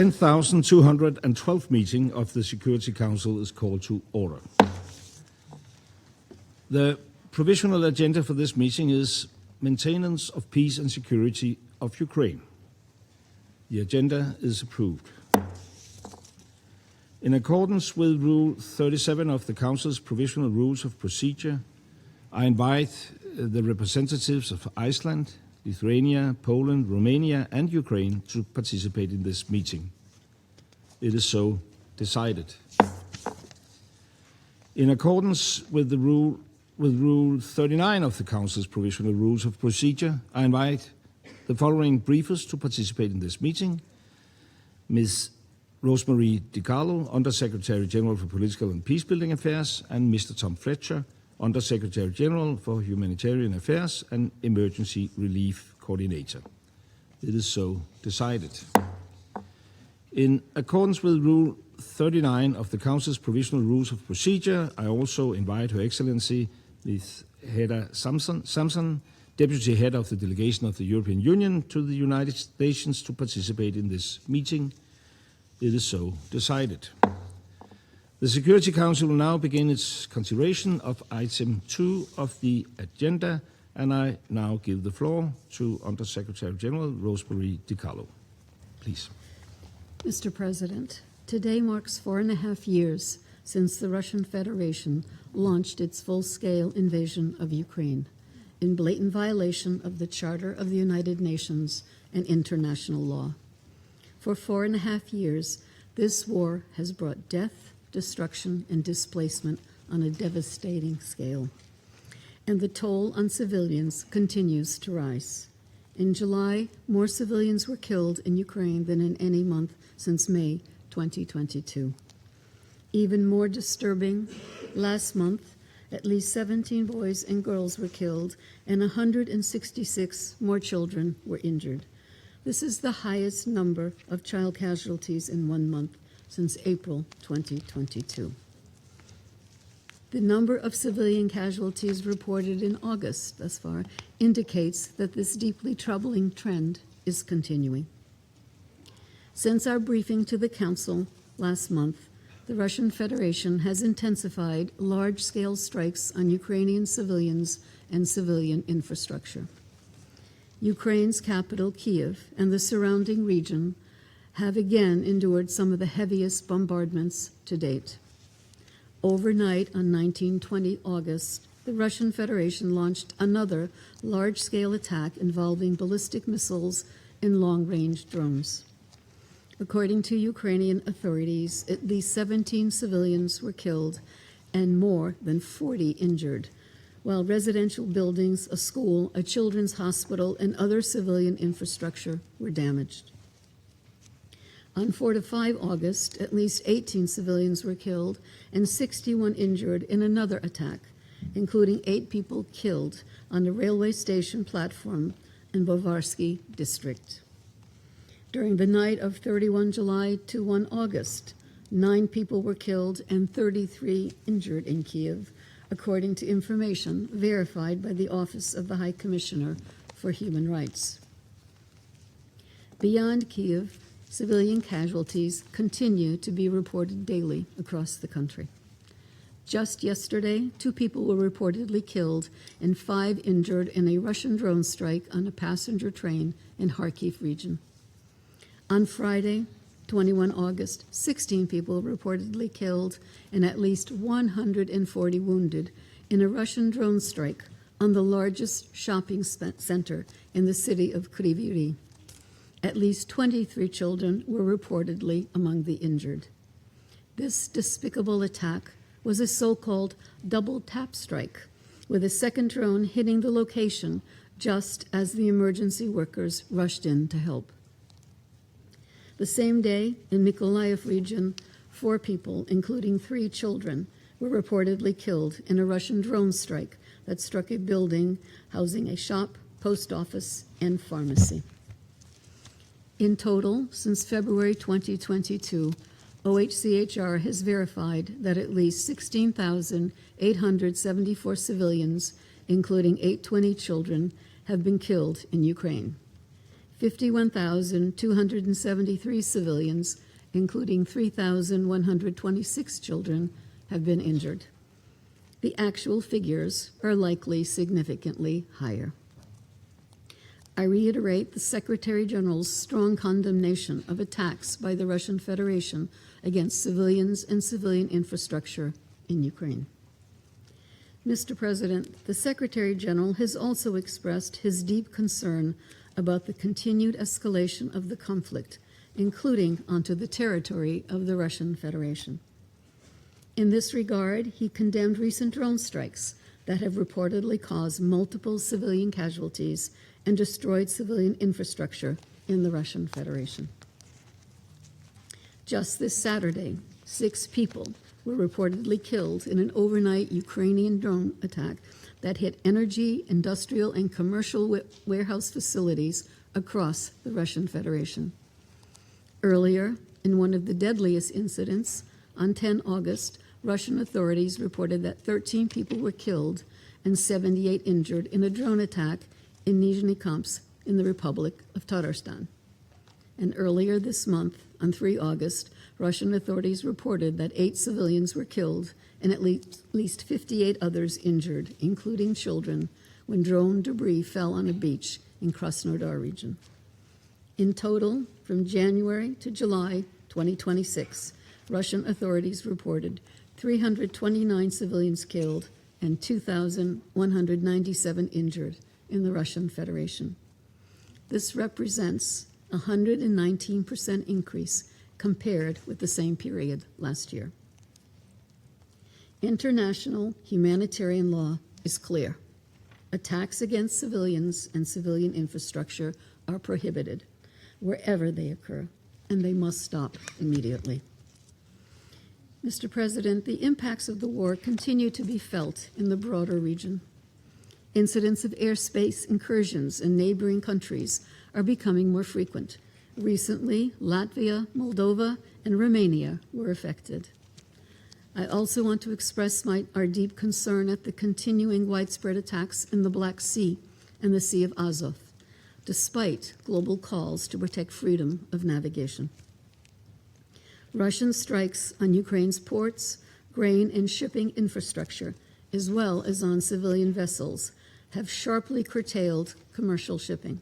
10,212th meeting of the Security Council is called to order. The provisional agenda for this meeting is maintenance of peace and security of Ukraine. The agenda is approved. In accordance with Rule 37 of the Council's Provisional Rules of Procedure, I invite the representatives of Iceland, Lithuania, Poland, Romania and Ukraine to participate in this meeting. It is so decided. In accordance with Rule 39 of the Council's Provisional Rules of Procedure, I invite the following briefers to participate in this meeting: Ms. Rosemary DiCarlo, Undersecretary General for Political and Peacebuilding Affairs, and Mr. Tom Fletcher, Undersecretary General for Humanitarian Affairs and Emergency Relief Coordinator. It is so decided. In accordance with Rule 39 of the Council's Provisional Rules of Procedure, I also invite Her Excellency Ms. Hedda Samson, Deputy Head of the Delegation of the European Union to the United Nations, to participate in this meeting. It is so decided. The Security Council will now begin its consideration of item 2 of the agenda, and I now give the floor to Undersecretary General Rosemary DiCarlo. Please. Mr. President, today marks 4.5 years since the Russian Federation launched its full-scale invasion of Ukraine, in blatant violation of the Charter of the United Nations and international law. For 4.5 years, this war has brought death, destruction, and displacement on a devastating scale. And the toll on civilians continues to rise. In July, more civilians were killed in Ukraine than in any month since May 2022. Even more disturbing, last month, at least 17 boys and girls were killed and 166 more children were injured. This is the highest number of child casualties in 1 month since April 2022. The number of civilian casualties reported in August thus far indicates that this deeply troubling trend is continuing. Since our briefing to the Council last month, the Russian Federation has intensified large-scale strikes on Ukrainian civilians and civilian infrastructure. Ukraine's capital, Kyiv, and the surrounding region have again endured some of the heaviest bombardments to date. Overnight on 19-20 August, the Russian Federation launched another large-scale attack involving ballistic missiles and long-range drones. According to Ukrainian authorities, at least 17 civilians were killed and more than 40 injured, while residential buildings, a school, a children's hospital, and other civilian infrastructure were damaged. On 4-5 August, at least 18 civilians were killed and 61 injured in another attack, including 8 people killed on a railway station platform in Bovarsky district. During the night of 31 July to 1 August, 9 people were killed and 33 injured in Kyiv, according to information verified by the Office of the High Commissioner for Human Rights. Beyond Kyiv, civilian casualties continue to be reported daily across the country. Just yesterday, 2 people were reportedly killed and 5 injured in a Russian drone strike on a passenger train in Kharkiv region. On Friday, 21 August, 16 people were reportedly killed and at least 140 wounded in a Russian drone strike on the largest shopping center in the city of Kryvyi Rih. At least 23 children were reportedly among the injured. This despicable attack was a so-called double tap strike, with a second drone hitting the location just as the emergency workers rushed in to help. The same day, in Mykolaiv region, 4 people, including 3 children, were reportedly killed in a Russian drone strike that struck a building housing a shop, post office, and pharmacy. In total, since February 2022, OHCHR has verified that at least 16,874 civilians, including 820 children, have been killed in Ukraine. 51,273 civilians, including 3,126 children, have been injured. The actual figures are likely significantly higher. I reiterate the Secretary General's strong condemnation of attacks by the Russian Federation against civilians and civilian infrastructure in Ukraine. Mr. President, the Secretary General has also expressed his deep concern about the continued escalation of the conflict, including onto the territory of the Russian Federation. In this regard, he condemned recent drone strikes that have reportedly caused multiple civilian casualties and destroyed civilian infrastructure in the Russian Federation. Just this Saturday, 6 people were reportedly killed in an overnight Ukrainian drone attack that hit energy, industrial, and commercial warehouse facilities across the Russian Federation. Earlier, in one of the deadliest incidents, on 10 August, Russian authorities reported that 13 people were killed and 78 injured in a drone attack in Nizhny Kamsk in the Republic of Tatarstan. And earlier this month, on 3 August, Russian authorities reported that 8 civilians were killed and at least 58 others injured, including children, when drone debris fell on a beach in Krasnodar region. In total, from January to July 2026, Russian authorities reported 329 civilians killed and 2,197 injured in the Russian Federation. This represents a 119% increase compared with the same period last year. International humanitarian law is clear. Attacks against civilians and civilian infrastructure are prohibited wherever they occur, and they must stop immediately. Mr. President, the impacts of the war continue to be felt in the broader region. Incidents of airspace incursions in neighboring countries are becoming more frequent. Recently, Latvia, Moldova, and Romania were affected. I also want to express our deep concern at the continuing widespread attacks in the Black Sea and the Sea of Azov, despite global calls to protect freedom of navigation. Russian strikes on Ukraine's ports, grain, and shipping infrastructure, as well as on civilian vessels, have sharply curtailed commercial shipping,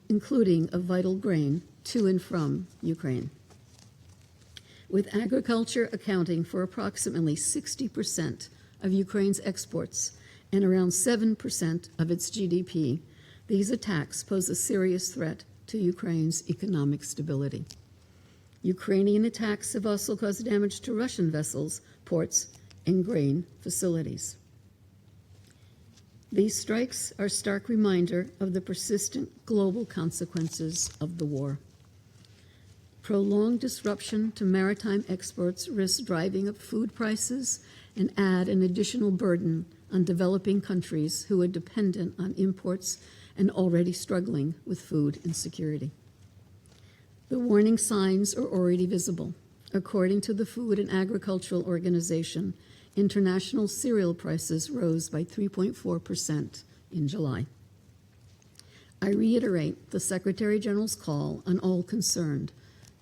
including of vital grain to and from Ukraine. With agriculture accounting for approximately 60% of Ukraine's exports and around 7% of its GDP, these attacks pose a serious threat to Ukraine's economic stability. Ukrainian attacks have also caused damage to Russian vessels, ports, and grain facilities. These strikes are a stark reminder of the persistent global consequences of the war. Prolonged disruption to maritime exports risks driving up food prices and add an additional burden on developing countries who are dependent on imports and already struggling with food insecurity. The warning signs are already visible. According to the Food and Agricultural Organization, international cereal prices rose by 3.4% in July. I reiterate the Secretary General's call on all concerned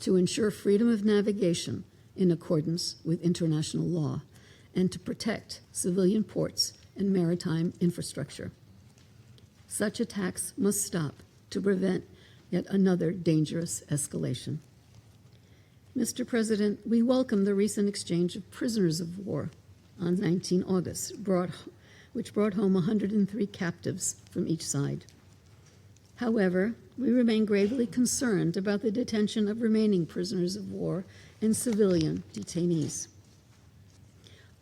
to ensure freedom of navigation in accordance with international law and to protect civilian ports and maritime infrastructure. Such attacks must stop to prevent yet another dangerous escalation. Mr. President, we welcome the recent exchange of prisoners of war on 19 August, which brought home 103 captives from each side. However, we remain gravely concerned about the detention of remaining prisoners of war and civilian detainees.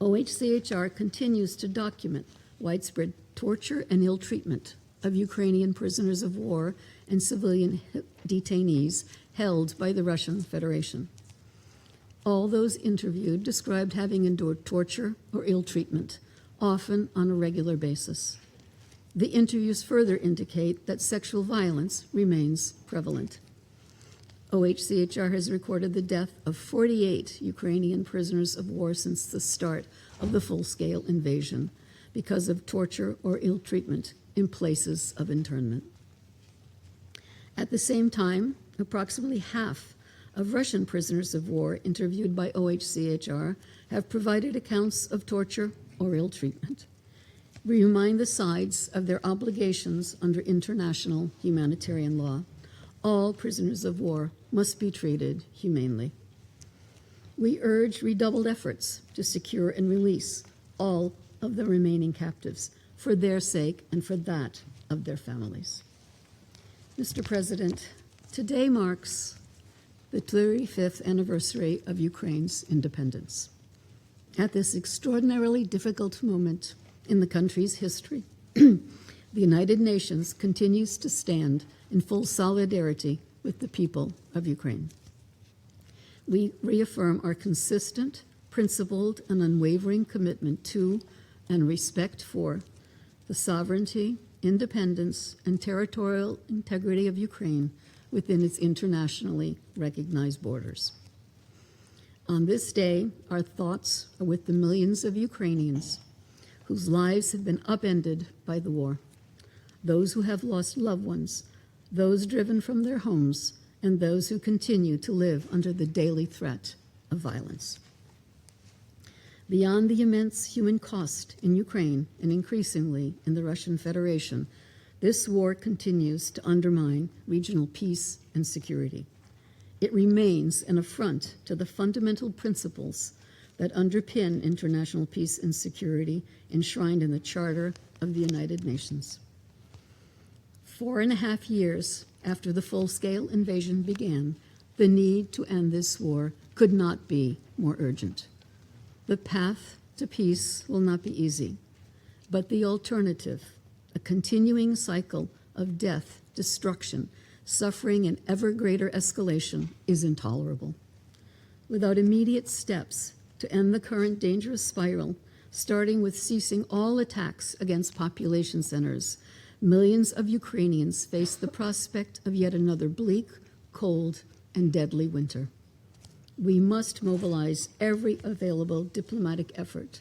OHCHR continues to document widespread torture and ill treatment of Ukrainian prisoners of war and civilian detainees held by the Russian Federation. All those interviewed described having endured torture or ill treatment, often on a regular basis. The interviews further indicate that sexual violence remains prevalent. OHCHR has recorded the death of 48 Ukrainian prisoners of war since the start of the full-scale invasion because of torture or ill treatment in places of internment. At the same time, approximately half of Russian prisoners of war interviewed by OHCHR have provided accounts of torture or ill treatment. We remind the sides of their obligations under international humanitarian law. All prisoners of war must be treated humanely. We urge redoubled efforts to secure and release all of the remaining captives for their sake and for that of their families. Mr. President, today marks the 35th anniversary of Ukraine's independence. At this extraordinarily difficult moment in the country's history, the United Nations continues to stand in full solidarity with the people of Ukraine. We reaffirm our consistent, principled, and unwavering commitment to and respect for the sovereignty, independence, and territorial integrity of Ukraine within its internationally recognized borders. On this day, our thoughts are with the millions of Ukrainians whose lives have been upended by the war, those who have lost loved ones, those driven from their homes, and those who continue to live under the daily threat of violence. Beyond the immense human cost in Ukraine and increasingly in the Russian Federation, this war continues to undermine regional peace and security. It remains an affront to the fundamental principles that underpin international peace and security enshrined in the Charter of the United Nations. 4.5 years after the full-scale invasion began, the need to end this war could not be more urgent. The path to peace will not be easy, but the alternative, a continuing cycle of death, destruction, suffering, and ever greater escalation, is intolerable. Without immediate steps to end the current dangerous spiral, starting with ceasing all attacks against population centers, millions of Ukrainians face the prospect of yet another bleak, cold, and deadly winter. We must mobilize every available diplomatic effort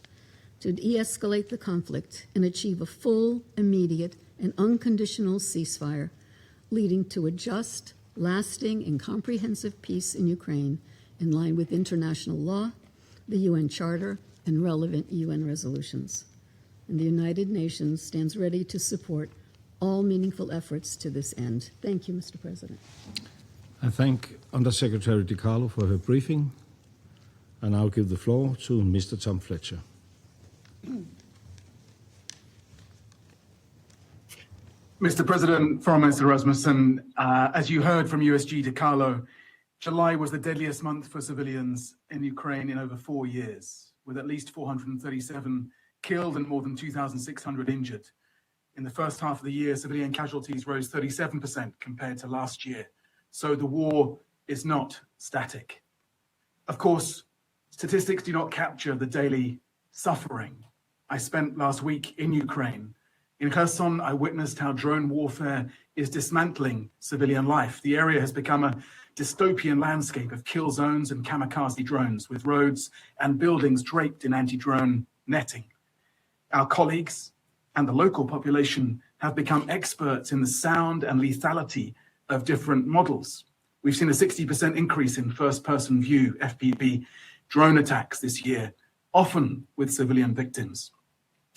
to de-escalate the conflict and achieve a full, immediate, and unconditional ceasefire, leading to a just, lasting, and comprehensive peace in Ukraine in line with international law, the UN Charter, and relevant UN resolutions. And the United Nations stands ready to support all meaningful efforts to this end. Thank you, Mr. President. I thank Undersecretary DiCarlo for her briefing. I now give the floor to Mr. Tom Fletcher. Mr. President, Foreign Minister Rasmussen, as you heard from USG DiCarlo, July was the deadliest month for civilians in Ukraine in over 4 years, with at least 437 killed and more than 2,600 injured. In the first half of the year, civilian casualties rose 37% compared to last year. So the war is not static. Of course, statistics do not capture the daily suffering. I spent last week in Ukraine. In Kherson, I witnessed how drone warfare is dismantling civilian life. The area has become a dystopian landscape of kill zones and kamikaze drones, with roads and buildings draped in anti-drone netting. Our colleagues and the local population have become experts in the sound and lethality of different models. We've seen a 60% increase in first-person view, FPV, drone attacks this year, often with civilian victims.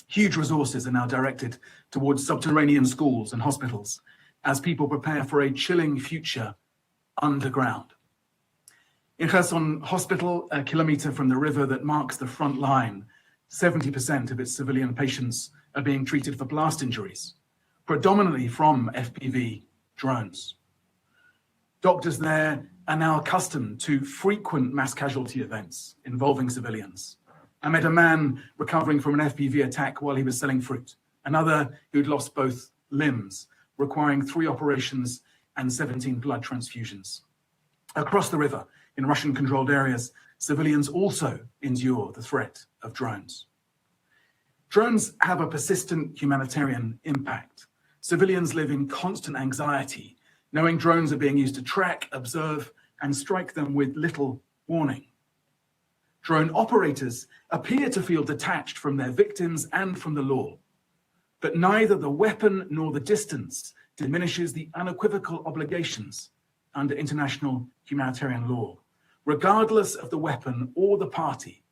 Huge resources are now directed towards subterranean schools and hospitals as people prepare for a chilling future underground. In Kherson Hospital, a kilometer from the river that marks the front line, 70% of its civilian patients are being treated for blast injuries, predominantly from FPV drones. Doctors there are now accustomed to frequent mass casualty events involving civilians. I met a man recovering from an FPV attack while he was selling fruit, another who'd lost both limbs, requiring 3 operations and 17 blood transfusions. Across the river, in Russian-controlled areas, civilians also endure the threat of drones. Drones have a persistent humanitarian impact. Civilians live in constant anxiety, knowing drones are being used to track, observe, and strike them with little warning. Drone operators appear to feel detached from their victims and from the law, but neither the weapon nor the distance diminishes the unequivocal obligations under international humanitarian law, regardless of the weapon or the party,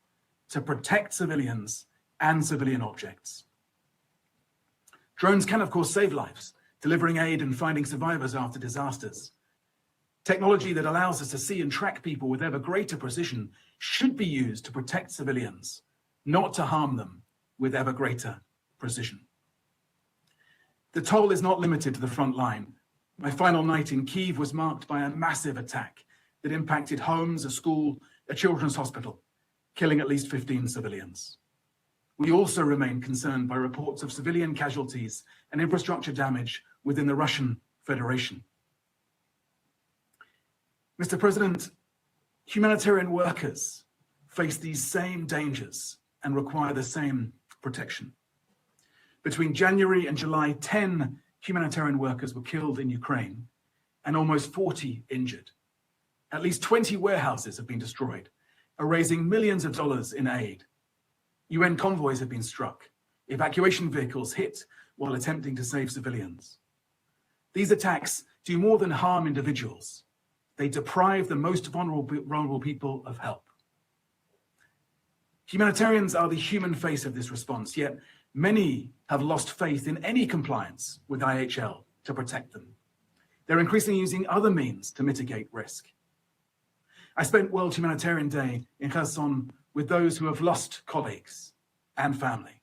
to protect civilians and civilian objects. Drones can, of course, save lives, delivering aid and finding survivors after disasters. Technology that allows us to see and track people with ever greater precision should be used to protect civilians, not to harm them with ever greater precision. The toll is not limited to the front line. My final night in Kyiv was marked by a massive attack that impacted homes, a school, a children's hospital, killing at least 15 civilians. We also remain concerned by reports of civilian casualties and infrastructure damage within the Russian Federation. Mr. President, humanitarian workers face these same dangers and require the same protection. Between January and July, 10 humanitarian workers were killed in Ukraine and almost 40 injured. At least 20 warehouses have been destroyed, erasing millions of dollars in aid. UN convoys have been struck. Evacuation vehicles hit while attempting to save civilians. These attacks do more than harm individuals. They deprive the most vulnerable people of help. Humanitarians are the human face of this response, yet many have lost faith in any compliance with IHL to protect them. They're increasingly using other means to mitigate risk. I spent World Humanitarian Day in Kherson with those who have lost colleagues and family.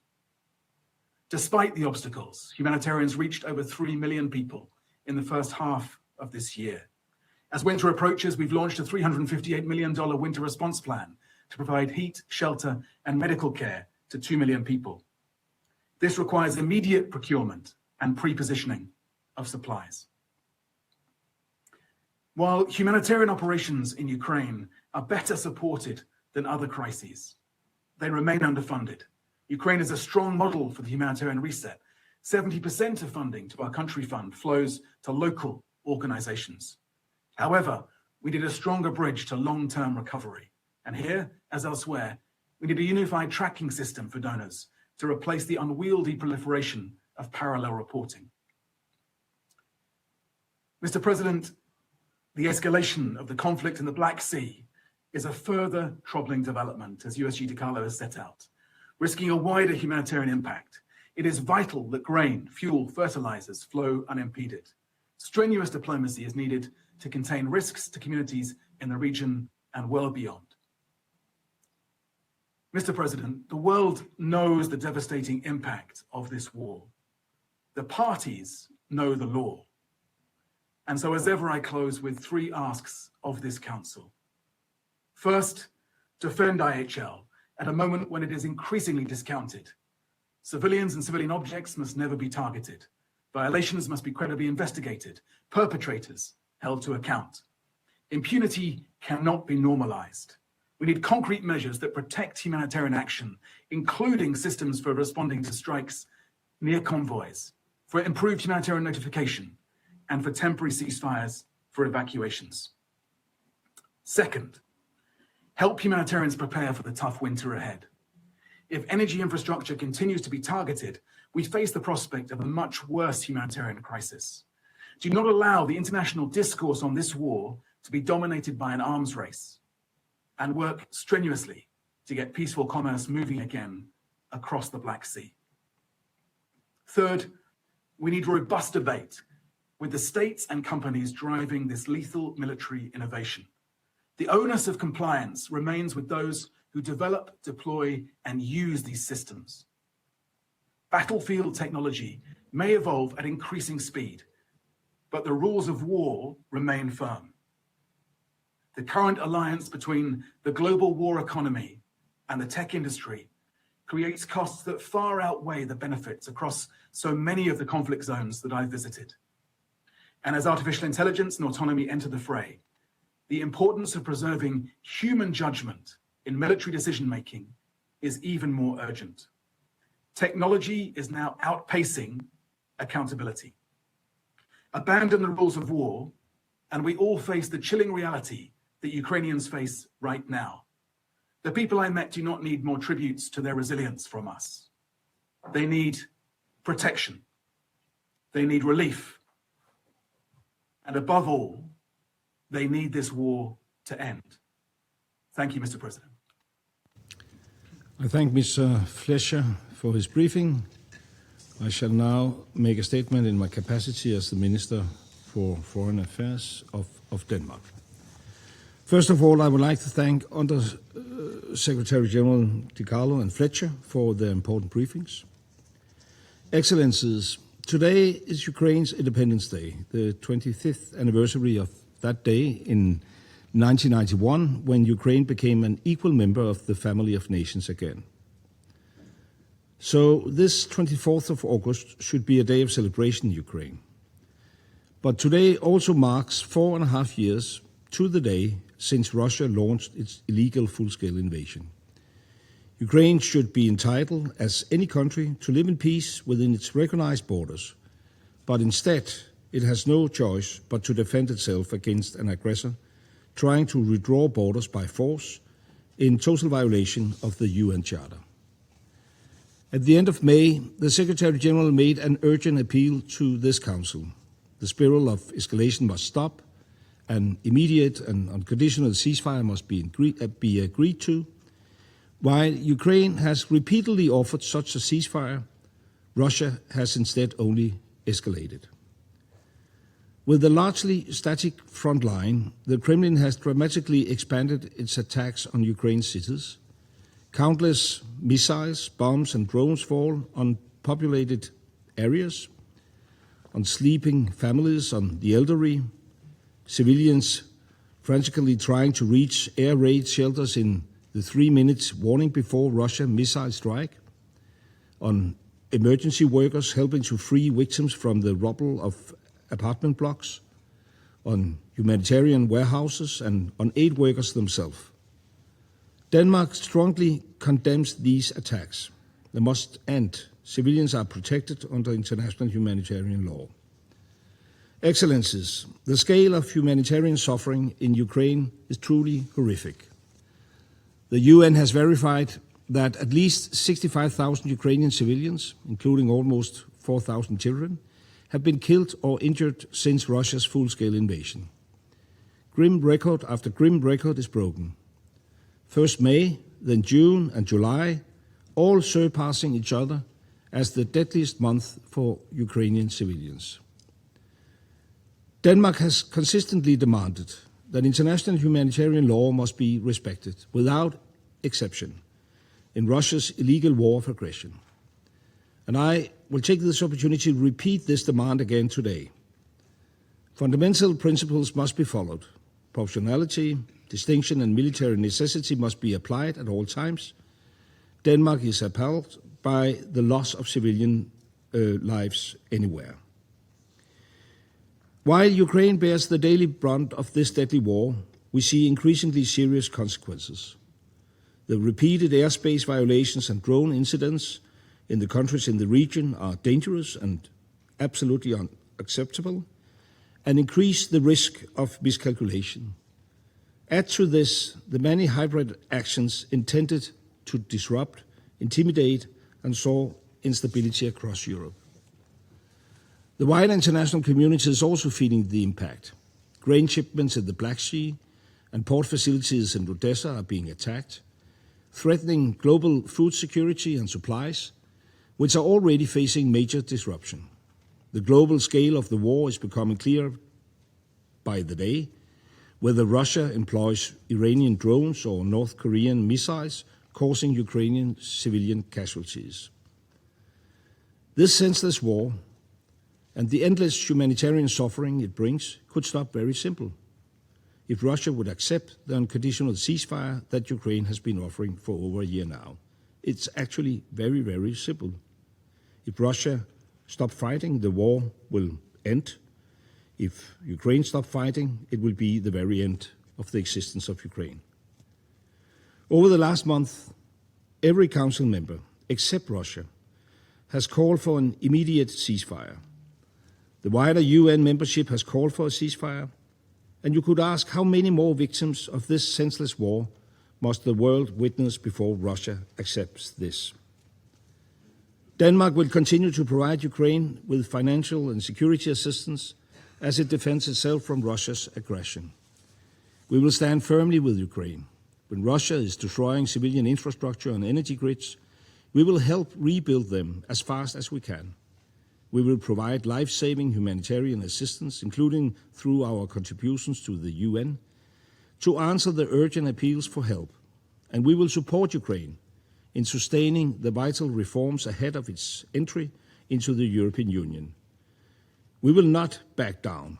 Despite the obstacles, humanitarians reached over 3 million people in the first half of this year. As winter approaches, we've launched a $358 million winter response plan to provide heat, shelter, and medical care to 2 million people. This requires immediate procurement and pre-positioning of supplies. While humanitarian operations in Ukraine are better supported than other crises, they remain underfunded. Ukraine is a strong model for the humanitarian reset. 70% of funding to our country fund flows to local organizations. However, we need a stronger bridge to long-term recovery. And here, as elsewhere, we need a unified tracking system for donors to replace the unwieldy proliferation of parallel reporting. Mr. President, the escalation of the conflict in the Black Sea is a further troubling development, as USG DiCarlo has set out, risking a wider humanitarian impact. It is vital that grain, fuel, fertilizers flow unimpeded. Strenuous diplomacy is needed to contain risks to communities in the region and well beyond. Mr. President, the world knows the devastating impact of this war. The parties know the law. And so as ever, I close with 3 asks of this council. First, defend IHL at a moment when it is increasingly discounted. Civilians and civilian objects must never be targeted. Violations must be credibly investigated. Perpetrators held to account. Impunity cannot be normalized. We need concrete measures that protect humanitarian action, including systems for responding to strikes near convoys, for improved humanitarian notification, and for temporary ceasefires for evacuations. Second, help humanitarians prepare for the tough winter ahead. If energy infrastructure continues to be targeted, we face the prospect of a much worse humanitarian crisis. Do not allow the international discourse on this war to be dominated by an arms race, and work strenuously to get peaceful commerce moving again across the Black Sea. Third, we need robust debate with the states and companies driving this lethal military innovation. The onus of compliance remains with those who develop, deploy, and use these systems. Battlefield technology may evolve at increasing speed, but the rules of war remain firm. The current alliance between the global war economy and the tech industry creates costs that far outweigh the benefits across so many of the conflict zones that I've visited. And as artificial intelligence and autonomy enter the fray, the importance of preserving human judgment in military decision-making is even more urgent. Technology is now outpacing accountability. Abandon the rules of war, and we all face the chilling reality that Ukrainians face right now. The people I met do not need more tributes to their resilience from us. They need protection. They need relief. And above all, they need this war to end. Thank you, Mr. President. I thank Mr. Fletcher for his briefing. I shall now make a statement in my capacity as the Minister for Foreign Affairs of Denmark. First of all, I would like to thank Undersecretary General DiCarlo and Fletcher for their important briefings. Excellencies, today is Ukraine's Independence Day, the 25th anniversary of that day in 1991, when Ukraine became an equal member of the family of nations again. So this 24th of August should be a day of celebration in Ukraine. But today also marks 4.5 years to the day since Russia launched its illegal full-scale invasion. Ukraine should be entitled, as any country, to live in peace within its recognized borders, but instead it has no choice but to defend itself against an aggressor trying to redraw borders by force in total violation of the UN Charter. At the end of May, the Secretary General made an urgent appeal to this Council. The spiral of escalation must stop. An immediate and unconditional ceasefire must be agreed to. While Ukraine has repeatedly offered such a ceasefire, Russia has instead only escalated. With a largely static front line, the Kremlin has dramatically expanded its attacks on Ukraine's cities. Countless missiles, bombs and drones fall on populated areas, on sleeping families, on the elderly, civilians frantically trying to reach air raid shelters in the 3 minutes warning before Russia missile strike, on emergency workers helping to free victims from the rubble of apartment blocks, on humanitarian warehouses and on aid workers themselves. Denmark strongly condemns these attacks. They must end. Civilians are protected under international humanitarian law. Excellencies, the scale of humanitarian suffering in Ukraine is truly horrific. The UN has verified that at least 65,000 Ukrainian civilians, including almost 4,000 children, have been killed or injured since Russia's full-scale invasion. Grim record after grim record is broken. First May, then June and July, all surpassing each other as the deadliest month for Ukrainian civilians. Denmark has consistently demanded that international humanitarian law must be respected without exception in Russia's illegal war of aggression. And I will take this opportunity to repeat this demand again today. Fundamental principles must be followed. Proportionality, distinction and military necessity must be applied at all times. Denmark is appalled by the loss of civilian lives anywhere. While Ukraine bears the daily brunt of this deadly war, we see increasingly serious consequences. The repeated airspace violations and drone incidents in the countries in the region are dangerous and absolutely unacceptable and increase the risk of miscalculation. Add to this the many hybrid actions intended to disrupt, intimidate and sow instability across Europe. The wider international community is also feeling the impact. Grain shipments in the Black Sea and port facilities in Odessa are being attacked, threatening global food security and supplies, which are already facing major disruption. The global scale of the war is becoming clearer by the day, whether Russia employs Iranian drones or North Korean missiles causing Ukrainian civilian casualties. This senseless war and the endless humanitarian suffering it brings could stop very simple if Russia would accept the unconditional ceasefire that Ukraine has been offering for over a year now. It's actually very, very simple. If Russia stops fighting, the war will end. If Ukraine stops fighting, it will be the very end of the existence of Ukraine. Over the last month, every Council member, except Russia, has called for an immediate ceasefire. The wider UN membership has called for a ceasefire, and you could ask how many more victims of this senseless war must the world witness before Russia accepts this. Denmark will continue to provide Ukraine with financial and security assistance as it defends itself from Russia's aggression. We will stand firmly with Ukraine. When Russia is destroying civilian infrastructure and energy grids, we will help rebuild them as fast as we can. We will provide life-saving humanitarian assistance, including through our contributions to the UN, to answer the urgent appeals for help. And we will support Ukraine in sustaining the vital reforms ahead of its entry into the European Union. We will not back down.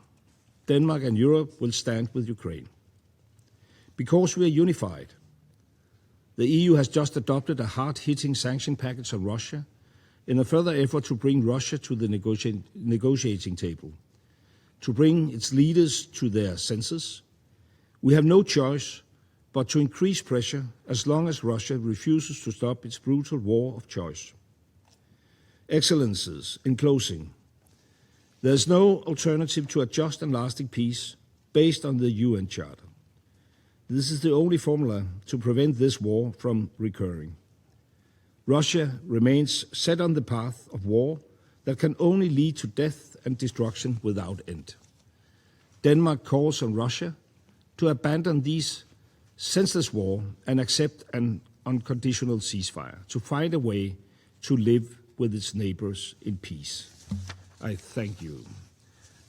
Denmark and Europe will stand with Ukraine. Because we are unified, the EU has just adopted a hard-hitting sanction package on Russia in a further effort to bring Russia to the negotiating table, to bring its leaders to their senses. We have no choice but to increase pressure as long as Russia refuses to stop its brutal war of choice. Excellencies, in closing, there is no alternative to a just and lasting peace based on the UN Charter. This is the only formula to prevent this war from recurring. Russia remains set on the path of war that can only lead to death and destruction without end. Denmark calls on Russia to abandon these senseless war and accept an unconditional ceasefire, to find a way to live with its neighbors in peace. I thank you.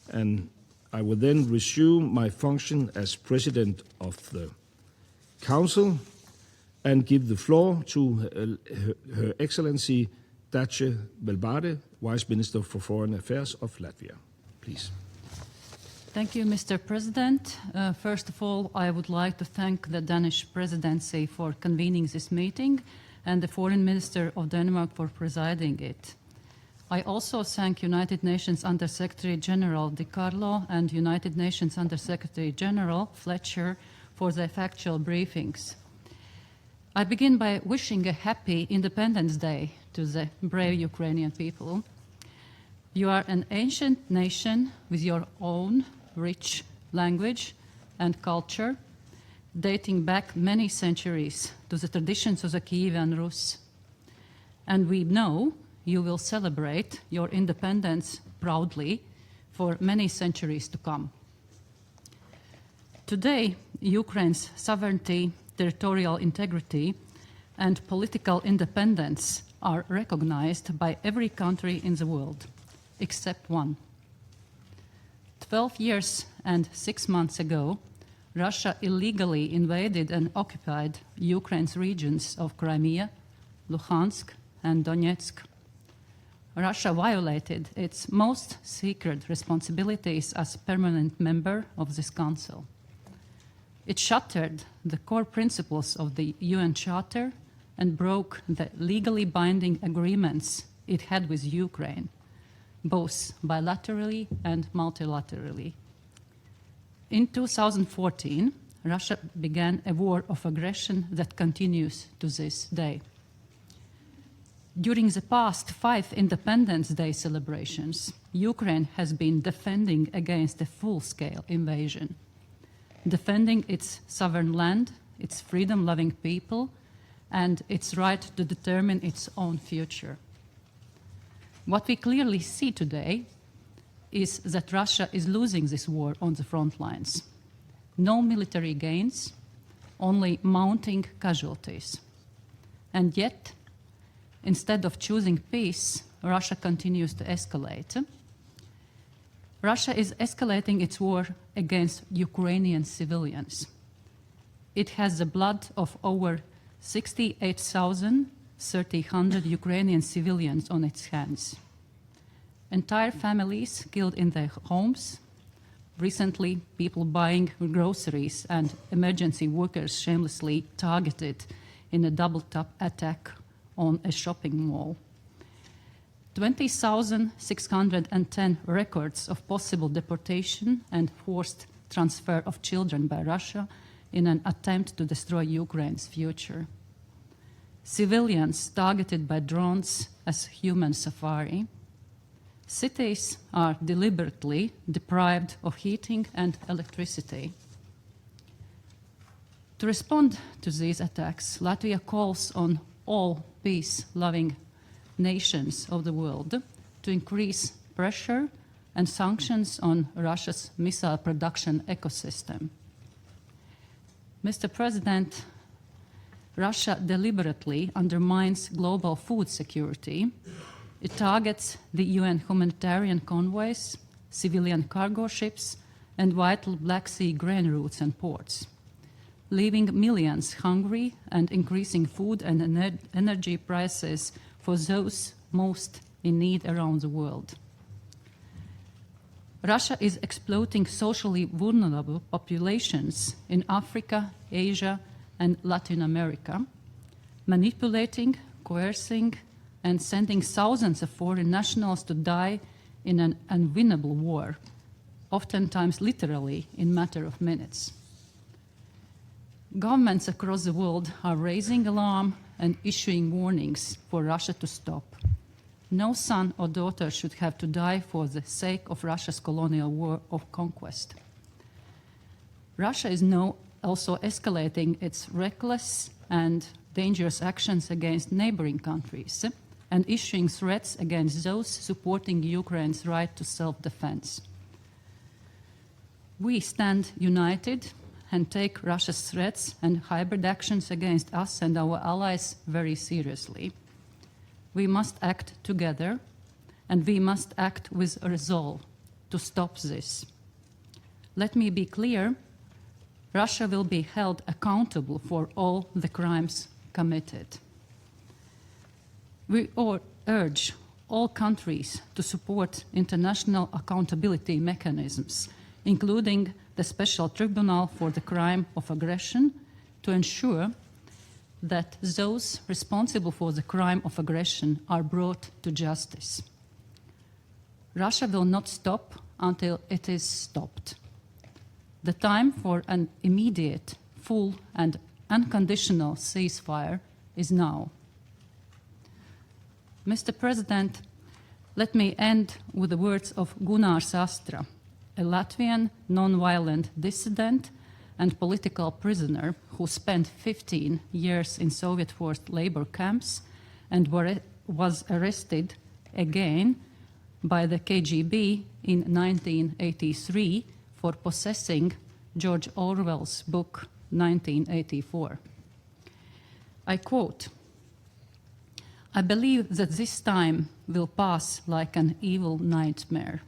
And I will then resume my function as President of the Council and give the floor to Her Excellency Dace Velbade, Vice Minister for Foreign Affairs of Latvia. Please. Thank you, Mr. President. First of all, I would like to thank the Danish Presidency for convening this meeting and the Foreign Minister of Denmark for presiding it. I also thank United Nations Undersecretary General DiCarlo and United Nations Undersecretary General Fletcher for their factual briefings. I begin by wishing a happy Independence Day to the brave Ukrainian people. You are an ancient nation with your own rich language and culture, dating back many centuries to the traditions of the Kievan Rus. And we know you will celebrate your independence proudly for many centuries to come. Today, Ukraine's sovereignty, territorial integrity, and political independence are recognized by every country in the world, except one. 12 years and 6 months ago, Russia illegally invaded and occupied Ukraine's regions of Crimea, Luhansk, and Donetsk. Russia violated its most sacred responsibilities as permanent member of this council. It shattered the core principles of the UN Charter and broke the legally binding agreements it had with Ukraine, both bilaterally and multilaterally. In 2014, Russia began a war of aggression that continues to this day. During the past 5 Independence Day celebrations, Ukraine has been defending against a full-scale invasion, defending its sovereign land, its freedom-loving people, and its right to determine its own future. What we clearly see today is that Russia is losing this war on the front lines. No military gains, only mounting casualties. And yet, instead of choosing peace, Russia continues to escalate. Russia is escalating its war against Ukrainian civilians. It has the blood of over 68,300 Ukrainian civilians on its hands. Entire families killed in their homes. Recently, people buying groceries and emergency workers shamelessly targeted in a double-tap attack on a shopping mall. 20,610 records of possible deportation and forced transfer of children by Russia in an attempt to destroy Ukraine's future. Civilians targeted by drones as human safari. Cities are deliberately deprived of heating and electricity. To respond to these attacks, Latvia calls on all peace-loving nations of the world to increase pressure and sanctions on Russia's missile production ecosystem. Mr. President, Russia deliberately undermines global food security. It targets the UN humanitarian convoys, civilian cargo ships, and vital Black Sea grain routes and ports, leaving millions hungry and increasing food and energy prices for those most in need around the world. Russia is exploiting socially vulnerable populations in Africa, Asia, and Latin America, manipulating, coercing, and sending thousands of foreign nationals to die in an unwinnable war, oftentimes literally in a matter of minutes. Governments across the world are raising alarm and issuing warnings for Russia to stop. No son or daughter should have to die for the sake of Russia's colonial war of conquest. Russia is now also escalating its reckless and dangerous actions against neighboring countries and issuing threats against those supporting Ukraine's right to self-defense. We stand united and take Russia's threats and hybrid actions against us and our allies very seriously. We must act together, and we must act with resolve to stop this. Let me be clear, Russia will be held accountable for all the crimes committed. We urge all countries to support international accountability mechanisms, including the Special Tribunal for the Crime of Aggression, to ensure that those responsible for the crime of aggression are brought to justice. Russia will not stop until it is stopped. The time for an immediate, full, and unconditional ceasefire is now. Mr. President, let me end with the words of Gunārs Astra, a Latvian non-violent dissident and political prisoner who spent 15 years in Soviet forced labor camps and was arrested again by the KGB in 1983 for possessing George Orwell's book 1984. I quote, "I believe that this time will pass like an evil nightmare.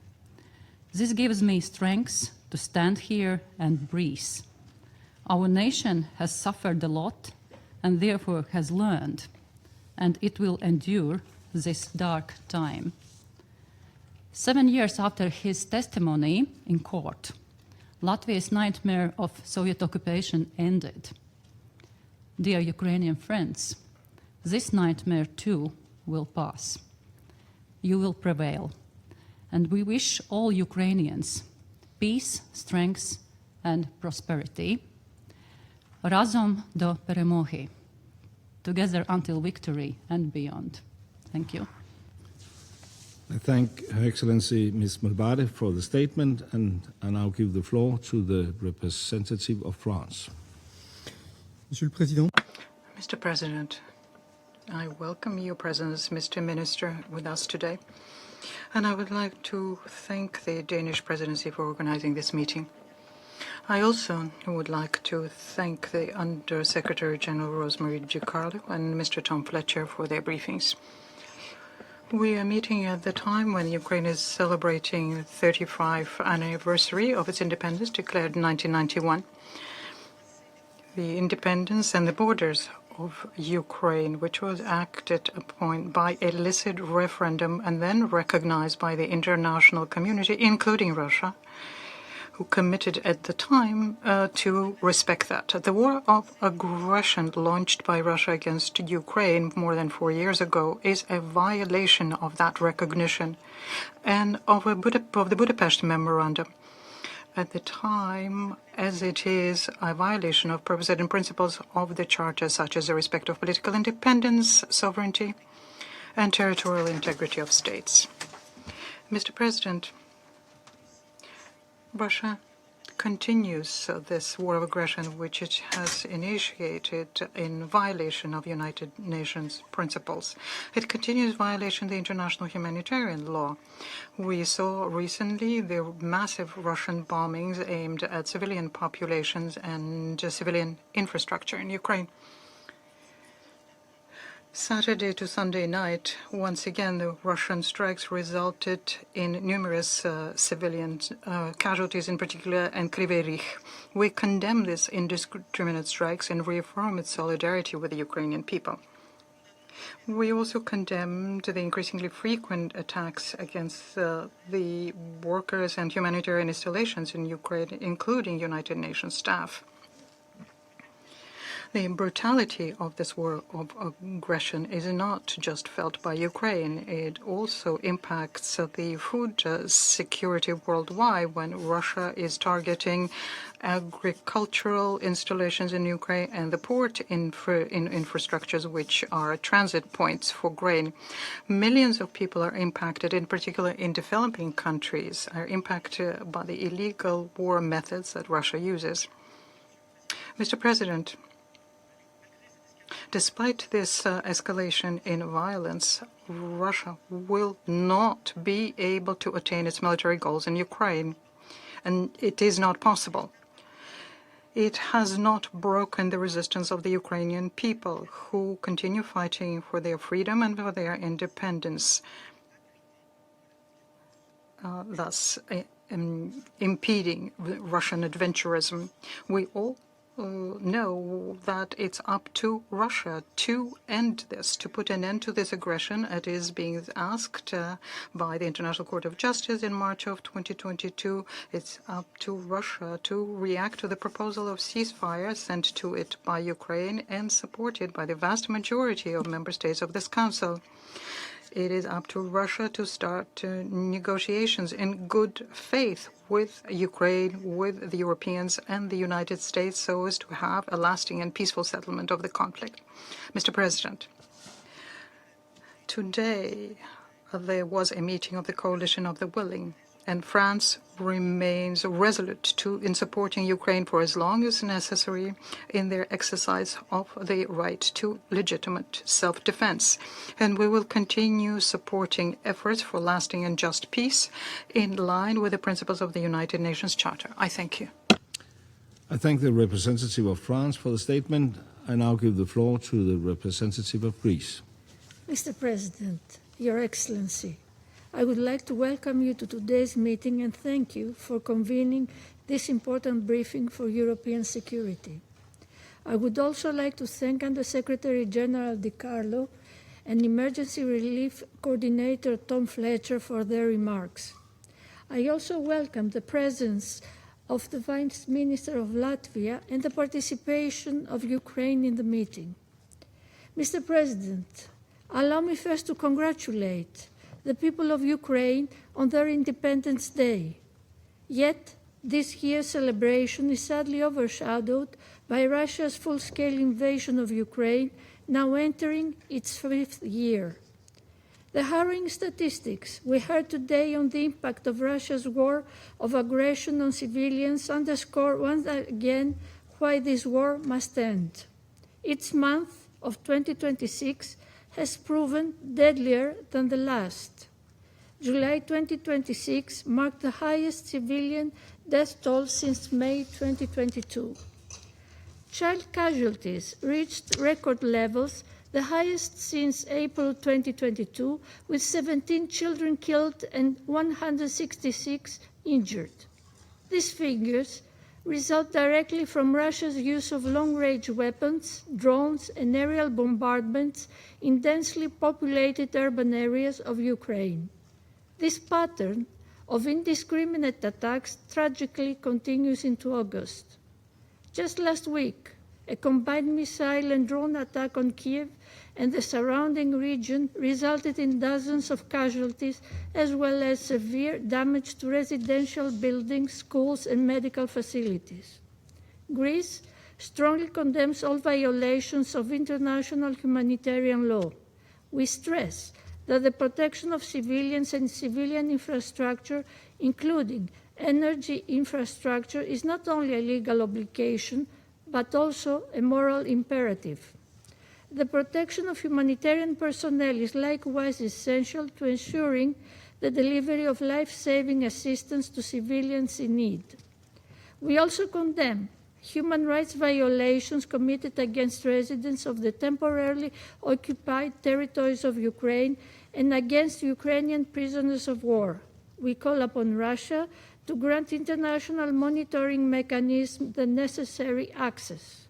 This gives me strength to stand here and breathe. Our nation has suffered a lot and therefore has learned, and it will endure this dark time." 7 years after his testimony in court, Latvia's nightmare of Soviet occupation ended. Dear Ukrainian friends, this nightmare too will pass. You will prevail, and we wish all Ukrainians peace, strength, and prosperity. Razom do peremohi, together until victory and beyond. Thank you. I thank Her Excellency Ms. Melbade for the statement, and I now give the floor to the representative of France. Monsieur le Président. Mr. President, I welcome your presence, Mr. Minister, with us today. And I would like to thank the Danish presidency for organizing this meeting. I also would like to thank the Undersecretary General Rosemary DiCarlo and Mr. Tom Fletcher for their briefings. We are meeting at the time when Ukraine is celebrating the 35th anniversary of its independence, declared in 1991. The independence and the borders of Ukraine, which was acted upon by a illicit referendum and then recognized by the international community, including Russia, who committed at the time to respect that. The war of aggression launched by Russia against Ukraine more than 4 years ago is a violation of that recognition and of the Budapest Memorandum. At the time, as it is a violation of purposes and principles of the Charter, such as the respect of political independence, sovereignty, and territorial integrity of states. Mr. President, Russia continues this war of aggression, which it has initiated in violation of United Nations principles. It continues violation of the international humanitarian law. We saw recently the massive Russian bombings aimed at civilian populations and civilian infrastructure in Ukraine. Saturday to Sunday night, once again, the Russian strikes resulted in numerous civilian casualties, in particular in Kryvyi Rih. We condemn these indiscriminate strikes and reaffirm its solidarity with the Ukrainian people. We also condemned the increasingly frequent attacks against the workers and humanitarian installations in Ukraine, including United Nations staff. The brutality of this war of aggression is not just felt by Ukraine. It also impacts the food security worldwide when Russia is targeting agricultural installations in Ukraine and the port infrastructures, which are transit points for grain. Millions of people are impacted, in particular in developing countries, are impacted by the illegal war methods that Russia uses. Mr. President, despite this escalation in violence, Russia will not be able to attain its military goals in Ukraine, and it is not possible. It has not broken the resistance of the Ukrainian people, who continue fighting for their freedom and for their independence, thus impeding Russian adventurism. We all know that it's up to Russia to end this, to put an end to this aggression. It is being asked by the International Court of Justice in March of 2022. It's up to Russia to react to the proposal of ceasefire sent to it by Ukraine and supported by the vast majority of member states of this Council. It is up to Russia to start negotiations in good faith with Ukraine, with the Europeans and the United States, so as to have a lasting and peaceful settlement of the conflict. Mr. President, today there was a meeting of the Coalition of the Willing, and France remains resolute in supporting Ukraine for as long as necessary in their exercise of the right to legitimate self-defense. And we will continue supporting efforts for lasting and just peace in line with the principles of the United Nations Charter. I thank you. I thank the representative of France for the statement. I now give the floor to the representative of Greece. Mr. President, Your Excellency, I would like to welcome you to today's meeting and thank you for convening this important briefing for European security. I would also like to thank Undersecretary General DiCarlo and Emergency Relief Coordinator Tom Fletcher for their remarks. I also welcome the presence of the Vice Minister of Latvia and the participation of Ukraine in the meeting. Mr. President, allow me first to congratulate the people of Ukraine on their Independence Day. Yet, this year's celebration is sadly overshadowed by Russia's full-scale invasion of Ukraine, now entering its 5th year. The harrowing statistics we heard today on the impact of Russia's war of aggression on civilians underscore once again why this war must end. Each month of 2026 has proven deadlier than the last. July 2026 marked the highest civilian death toll since May 2022. Child casualties reached record levels, the highest since April 2022, with 17 children killed and 166 injured. These figures result directly from Russia's use of long-range weapons, drones, and aerial bombardments in densely populated urban areas of Ukraine. This pattern of indiscriminate attacks tragically continues into August. Just last week, a combined missile and drone attack on Kiev and the surrounding region resulted in dozens of casualties, as well as severe damage to residential buildings, schools, and medical facilities. Greece strongly condemns all violations of international humanitarian law. We stress that the protection of civilians and civilian infrastructure, including energy infrastructure is not only a legal obligation, but also a moral imperative. The protection of humanitarian personnel is likewise essential to ensuring the delivery of life-saving assistance to civilians in need. We also condemn human rights violations committed against residents of the temporarily occupied territories of Ukraine and against Ukrainian prisoners of war. We call upon Russia to grant international monitoring mechanism the necessary access.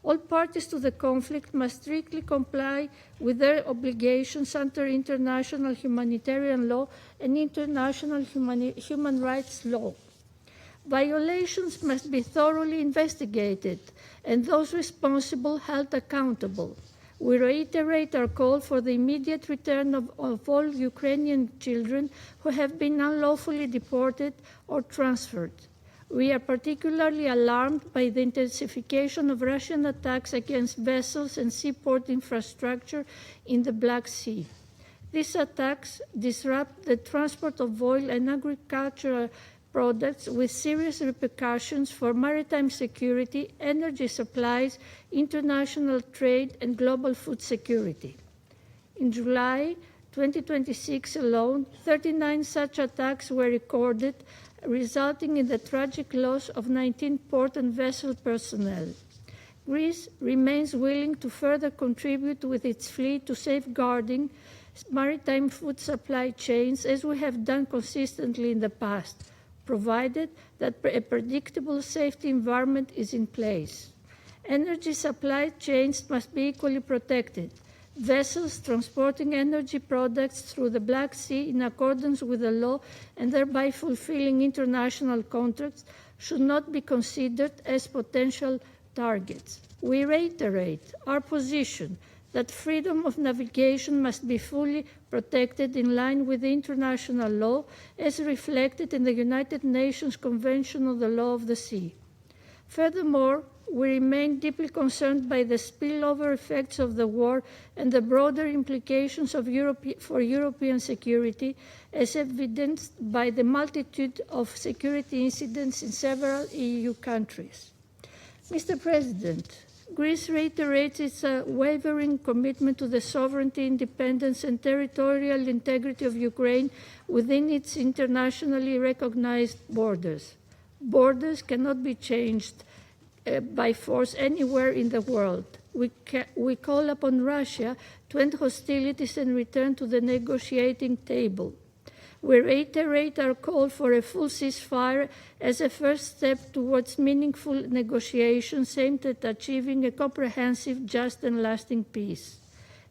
All parties to the conflict must strictly comply with their obligations under international humanitarian law and international human rights law. Violations must be thoroughly investigated and those responsible held accountable. We reiterate our call for the immediate return of all Ukrainian children who have been unlawfully deported or transferred. We are particularly alarmed by the intensification of Russian attacks against vessels and seaport infrastructure in the Black Sea. These attacks disrupt the transport of oil and agricultural products with serious repercussions for maritime security, energy supplies, international trade, and global food security. In July 2026 alone, 39 such attacks were recorded, resulting in the tragic loss of 19 port and vessel personnel. Greece remains willing to further contribute with its fleet to safeguarding maritime food supply chains, as we have done consistently in the past, provided that a predictable safety environment is in place. Energy supply chains must be equally protected. Vessels transporting energy products through the Black Sea in accordance with the law and thereby fulfilling international contracts should not be considered as potential targets. We reiterate our position that freedom of navigation must be fully protected in line with international law as reflected in the United Nations Convention on the Law of the Sea. Furthermore, we remain deeply concerned by the spillover effects of the war and the broader implications for European security, as evidenced by the multitude of security incidents in several EU countries. Mr. President, Greece reiterates its unwavering commitment to the sovereignty, independence, and territorial integrity of Ukraine within its internationally recognized borders. Borders cannot be changed by force anywhere in the world. We call upon Russia to end hostilities and return to the negotiating table. We reiterate our call for a full ceasefire as a first step towards meaningful negotiations aimed at achieving a comprehensive, just, and lasting peace.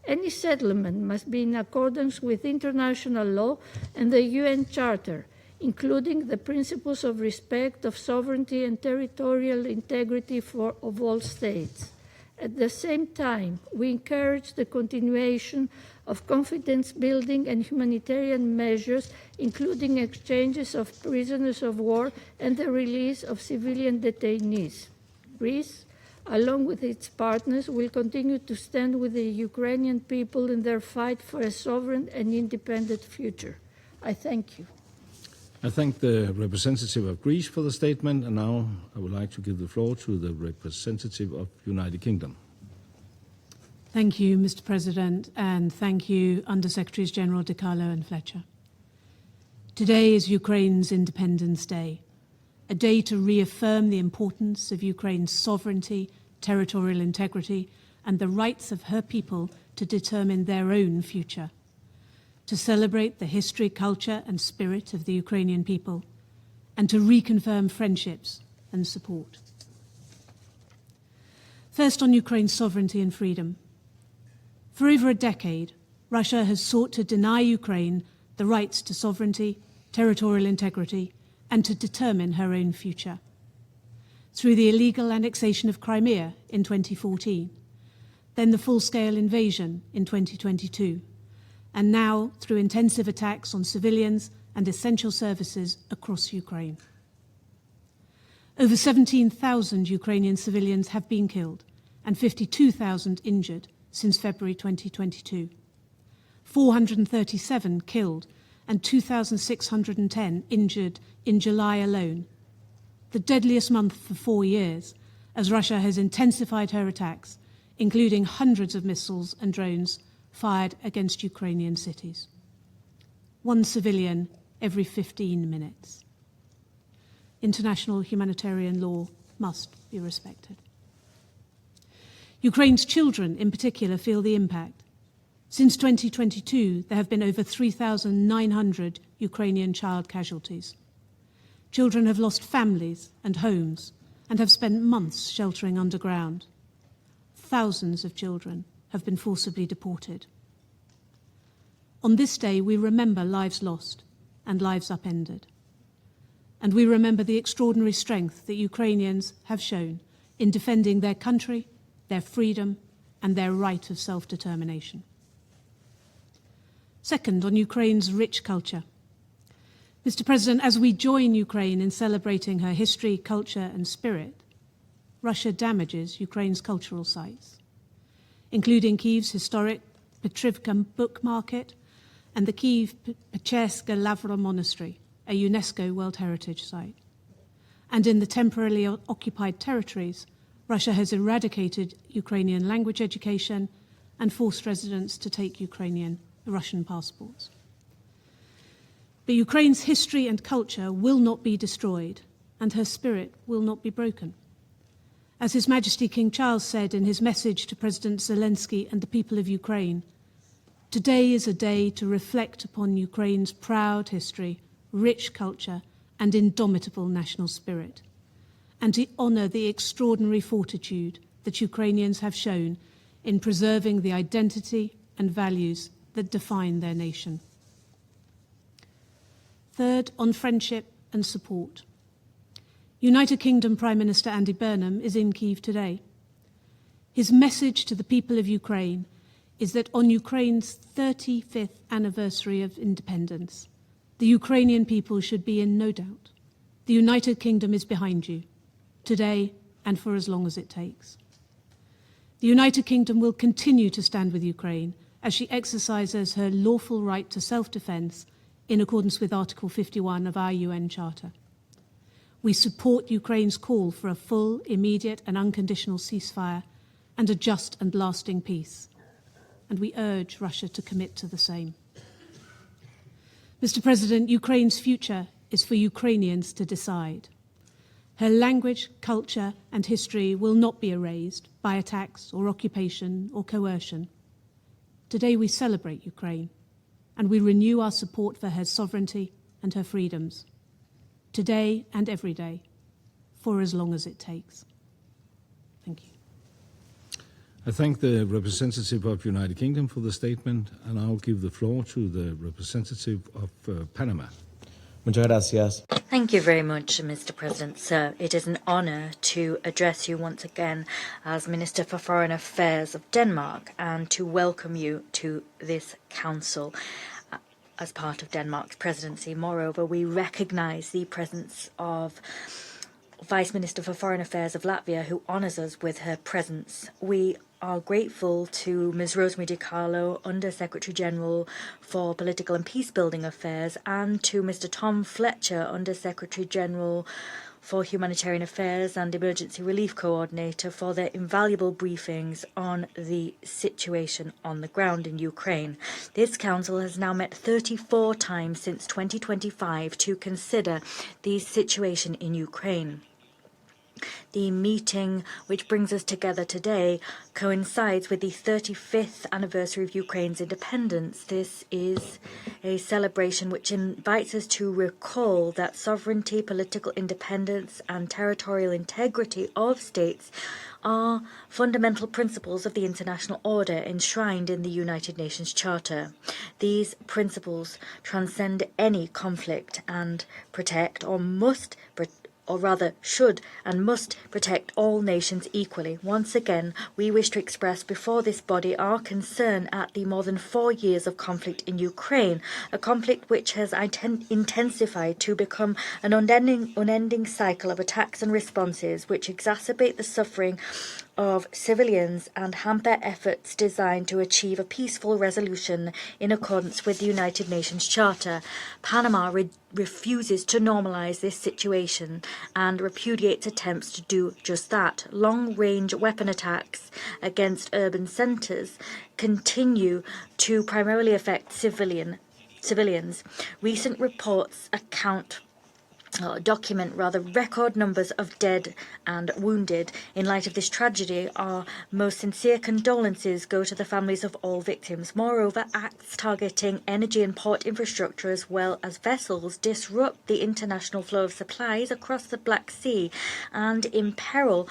Any settlement must be in accordance with international law and the UN Charter, including the principles of respect of sovereignty and territorial integrity of all states. At the same time, we encourage the continuation of confidence-building and humanitarian measures, including exchanges of prisoners of war and the release of civilian detainees. Greece, along with its partners, will continue to stand with the Ukrainian people in their fight for a sovereign and independent future. I thank you. I thank the representative of Greece for the statement, and now I would like to give the floor to the representative of United Kingdom. Thank you, Mr. President, and thank you, Undersecretaries General DiCarlo and Fletcher. Today is Ukraine's Independence Day, a day to reaffirm the importance of Ukraine's sovereignty, territorial integrity, and the rights of her people to determine their own future, to celebrate the history, culture, and spirit of the Ukrainian people, and to reconfirm friendships and support. First, on Ukraine's sovereignty and freedom. For over a decade, Russia has sought to deny Ukraine the rights to sovereignty, territorial integrity, and to determine her own future. Through the illegal annexation of Crimea in 2014, then the full-scale invasion in 2022, and now through intensive attacks on civilians and essential services across Ukraine. Over 17,000 Ukrainian civilians have been killed and 52,000 injured since February 2022. 437 killed and 2,610 injured in July alone, the deadliest month for 4 years, as Russia has intensified her attacks, including hundreds of missiles and drones fired against Ukrainian cities. One civilian every 15 minutes. International humanitarian law must be respected. Ukraine's children, in particular, feel the impact. Since 2022, there have been over 3,900 Ukrainian child casualties. Children have lost families and homes and have spent months sheltering underground. Thousands of children have been forcibly deported. On this day, we remember lives lost and lives upended. And we remember the extraordinary strength that Ukrainians have shown in defending their country, their freedom, and their right of self-determination. Second, on Ukraine's rich culture. Mr. President, as we join Ukraine in celebrating her history, culture, and spirit, Russia damages Ukraine's cultural sites, including Kyiv's historic Petrivka Book Market and the Kyiv Pecherska Lavra Monastery, a UNESCO World Heritage Site. And in the temporarily occupied territories, Russia has eradicated Ukrainian language education and forced residents to take Russian passports. But Ukraine's history and culture will not be destroyed, and her spirit will not be broken. As His Majesty King Charles said in his message to President Zelensky and the people of Ukraine, today is a day to reflect upon Ukraine's proud history, rich culture, and indomitable national spirit, and to honour the extraordinary fortitude that Ukrainians have shown in preserving the identity and values that define their nation. Third, on friendship and support. United Kingdom Prime Minister Andy Burnham is in Kyiv today. His message to the people of Ukraine is that on Ukraine's 35th anniversary of independence, the Ukrainian people should be in no doubt. The United Kingdom is behind you, today and for as long as it takes. The United Kingdom will continue to stand with Ukraine as she exercises her lawful right to self-defence in accordance with Article 51 of our UN Charter. We support Ukraine's call for a full, immediate and unconditional ceasefire and a just and lasting peace, and we urge Russia to commit to the same. Mr. President, Ukraine's future is for Ukrainians to decide. Her language, culture and history will not be erased by attacks or occupation or coercion. Today we celebrate Ukraine, and we renew our support for her sovereignty and her freedoms, today and every day, for as long as it takes. Thank you. I thank the representative of the United Kingdom for the statement, and I'll give the floor to the representative of Panama. Muchas gracias. Thank you very much, Mr. President. Sir, it is an honour to address you once again as Minister for Foreign Affairs of Denmark and to welcome you to this council as part of Denmark's presidency. Moreover, we recognise the presence of Vice Minister for Foreign Affairs of Latvia, who honours us with her presence. We are grateful to Ms. Rosemary DiCarlo, Undersecretary General for Political and Peacebuilding Affairs, and to Mr. Tom Fletcher, Undersecretary General for Humanitarian Affairs and Emergency Relief Coordinator, for their invaluable briefings on the situation on the ground in Ukraine. This council has now met 34 times since 2025 to consider the situation in Ukraine. The meeting, which brings us together today, coincides with the 35th anniversary of Ukraine's independence. This is a celebration which invites us to recall that sovereignty, political independence, and territorial integrity of states are fundamental principles of the international order enshrined in the United Nations Charter. These principles transcend any conflict and protect, or rather should and must protect all nations equally. Once again, we wish to express before this body our concern at the more than 4 years of conflict in Ukraine, a conflict which has intensified to become an unending cycle of attacks and responses which exacerbate the suffering of civilians and hamper efforts designed to achieve a peaceful resolution in accordance with the United Nations Charter. Panama refuses to normalize this situation and repudiates attempts to do just that. Long-range weapon attacks against urban centers continue to primarily affect civilians. Recent reports document record numbers of dead and wounded. In light of this tragedy, our most sincere condolences go to the families of all victims. Moreover, acts targeting energy and port infrastructure as well as vessels disrupt the international flow of supplies across the Black Sea and imperil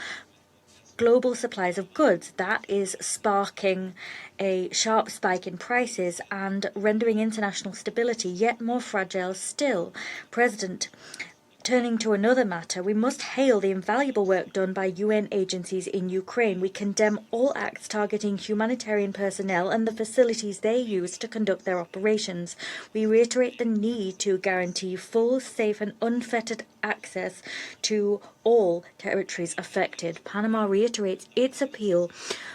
global supplies of goods. That is sparking a sharp spike in prices and rendering international stability yet more fragile still. President, turning to another matter, we must hail the invaluable work done by UN agencies in Ukraine. We condemn all acts targeting humanitarian personnel and the facilities they use to conduct their operations. We reiterate the need to guarantee full, safe and unfettered access to all territories affected. Panama reiterates its appeal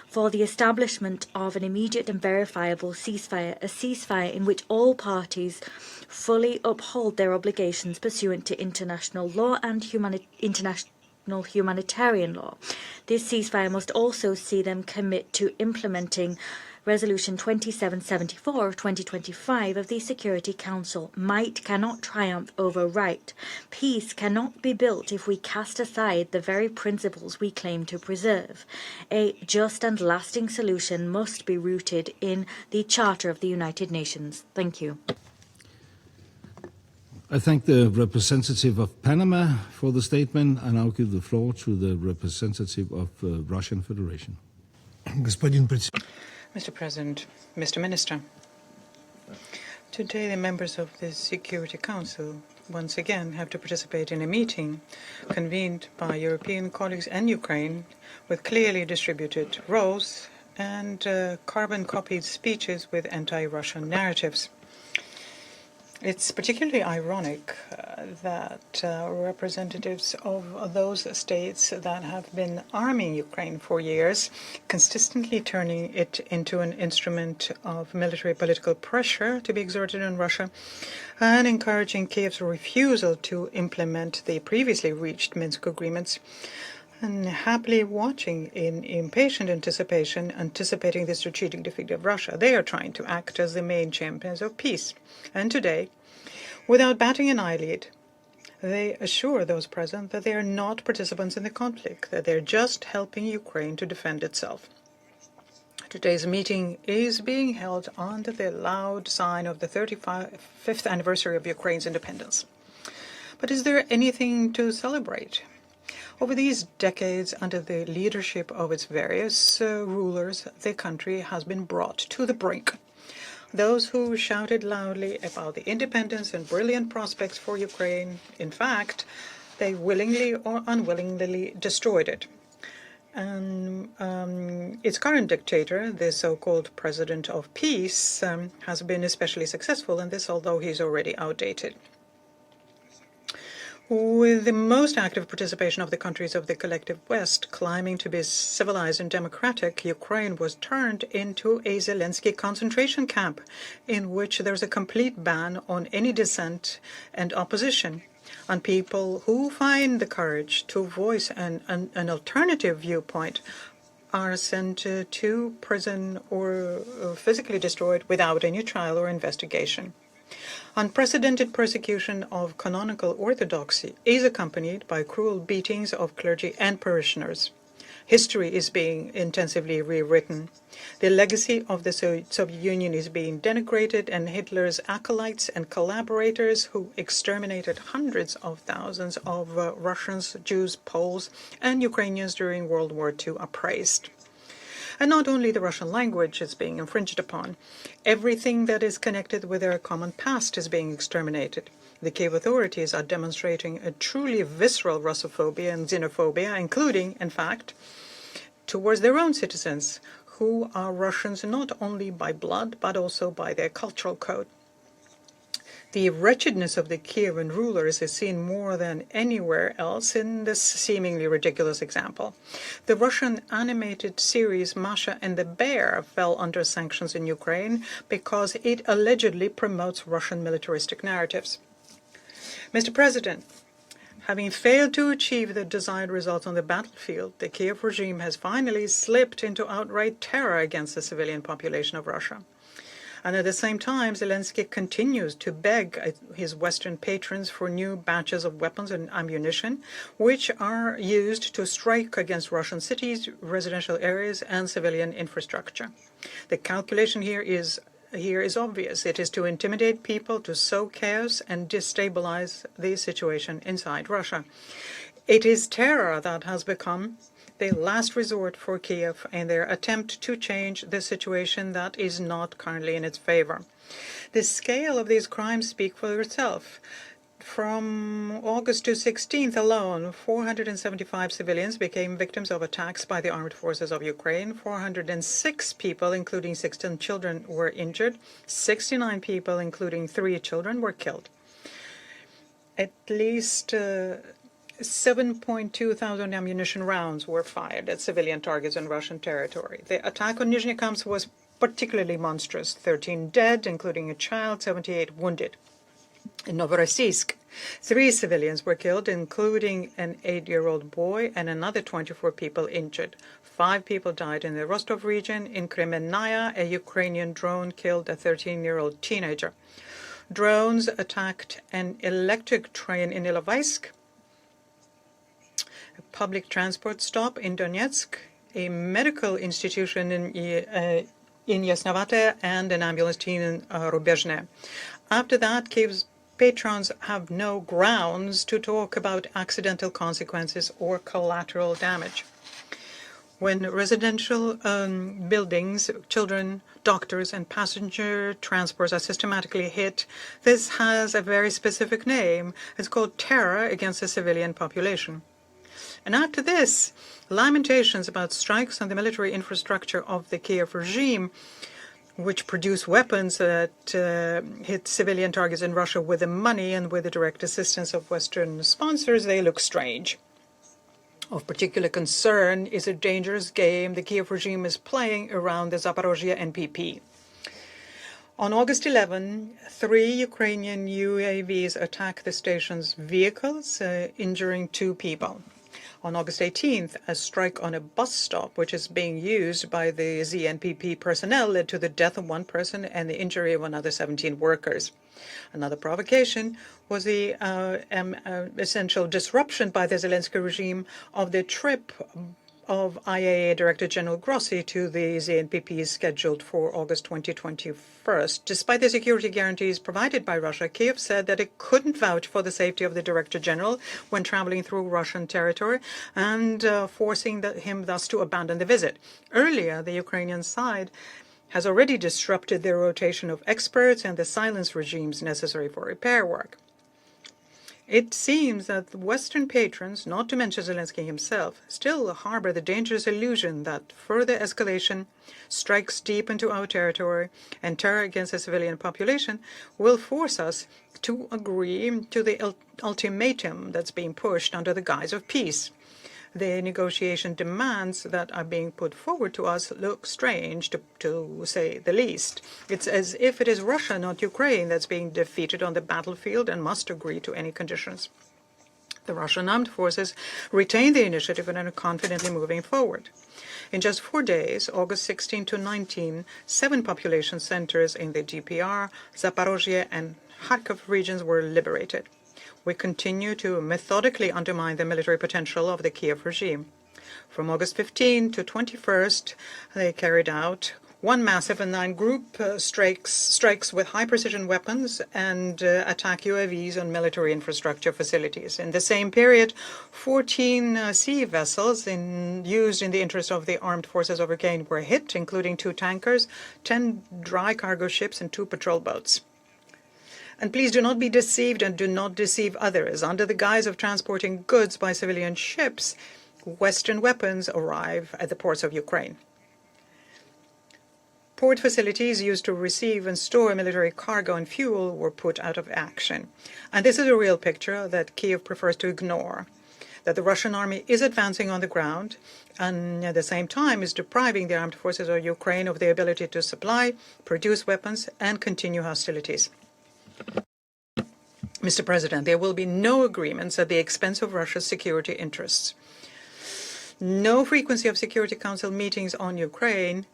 for the establishment of an immediate and verifiable ceasefire, a ceasefire in which all parties fully uphold their obligations pursuant to international law and international humanitarian law. This ceasefire must also see them commit to implementing Resolution 2774 of 2025 of the Security Council. Might cannot triumph over right. Peace cannot be built if we cast aside the very principles we claim to preserve. A just and lasting solution must be rooted in the Charter of the United Nations. Thank you. I thank the representative of Panama for the statement. I now give the floor to the representative of Russian Federation. Mr. President, Mr. Minister, today the members of the Security Council once again have to participate in a meeting convened by European colleagues and Ukraine with clearly distributed roles and carbon-copied speeches with anti-Russian narratives. It's particularly ironic that representatives of those states that have been arming Ukraine for years, consistently turning it into an instrument of military political pressure to be exerted on Russia, and encouraging Kiev's refusal to implement the previously reached Minsk agreements, and happily watching in impatient anticipating the strategic defeat of Russia. They are trying to act as the main champions of peace. And today, without batting an eyelid, they assure those present that they are not participants in the conflict, that they're just helping Ukraine to defend itself. Today's meeting is being held under the loud sign of the 35th anniversary of Ukraine's independence. But is there anything to celebrate? Over these decades, under the leadership of its various rulers, the country has been brought to the brink. Those who shouted loudly about the independence and brilliant prospects for Ukraine, in fact, they willingly or unwillingly destroyed it. And its current dictator, the so-called President of Peace, has been especially successful in this, although he's already outdated. With the most active participation of the countries of the collective West climbing to be civilized and democratic, Ukraine was turned into a Zelensky concentration camp, in which there's a complete ban on any dissent and opposition, on people who find the courage to voice an alternative viewpoint are sent to prison or physically destroyed without any trial or investigation. Unprecedented persecution of canonical orthodoxy is accompanied by cruel beatings of clergy and parishioners. History is being intensively rewritten. The legacy of the Soviet Union is being denigrated, and Hitler's acolytes and collaborators who exterminated hundreds of thousands of Russians, Jews, Poles, and Ukrainians during World War II are praised. And not only the Russian language is being infringed upon, everything that is connected with their common past is being exterminated. The Kiev authorities are demonstrating a truly visceral Russophobia and xenophobia, including, in fact, towards their own citizens, who are Russians not only by blood, but also by their cultural code. The wretchedness of the Kievan rulers is seen more than anywhere else in this seemingly ridiculous example. The Russian animated series Masha and the Bear fell under sanctions in Ukraine because it allegedly promotes Russian militaristic narratives. Mr. President, having failed to achieve the desired results on the battlefield, the Kiev regime has finally slipped into outright terror against the civilian population of Russia. And at the same time, Zelensky continues to beg his Western patrons for new batches of weapons and ammunition, which are used to strike against Russian cities, residential areas, and civilian infrastructure. The calculation here is obvious. It is to intimidate people, to sow chaos, and destabilize the situation inside Russia. It is terror that has become the last resort for Kiev in their attempt to change the situation that is not currently in its favor. The scale of these crimes speaks for itself. From August to 16th alone, 475 civilians became victims of attacks by the armed forces of Ukraine. 406 people, including 16 children, were injured. 69 people, including 3 children, were killed. At least 7.2 thousand ammunition rounds were fired at civilian targets in Russian territory. The attack on Nizhny was particularly monstrous. 13 dead, including a child, 78 wounded. In Novorossiysk, 3 civilians were killed, including an 8-year-old boy, and another 24 people injured. 5 people died in the Rostov region. In Kremenaya, a Ukrainian drone killed a 13-year-old teenager. Drones attacked an electric train in Ilovaisk, a public transport stop in Donetsk, a medical institution in Yasnavate, and an ambulance team in Rubezhne. After that, Kiev's patrons have no grounds to talk about accidental consequences or collateral damage. When residential buildings, children, doctors, and passenger transports are systematically hit, this has a very specific name. It's called terror against the civilian population. And after this, lamentations about strikes on the military infrastructure of the Kiev regime, which produce weapons that hit civilian targets in Russia with the money and with the direct assistance of Western sponsors, they look strange. Of particular concern is a dangerous game the Kiev regime is playing around the Zaporozhye NPP. On August 11, 3 Ukrainian UAVs attacked the station's vehicles, injuring 2 people. On August 18th, a strike on a bus stop, which is being used by the ZNPP personnel, led to the death of 1 person and the injury of another 17 workers. Another provocation was the essential disruption by the Zelensky regime of the trip of IAEA Director General Grossi to the ZNPP scheduled for August 2021. Despite the security guarantees provided by Russia, Kiev said that it couldn't vouch for the safety of the Director General when traveling through Russian territory and forcing him thus to abandon the visit. Earlier, the Ukrainian side has already disrupted the rotation of experts and the silence regimes necessary for repair work. It seems that Western patrons, not to mention Zelensky himself, still harbor the dangerous illusion that further escalation, strikes deep into our territory, and terror against the civilian population will force us to agree to the ultimatum that's being pushed under the guise of peace. The negotiation demands that are being put forward to us look strange, to say the least. It's as if it is Russia, not Ukraine, that's being defeated on the battlefield and must agree to any conditions. The Russian armed forces retain the initiative and are confidently moving forward. In just 4 days, August 16 to 19, 7 population centers in the DPR, Zaporozhye, and Kharkov regions were liberated. We continue to methodically undermine the military potential of the Kiev regime. From August 15 to 21st, they carried out 1 massive and 9 group strikes with high-precision weapons and attack UAVs on military infrastructure facilities. In the same period, 14 sea vessels used in the interest of the armed forces of Ukraine were hit, including 2 tankers, 10 dry cargo ships, and 2 patrol boats. And please do not be deceived and do not deceive others. Under the guise of transporting goods by civilian ships, Western weapons arrive at the ports of Ukraine. Port facilities used to receive and store military cargo and fuel were put out of action. And this is a real picture that Kiev prefers to ignore, that the Russian army is advancing on the ground and at the same time is depriving the armed forces of Ukraine of the ability to supply, produce weapons, and continue hostilities. Mr. President, there will be no agreements at the expense of Russia's security interests. No frequency of Security Council meetings on Ukraine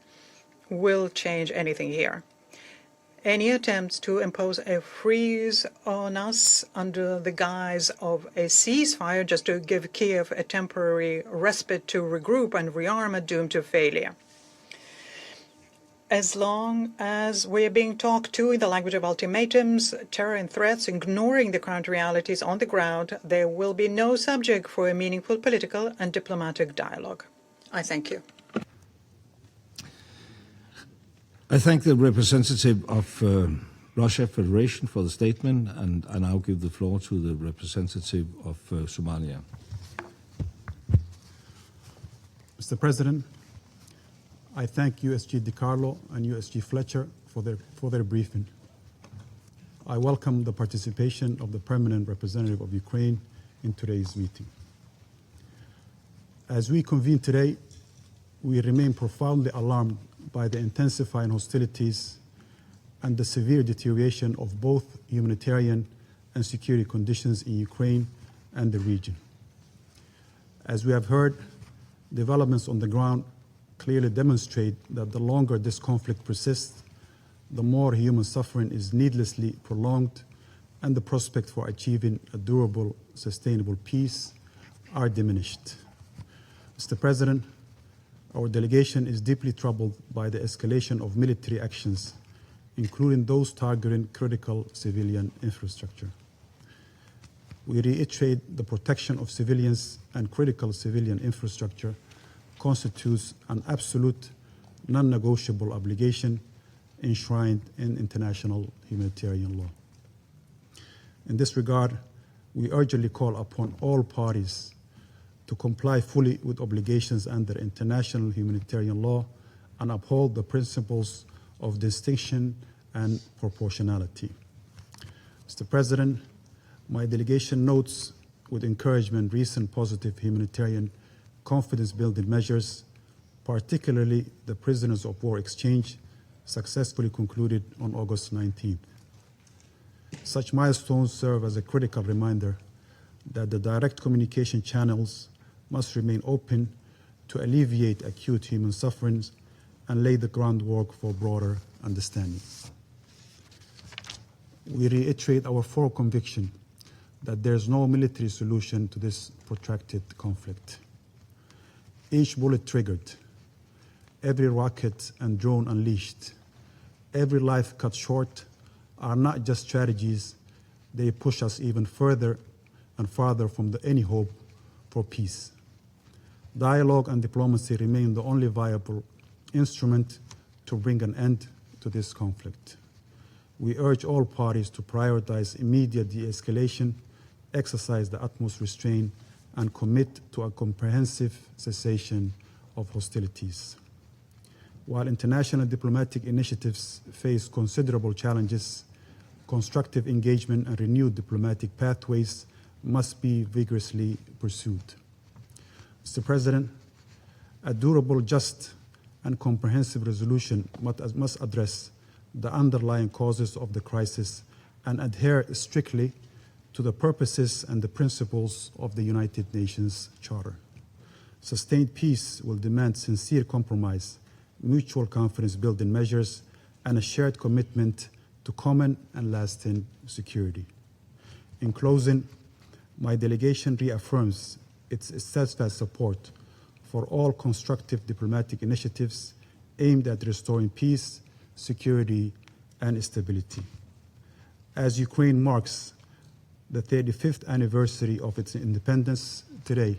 will change anything here. Any attempts to impose a freeze on us under the guise of a ceasefire just to give Kiev a temporary respite to regroup and rearm are doomed to failure. As long as we are being talked to in the language of ultimatums, terror and threats, ignoring the current realities on the ground, there will be no subject for a meaningful political and diplomatic dialogue. I thank you. I thank the representative of Russia Federation for the statement, and I now give the floor to the representative of Somalia. Mr. President, I thank USG DiCarlo and USG Fletcher for their briefing. I welcome the participation of the permanent representative of Ukraine in today's meeting. As we convene today, we remain profoundly alarmed by the intensifying hostilities and the severe deterioration of both humanitarian and security conditions in Ukraine and the region. As we have heard, developments on the ground clearly demonstrate that the longer this conflict persists, the more human suffering is needlessly prolonged and the prospect for achieving a durable, sustainable peace are diminished. Mr. President, our delegation is deeply troubled by the escalation of military actions, including those targeting critical civilian infrastructure. We reiterate the protection of civilians and critical civilian infrastructure constitutes an absolute, non-negotiable obligation enshrined in international humanitarian law. In this regard, we urgently call upon all parties to comply fully with obligations under international humanitarian law and uphold the principles of distinction and proportionality. Mr. President, my delegation notes with encouragement recent positive humanitarian confidence-building measures, particularly the prisoners of war exchange successfully concluded on August 19th. Such milestones serve as a critical reminder that the direct communication channels must remain open to alleviate acute human sufferings and lay the groundwork for broader understanding. We reiterate our full conviction that there is no military solution to this protracted conflict. Each bullet triggered, every rocket and drone unleashed, every life cut short are not just strategies, they push us even further and farther from any hope for peace. Dialogue and diplomacy remain the only viable instrument to bring an end to this conflict. We urge all parties to prioritize immediate de-escalation, exercise the utmost restraint, and commit to a comprehensive cessation of hostilities. While international diplomatic initiatives face considerable challenges, constructive engagement and renewed diplomatic pathways must be vigorously pursued. Mr. President, a durable, just, and comprehensive resolution must address the underlying causes of the crisis and adhere strictly to the purposes and the principles of the United Nations Charter. Sustained peace will demand sincere compromise, mutual confidence-building measures, and a shared commitment to common and lasting security. In closing, my delegation reaffirms its steadfast support for all constructive diplomatic initiatives aimed at restoring peace, security, and stability. As Ukraine marks the 35th anniversary of its independence today,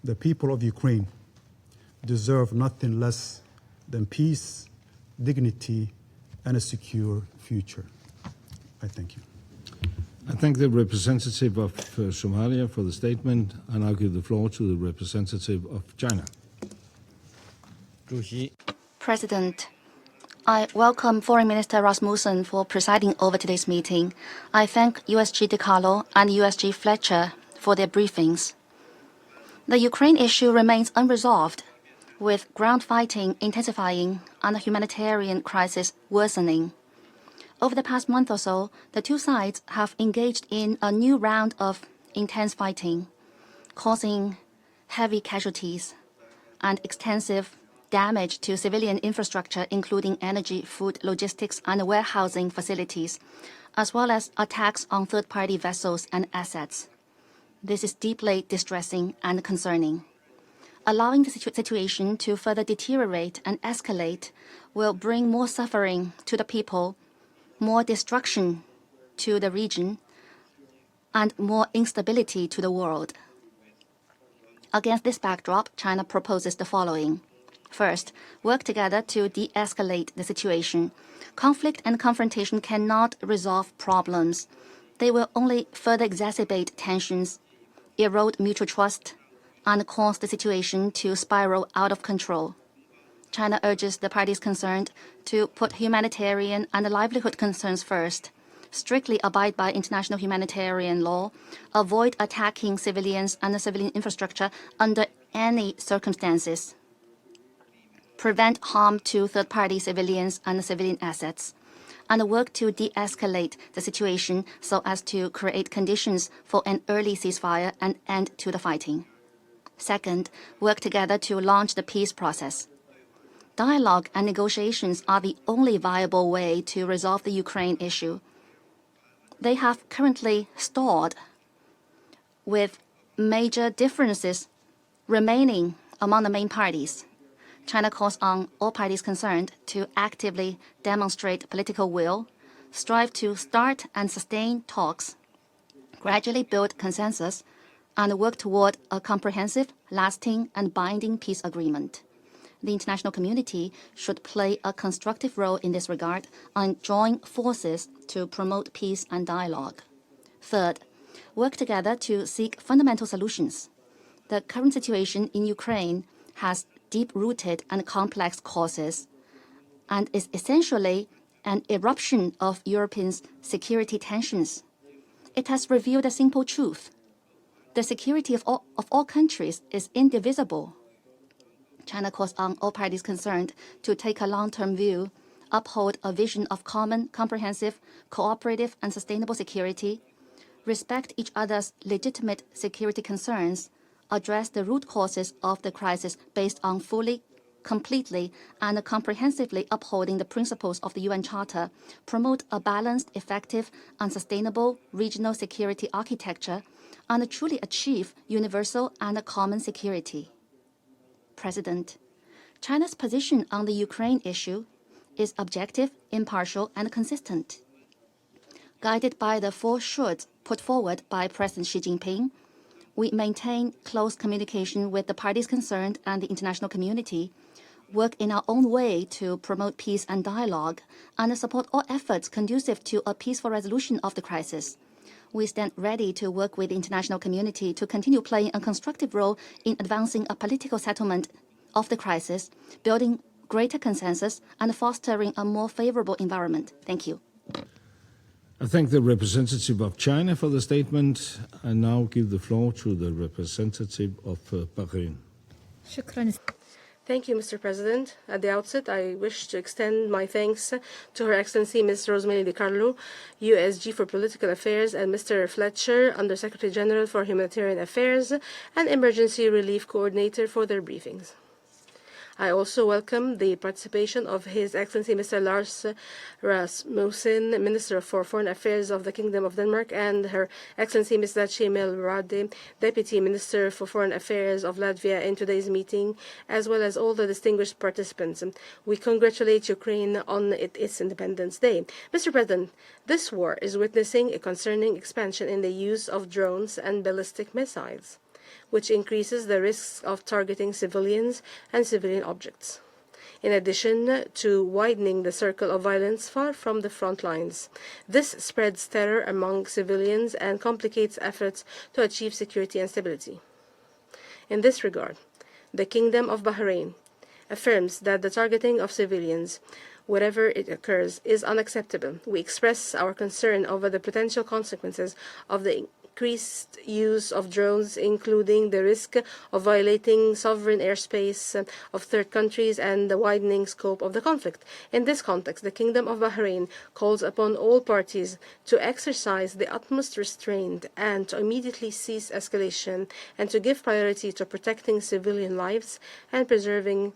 the people of Ukraine deserve nothing less than peace, dignity, and a secure future. I thank you. I thank the representative of Somalia for the statement, and I'll give the floor to the representative of China. President, I welcome Foreign Minister Rasmussen for presiding over today's meeting. I thank USG DiCarlo and USG Fletcher for their briefings. The Ukraine issue remains unresolved, with ground fighting intensifying and the humanitarian crisis worsening. Over the past month or so, the two sides have engaged in a new round of intense fighting, causing heavy casualties and extensive damage to civilian infrastructure, including energy, food, logistics, and warehousing facilities, as well as attacks on third-party vessels and assets. This is deeply distressing and concerning. Allowing the situation to further deteriorate and escalate will bring more suffering to the people, more destruction to the region, and more instability to the world. Against this backdrop, China proposes the following. First, work together to de-escalate the situation. Conflict and confrontation cannot resolve problems. They will only further exacerbate tensions, erode mutual trust, and cause the situation to spiral out of control. China urges the parties concerned to put humanitarian and livelihood concerns first, strictly abide by international humanitarian law, avoid attacking civilians and civilian infrastructure under any circumstances, prevent harm to third-party civilians and civilian assets, and work to de-escalate the situation so as to create conditions for an early ceasefire and end to the fighting. Second, work together to launch the peace process. Dialogue and negotiations are the only viable way to resolve the Ukraine issue. They have currently stalled, with major differences remaining among the main parties. China calls on all parties concerned to actively demonstrate political will, strive to start and sustain talks, gradually build consensus, and work toward a comprehensive, lasting, and binding peace agreement. The international community should play a constructive role in this regard and join forces to promote peace and dialogue. Third, work together to seek fundamental solutions. The current situation in Ukraine has deep-rooted and complex causes and is essentially an eruption of European security tensions. It has revealed a simple truth. The security of all countries is indivisible. China calls on all parties concerned to take a long-term view, uphold a vision of common, comprehensive, cooperative, and sustainable security, respect each other's legitimate security concerns, address the root causes of the crisis based on fully, completely, and comprehensively upholding the principles of the UN Charter, promote a balanced, effective, and sustainable regional security architecture, and truly achieve universal and common security. President, China's position on the Ukraine issue is objective, impartial, and consistent. Guided by the four shoulds put forward by President Xi Jinping, we maintain close communication with the parties concerned and the international community, work in our own way to promote peace and dialogue, and support all efforts conducive to a peaceful resolution of the crisis. We stand ready to work with the international community to continue playing a constructive role in advancing a political settlement of the crisis, building greater consensus, and fostering a more favorable environment. Thank you. I thank the representative of China for the statement. I now give the floor to the representative of Bahrain. Thank you, Mr. President. At the outset, I wish to extend my thanks to Her Excellency Ms. Rosemary DiCarlo, USG for Political Affairs, and Mr. Fletcher, Undersecretary General for Humanitarian Affairs and Emergency Relief Coordinator, for their briefings. I also welcome the participation of His Excellency Mr. Lars Rasmussen, Minister for Foreign Affairs of the Kingdom of Denmark, and Her Excellency Ms. Daci Milrade, Deputy Minister for Foreign Affairs of Latvia, in today's meeting, as well as all the distinguished participants. We congratulate Ukraine on its Independence Day. Mr. President, this war is witnessing a concerning expansion in the use of drones and ballistic missiles, which increases the risks of targeting civilians and civilian objects. In addition to widening the circle of violence far from the front lines, this spreads terror among civilians and complicates efforts to achieve security and stability. In this regard, the Kingdom of Bahrain affirms that the targeting of civilians, wherever it occurs, is unacceptable. We express our concern over the potential consequences of the increased use of drones, including the risk of violating sovereign airspace of third countries and the widening scope of the conflict. In this context, the Kingdom of Bahrain calls upon all parties to exercise the utmost restraint and to immediately cease escalation and to give priority to protecting civilian lives and preserving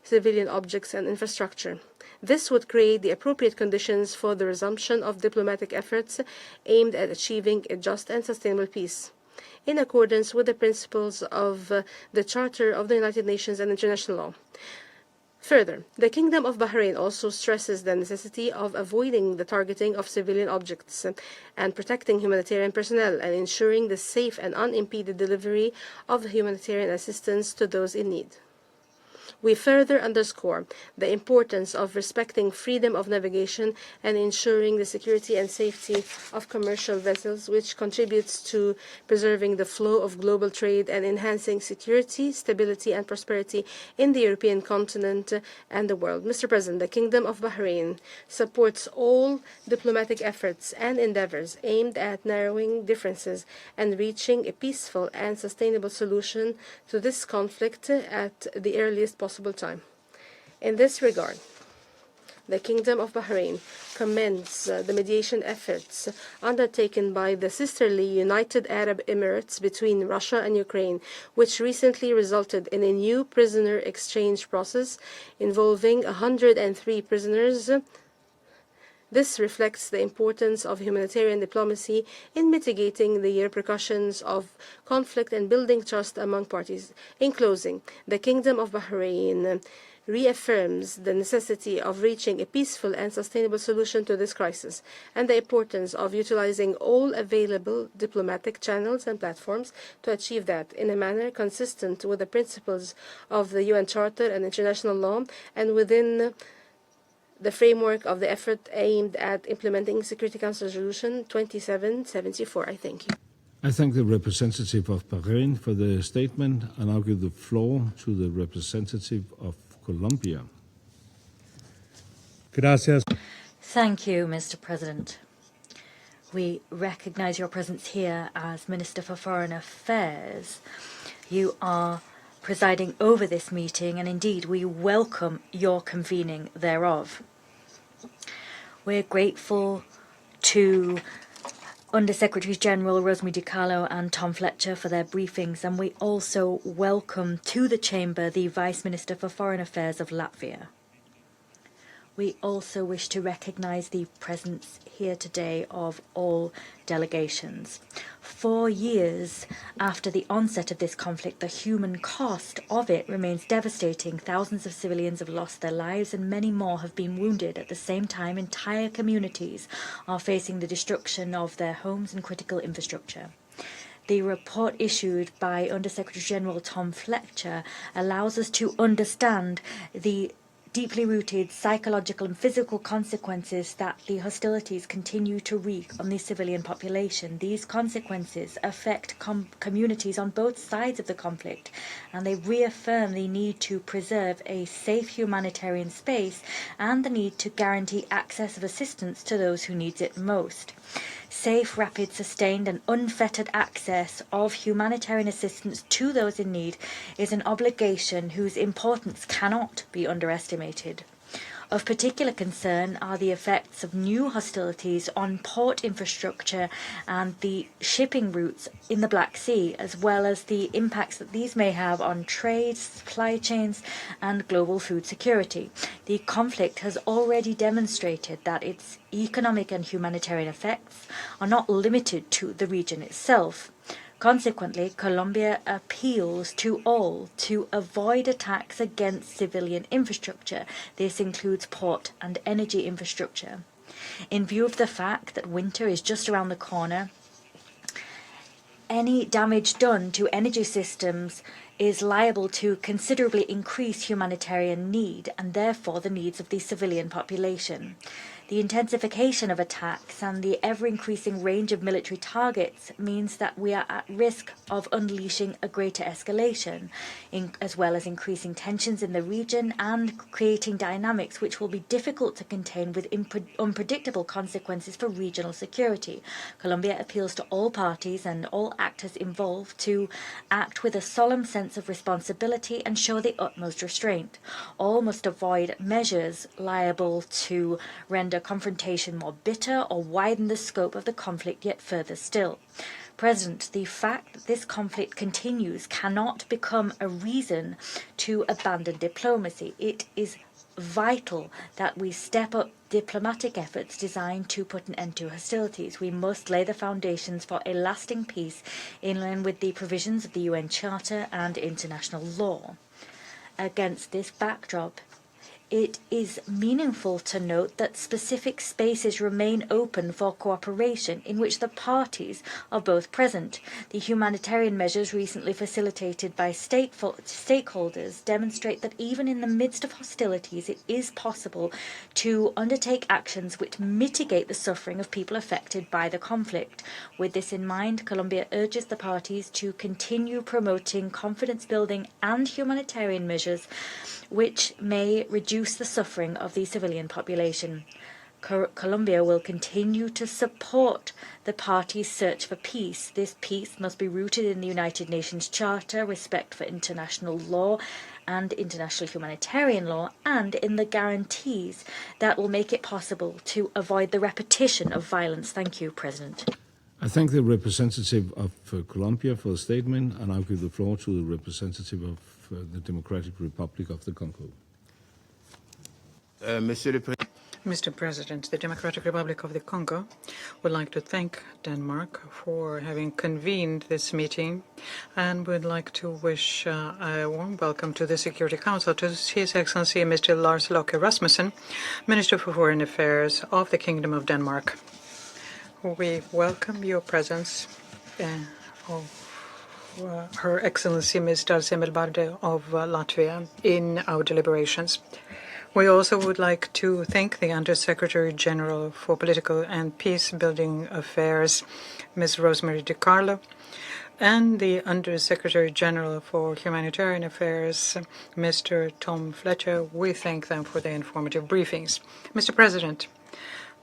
civilian objects and infrastructure. This would create the appropriate conditions for the resumption of diplomatic efforts aimed at achieving a just and sustainable peace, in accordance with the principles of the Charter of the United Nations and international law. Further, the Kingdom of Bahrain also stresses the necessity of avoiding the targeting of civilian objects and protecting humanitarian personnel and ensuring the safe and unimpeded delivery of humanitarian assistance to those in need. We further underscore the importance of respecting freedom of navigation and ensuring the security and safety of commercial vessels, which contributes to preserving the flow of global trade and enhancing security, stability, and prosperity in the European continent and the world. Mr. President, the Kingdom of Bahrain supports all diplomatic efforts and endeavors aimed at narrowing differences and reaching a peaceful and sustainable solution to this conflict at the earliest possible time. In this regard, the Kingdom of Bahrain commends the mediation efforts undertaken by the sisterly United Arab Emirates between Russia and Ukraine, which recently resulted in a new prisoner exchange process involving 103 prisoners. This reflects the importance of humanitarian diplomacy in mitigating the repercussions of conflict and building trust among parties. In closing, the Kingdom of Bahrain reaffirms the necessity of reaching a peaceful and sustainable solution to this crisis and the importance of utilizing all available diplomatic channels and platforms to achieve that in a manner consistent with the principles of the UN Charter and international law and within the framework of the effort aimed at implementing Security Council Resolution 2774. I thank you. I thank the representative of Bahrain for the statement, and I'll give the floor to the representative of Colombia. Gracias. Thank you, Mr. President. We recognize your presence here as Minister for Foreign Affairs. You are presiding over this meeting, and indeed we welcome your convening thereof. We're grateful to Undersecretary General Rosemary DiCarlo and Tom Fletcher for their briefings, and we also welcome to the Chamber the Vice Minister for Foreign Affairs of Latvia. We also wish to recognise the presence here today of all delegations. 4 years after the onset of this conflict, the human cost of it remains devastating. Thousands of civilians have lost their lives and many more have been wounded. At the same time, entire communities are facing the destruction of their homes and critical infrastructure. The report issued by Undersecretary General Tom Fletcher allows us to understand the deeply rooted psychological and physical consequences that the hostilities continue to wreak on the civilian population. These consequences affect communities on both sides of the conflict, and they reaffirm the need to preserve a safe humanitarian space and the need to guarantee access of assistance to those who need it most. Safe, rapid, sustained and unfettered access of humanitarian assistance to those in need is an obligation whose importance cannot be underestimated. Of particular concern are the effects of new hostilities on port infrastructure and the shipping routes in the Black Sea, as well as the impacts that these may have on trade, supply chains, and global food security. The conflict has already demonstrated that its economic and humanitarian effects are not limited to the region itself. Consequently, Colombia appeals to all to avoid attacks against civilian infrastructure. This includes port and energy infrastructure. In view of the fact that winter is just around the corner, any damage done to energy systems is liable to considerably increase humanitarian need and therefore the needs of the civilian population. The intensification of attacks and the ever-increasing range of military targets means that we are at risk of unleashing a greater escalation, as well as increasing tensions in the region and creating dynamics which will be difficult to contain with unpredictable consequences for regional security. Colombia appeals to all parties and all actors involved to act with a solemn sense of responsibility and show the utmost restraint. All must avoid measures liable to render confrontation more bitter or widen the scope of the conflict yet further still. President, the fact that this conflict continues cannot become a reason to abandon diplomacy. It is vital that we step up diplomatic efforts designed to put an end to hostilities. We must lay the foundations for a lasting peace in line with the provisions of the UN Charter and international law. Against this backdrop, it is meaningful to note that specific spaces remain open for cooperation in which the parties are both present. The humanitarian measures recently facilitated by stakeholders demonstrate that even in the midst of hostilities, it is possible to undertake actions which mitigate the suffering of people affected by the conflict. With this in mind, Colombia urges the parties to continue promoting confidence-building and humanitarian measures which may reduce the suffering of the civilian population. Colombia will continue to support the parties' search for peace. This peace must be rooted in the United Nations Charter, respect for international law and international humanitarian law, and in the guarantees that will make it possible to avoid the repetition of violence. Thank you, President. I thank the representative of Colombia for the statement, and I'll give the floor to the representative of the Democratic Republic of the Congo. Mr. President, the Democratic Republic of the Congo would like to thank Denmark for having convened this meeting and would like to wish a warm welcome to the Security Council to His Excellency Mr. Lars Løkke Rasmussen, Minister for Foreign Affairs of the Kingdom of Denmark. We welcome your presence of Her Excellency Mr. Semmelbarde of Latvia in our deliberations. We also would like to thank the Undersecretary General for Political and Peace-Building Affairs, Ms. Rosemary DiCarlo, and the Undersecretary General for Humanitarian Affairs, Mr. Tom Fletcher. We thank them for their informative briefings. Mr. President,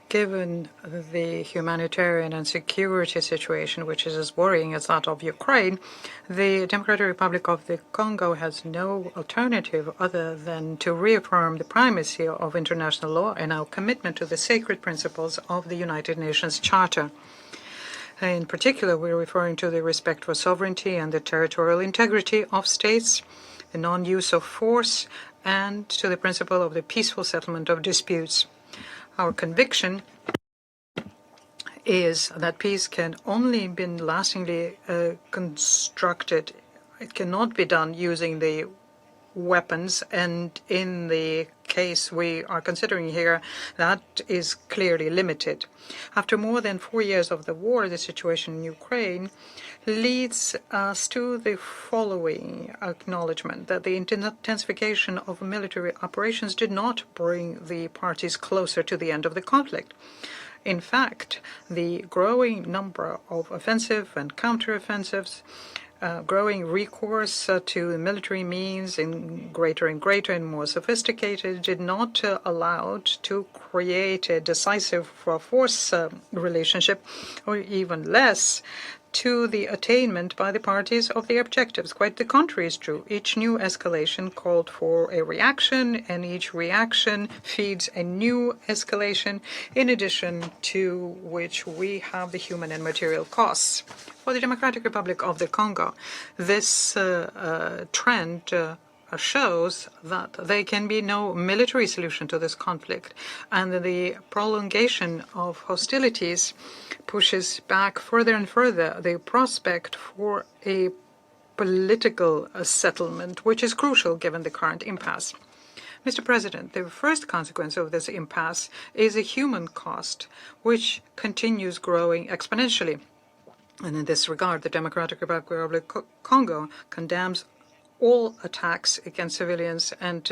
given the humanitarian and security situation, which is as worrying as that of Ukraine, the Democratic Republic of the Congo has no alternative other than to reaffirm the primacy of international law and our commitment to the sacred principles of the United Nations Charter. In particular, we're referring to the respect for sovereignty and the territorial integrity of states, the non-use of force, and to the principle of the peaceful settlement of disputes. Our conviction is that peace can only be lastingly constructed. It cannot be done using the weapons, and in the case we are considering here, that is clearly limited. After more than 4 years of the war, the situation in Ukraine leads us to the following acknowledgement, that the intensification of military operations did not bring the parties closer to the end of the conflict. In fact, the growing number of offensive and counteroffensives, growing recourse to military means in greater and greater and more sophisticated did not allow to create a decisive force relationship, or even less, to the attainment by the parties of their objectives. Quite the contrary is true. Each new escalation called for a reaction, and each reaction feeds a new escalation, in addition to which we have the human and material costs. For the Democratic Republic of the Congo, this trend shows that there can be no military solution to this conflict, and that the prolongation of hostilities pushes back further and further the prospect for a political settlement, which is crucial given the current impasse. Mr. President, the first consequence of this impasse is a human cost, which continues growing exponentially. And in this regard, the Democratic Republic of Congo condemns all attacks against civilians and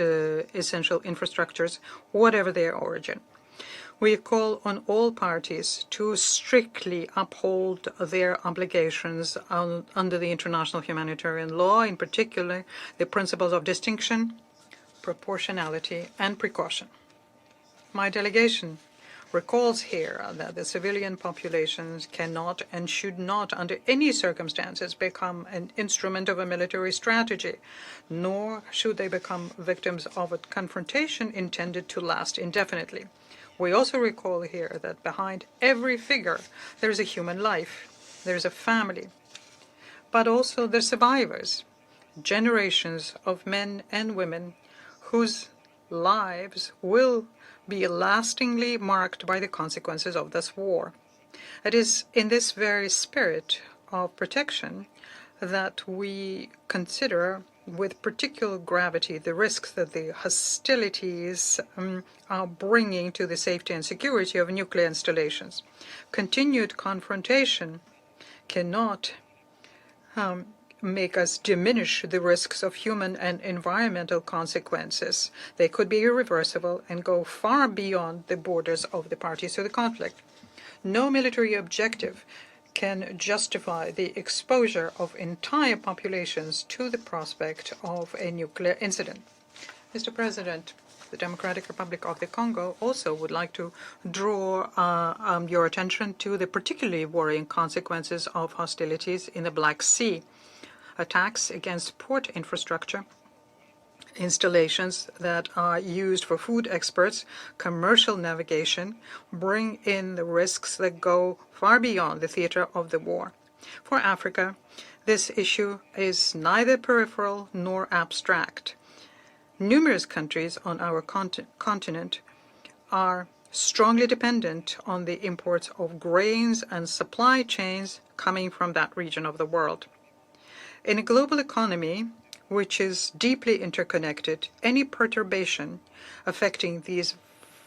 essential infrastructures, whatever their origin. We call on all parties to strictly uphold their obligations under the international humanitarian law, in particular the principles of distinction, proportionality, and precaution. My delegation recalls here that the civilian populations cannot and should not, under any circumstances, become an instrument of a military strategy, nor should they become victims of a confrontation intended to last indefinitely. We also recall here that behind every figure there is a human life, there is a family, but also the survivors, generations of men and women whose lives will be lastingly marked by the consequences of this war. It is in this very spirit of protection that we consider with particular gravity the risks that the hostilities are bringing to the safety and security of nuclear installations. Continued confrontation cannot make us diminish the risks of human and environmental consequences. They could be irreversible and go far beyond the borders of the parties to the conflict. No military objective can justify the exposure of entire populations to the prospect of a nuclear incident. Mr. President, the Democratic Republic of the Congo also would like to draw your attention to the particularly worrying consequences of hostilities in the Black Sea. Attacks against port infrastructure, installations that are used for food exports, commercial navigation, bring in the risks that go far beyond the theater of the war. For Africa, this issue is neither peripheral nor abstract. Numerous countries on our continent are strongly dependent on the imports of grains and supply chains coming from that region of the world. In a global economy which is deeply interconnected, any perturbation affecting these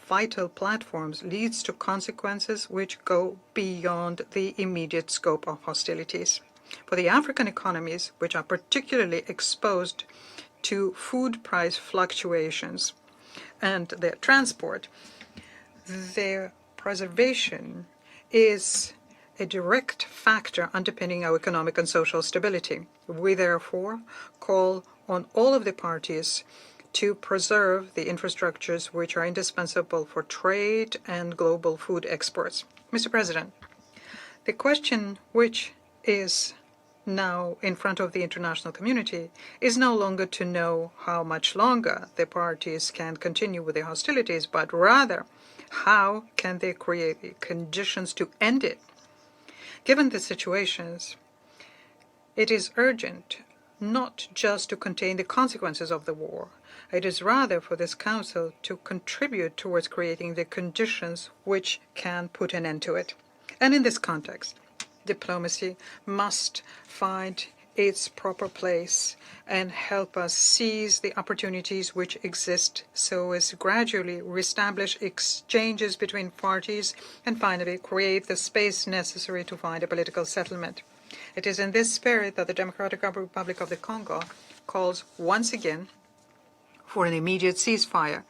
vital platforms leads to consequences which go beyond the immediate scope of hostilities. For the African economies, which are particularly exposed to food price fluctuations and their transport, their preservation is a direct factor underpinning our economic and social stability. We therefore call on all of the parties to preserve the infrastructures which are indispensable for trade and global food exports. Mr. President, the question which is now in front of the international community is no longer to know how much longer the parties can continue with the hostilities, but rather how can they create the conditions to end it. Given the situations, it is urgent not just to contain the consequences of the war. It is rather for this Council to contribute towards creating the conditions which can put an end to it. And in this context, diplomacy must find its proper place and help us seize the opportunities which exist so as to gradually reestablish exchanges between parties and finally create the space necessary to find a political settlement. It is in this spirit that the Democratic Republic of the Congo calls once again for an immediate ceasefire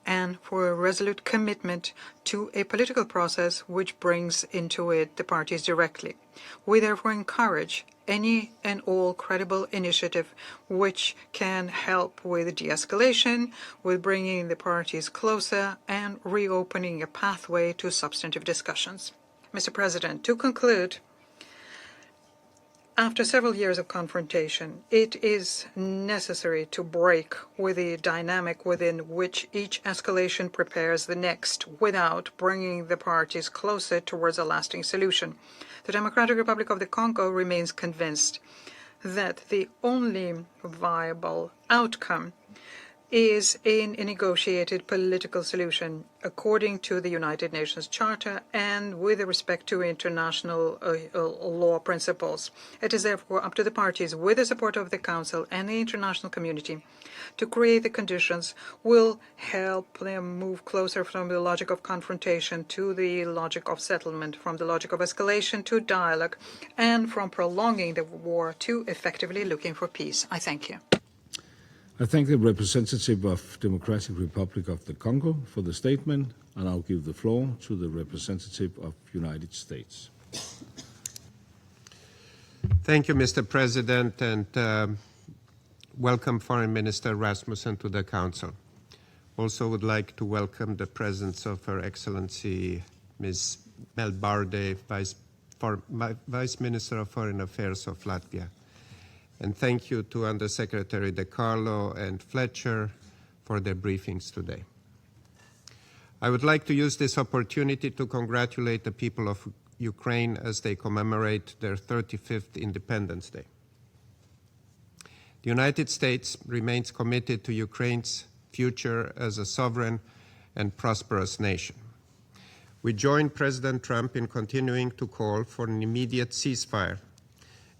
and for a resolute commitment to a political process which brings into it the parties directly. We therefore encourage any and all credible initiative which can help with de-escalation, with bringing the parties closer and reopening a pathway to substantive discussions. Mr. President, to conclude, after several years of confrontation, it is necessary to break with the dynamic within which each escalation prepares the next without bringing the parties closer towards a lasting solution. The Democratic Republic of the Congo remains convinced that the only viable outcome is in a negotiated political solution according to the United Nations Charter and with respect to international law principles. It is therefore up to the parties, with the support of the Council and the international community, to create the conditions will help them move closer from the logic of confrontation to the logic of settlement, from the logic of escalation to dialogue, and from prolonging the war to effectively looking for peace. I thank you. I thank the representative of Democratic Republic of the Congo for the statement, and I'll give the floor to the representative of United States. Thank you, Mr. President, and welcome Foreign Minister Rasmussen to the Council. Also would like to welcome the presence of Her Excellency Ms. Mel Barde, Vice Minister of Foreign Affairs of Latvia. And thank you to Undersecretary DiCarlo and Fletcher for their briefings today. I would like to use this opportunity to congratulate the people of Ukraine as they commemorate their 35th Independence Day. The United States remains committed to Ukraine's future as a sovereign and prosperous nation. We join President Trump in continuing to call for an immediate ceasefire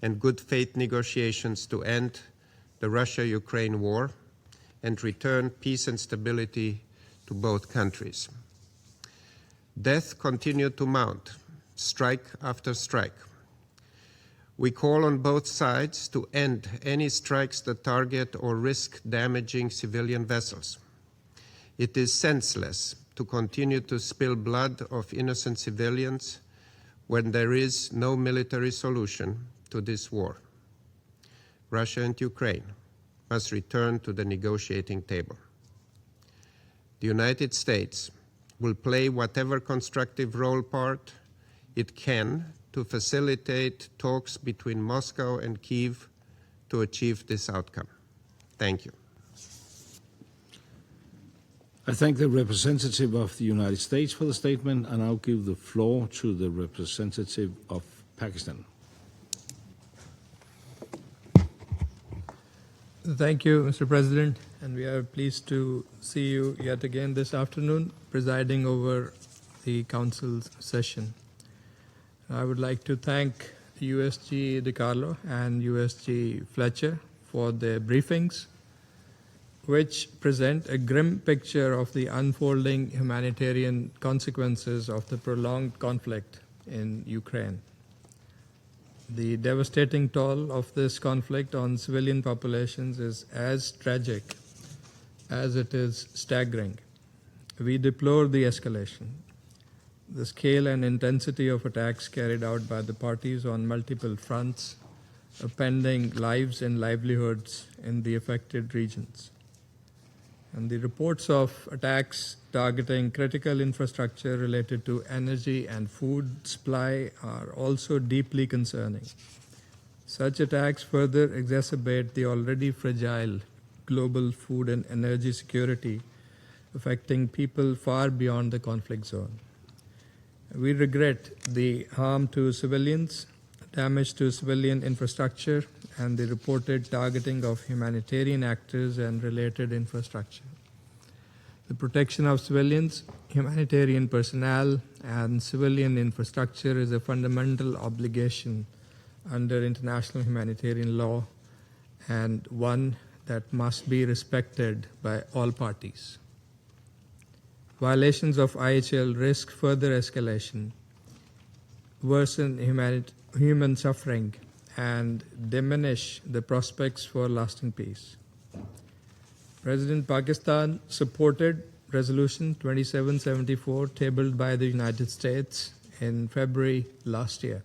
and good faith negotiations to end the Russia-Ukraine war and return peace and stability to both countries. Death continued to mount, strike after strike. We call on both sides to end any strikes that target or risk damaging civilian vessels. It is senseless to continue to spill blood of innocent civilians when there is no military solution to this war. Russia and Ukraine must return to the negotiating table. The United States will play whatever constructive role part it can to facilitate talks between Moscow and Kyiv to achieve this outcome. Thank you. I thank the representative of the United States for the statement, and I'll give the floor to the representative of Pakistan. Thank you, Mr. President, and we are pleased to see you yet again this afternoon presiding over the Council's session. I would like to thank USG DiCarlo and USG Fletcher for their briefings, which present a grim picture of the unfolding humanitarian consequences of the prolonged conflict in Ukraine. The devastating toll of this conflict on civilian populations is as tragic as it is staggering. We deplore the escalation, the scale and intensity of attacks carried out by the parties on multiple fronts, upending lives and livelihoods in the affected regions. And the reports of attacks targeting critical infrastructure related to energy and food supply are also deeply concerning. Such attacks further exacerbate the already fragile global food and energy security, affecting people far beyond the conflict zone. We regret the harm to civilians, damage to civilian infrastructure, and the reported targeting of humanitarian actors and related infrastructure. The protection of civilians, humanitarian personnel, and civilian infrastructure is a fundamental obligation under international humanitarian law and one that must be respected by all parties. Violations of IHL risk further escalation, worsen human suffering, and diminish the prospects for lasting peace. President Pakistan supported Resolution 2774 tabled by the United States in February last year.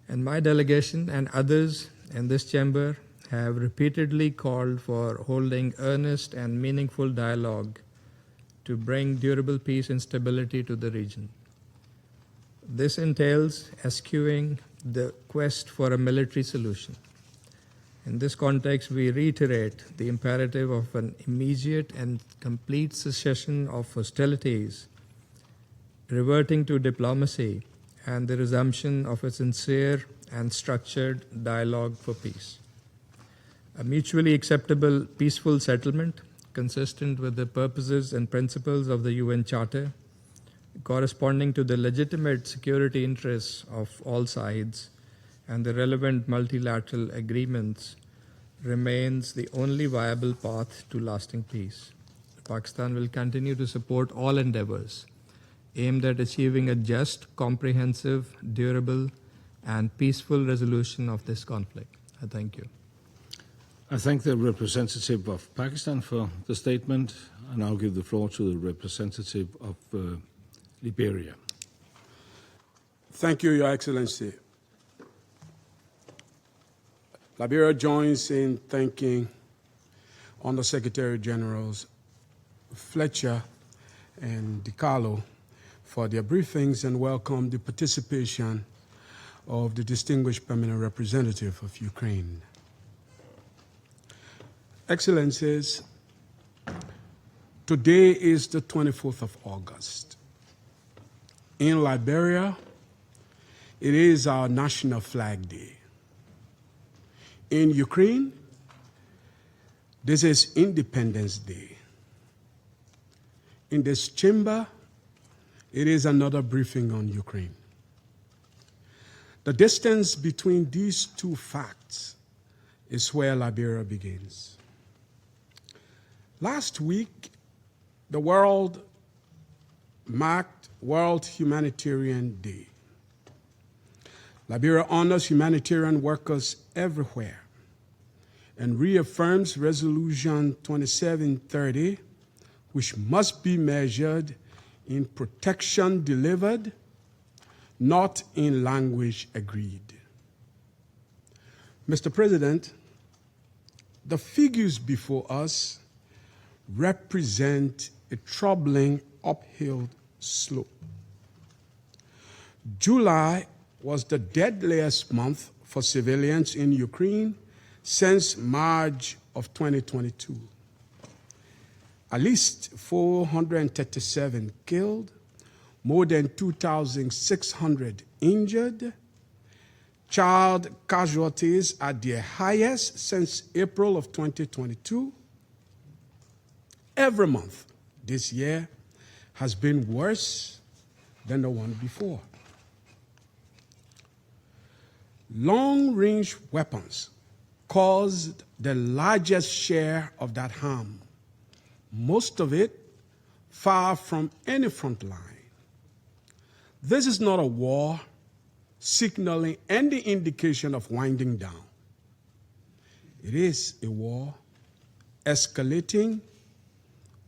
And my delegation and others in this chamber have repeatedly called for holding earnest and meaningful dialogue to bring durable peace and stability to the region. This entails eschewing the quest for a military solution. In this context, we reiterate the imperative of an immediate and complete cessation of hostilities, reverting to diplomacy, and the resumption of a sincere and structured dialogue for peace. A mutually acceptable, peaceful settlement, consistent with the purposes and principles of the UN Charter, corresponding to the legitimate security interests of all sides and the relevant multilateral agreements, remains the only viable path to lasting peace. Pakistan will continue to support all endeavors aimed at achieving a just, comprehensive, durable, and peaceful resolution of this conflict. I thank you. I thank the representative of Pakistan for the statement. I now give the floor to the representative of Liberia. Thank you, Your Excellency. Liberia joins in thanking Undersecretary Generals Fletcher and DiCarlo for their briefings and welcome the participation of the distinguished permanent representative of Ukraine. Excellencies, today is the 24th of August. In Liberia, it is our National Flag Day. In Ukraine, this is Independence Day. In this chamber, it is another briefing on Ukraine. The distance between these two facts is where Liberia begins. Last week, the world marked World Humanitarian Day. Liberia honors humanitarian workers everywhere and reaffirms Resolution 2730, which must be measured in protection delivered, not in language agreed. Mr. President, the figures before us represent a troubling uphill slope. July was the deadliest month for civilians in Ukraine since March of 2022. At least 437 killed, more than 2,600 injured, child casualties at their highest since April of 2022. Every month this year has been worse than the one before. Long-range weapons caused the largest share of that harm, most of it far from any front line. This is not a war signaling any indication of winding down. It is a war escalating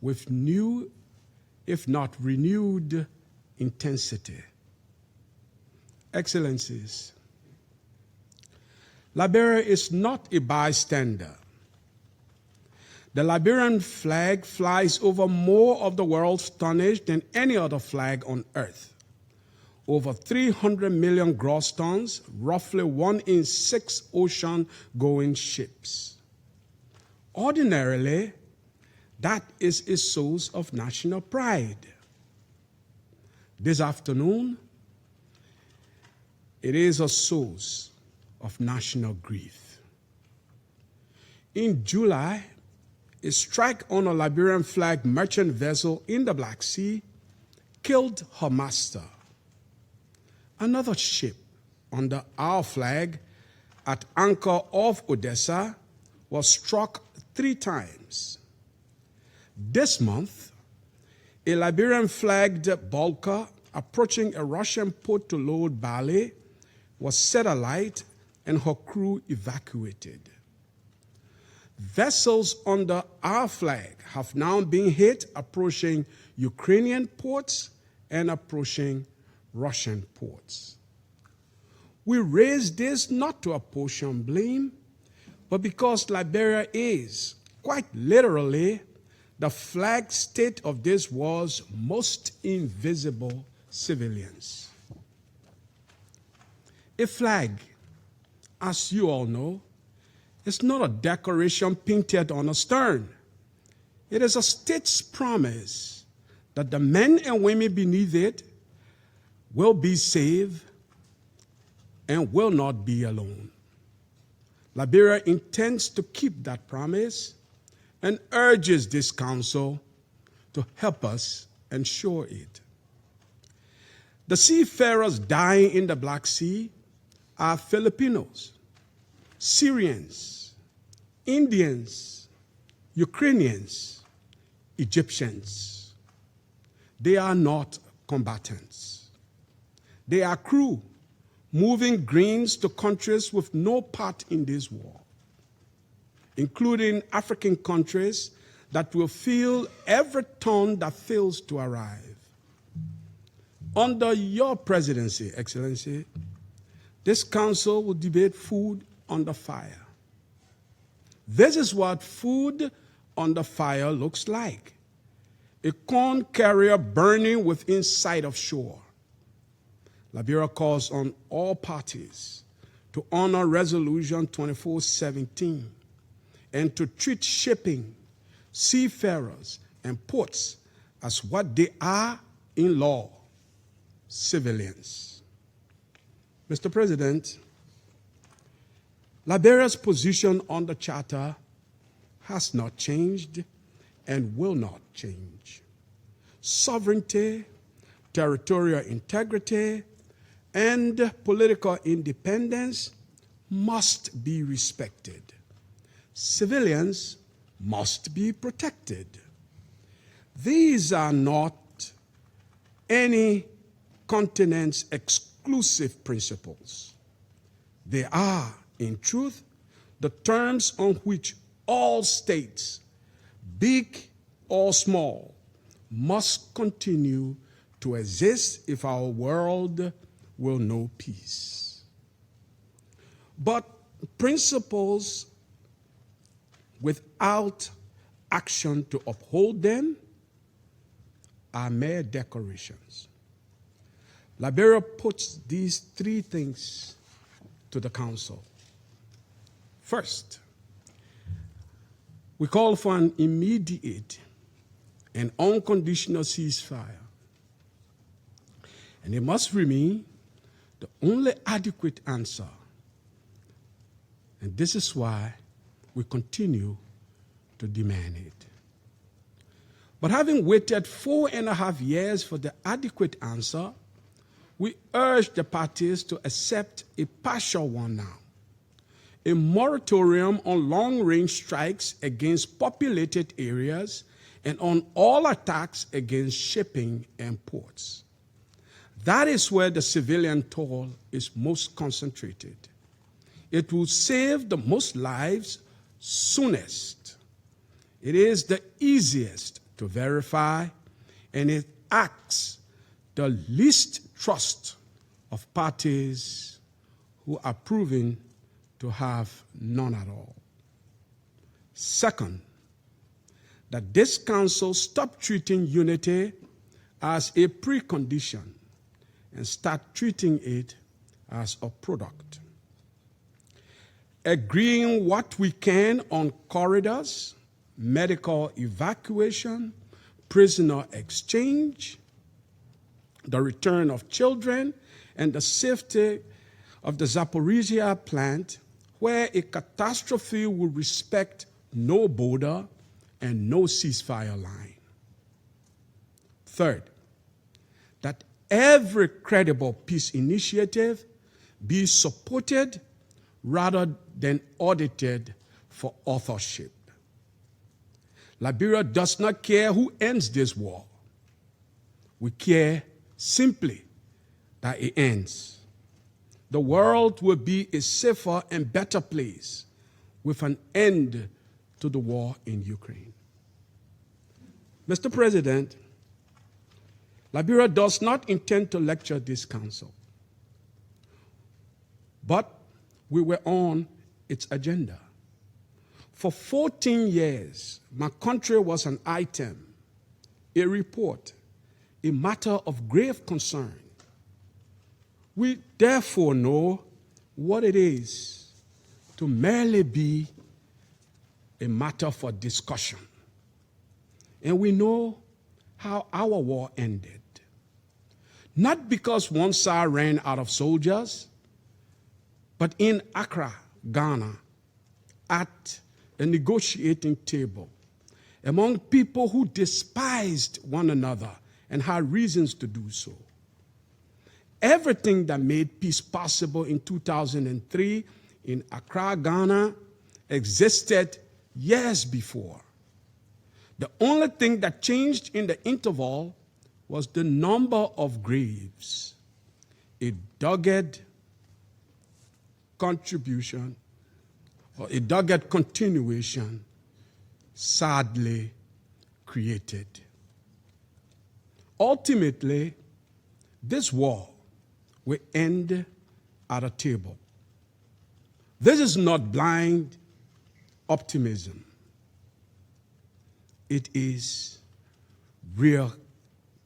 with new, if not renewed, intensity. Excellencies, Liberia is not a bystander. The Liberian flag flies over more of the world's tonnage than any other flag on earth. Over 300 million gross tons, roughly 1 in 6 ocean-going ships. Ordinarily, that is a source of national pride. This afternoon, it is a source of national grief. In July, a strike on a Liberian flag merchant vessel in the Black Sea killed her master. Another ship under our flag at anchor off Odessa was struck 3 times. This month, a Liberian-flagged bulker approaching a Russian port to load barley was set alight and her crew evacuated. Vessels under our flag have now been hit approaching Ukrainian ports and approaching Russian ports. We raise this not to apportion blame, but because Liberia is, quite literally, the flag state of this war's most invisible civilians. A flag, as you all know, is not a decoration painted on a stern. It is a state's promise that the men and women beneath it will be safe and will not be alone. Liberia intends to keep that promise and urges this council to help us ensure it. The seafarers dying in the Black Sea are Filipinos, Syrians, Indians, Ukrainians, Egyptians. They are not combatants. They are crew moving grains to countries with no part in this war. including African countries, that will fill every ton that fails to arrive. Under your presidency, Excellency, this council will debate food under fire. This is what food under fire looks like: a corn carrier burning within sight of shore. Liberia calls on all parties to honor Resolution 2417 and to treat shipping, seafarers, and ports as what they are in law: civilians. Mr. President, Liberia's position on the Charter has not changed and will not change. Sovereignty, territorial integrity, and political independence must be respected. Civilians must be protected. These are not any continent's exclusive principles. They are, in truth, the terms on which all states, big or small, must continue to exist if our world will know peace. But principles without action to uphold them are mere decorations. Liberia puts these three things to the Council. First, we call for an immediate and unconditional ceasefire. And it must remain the only adequate answer. And this is why we continue to demand it. But having waited 4.5 years for the adequate answer, we urge the parties to accept a partial one now: a moratorium on long-range strikes against populated areas and on all attacks against shipping and ports. That is where the civilian toll is most concentrated. It will save the most lives soonest. It is the easiest to verify, and it acts the least trust of parties who are proven to have none at all. Second, that this council stop treating unity as a precondition and start treating it as a product. Agreeing what we can on corridors, medical evacuation, prisoner exchange, the return of children, and the safety of the Zaporizhia plant, where a catastrophe will respect no border and no ceasefire line. Third, that every credible peace initiative be supported rather than audited for authorship. Liberia does not care who ends this war. We care simply that it ends. The world will be a safer and better place with an end to the war in Ukraine. Mr. President, Liberia does not intend to lecture this council, but we were on its agenda. For 14 years, my country was an item, a report, a matter of grave concern. We therefore know what it is to merely be a matter for discussion. And we know how our war ended. Not because one side ran out of soldiers, but in Accra, Ghana, at a negotiating table, among people who despised one another and had reasons to do so. Everything that made peace possible in 2003 in Accra, Ghana, existed years before. The only thing that changed in the interval was the number of graves, a dogged contribution or a dogged continuation sadly created. Ultimately, this war will end at a table. This is not blind optimism. It is real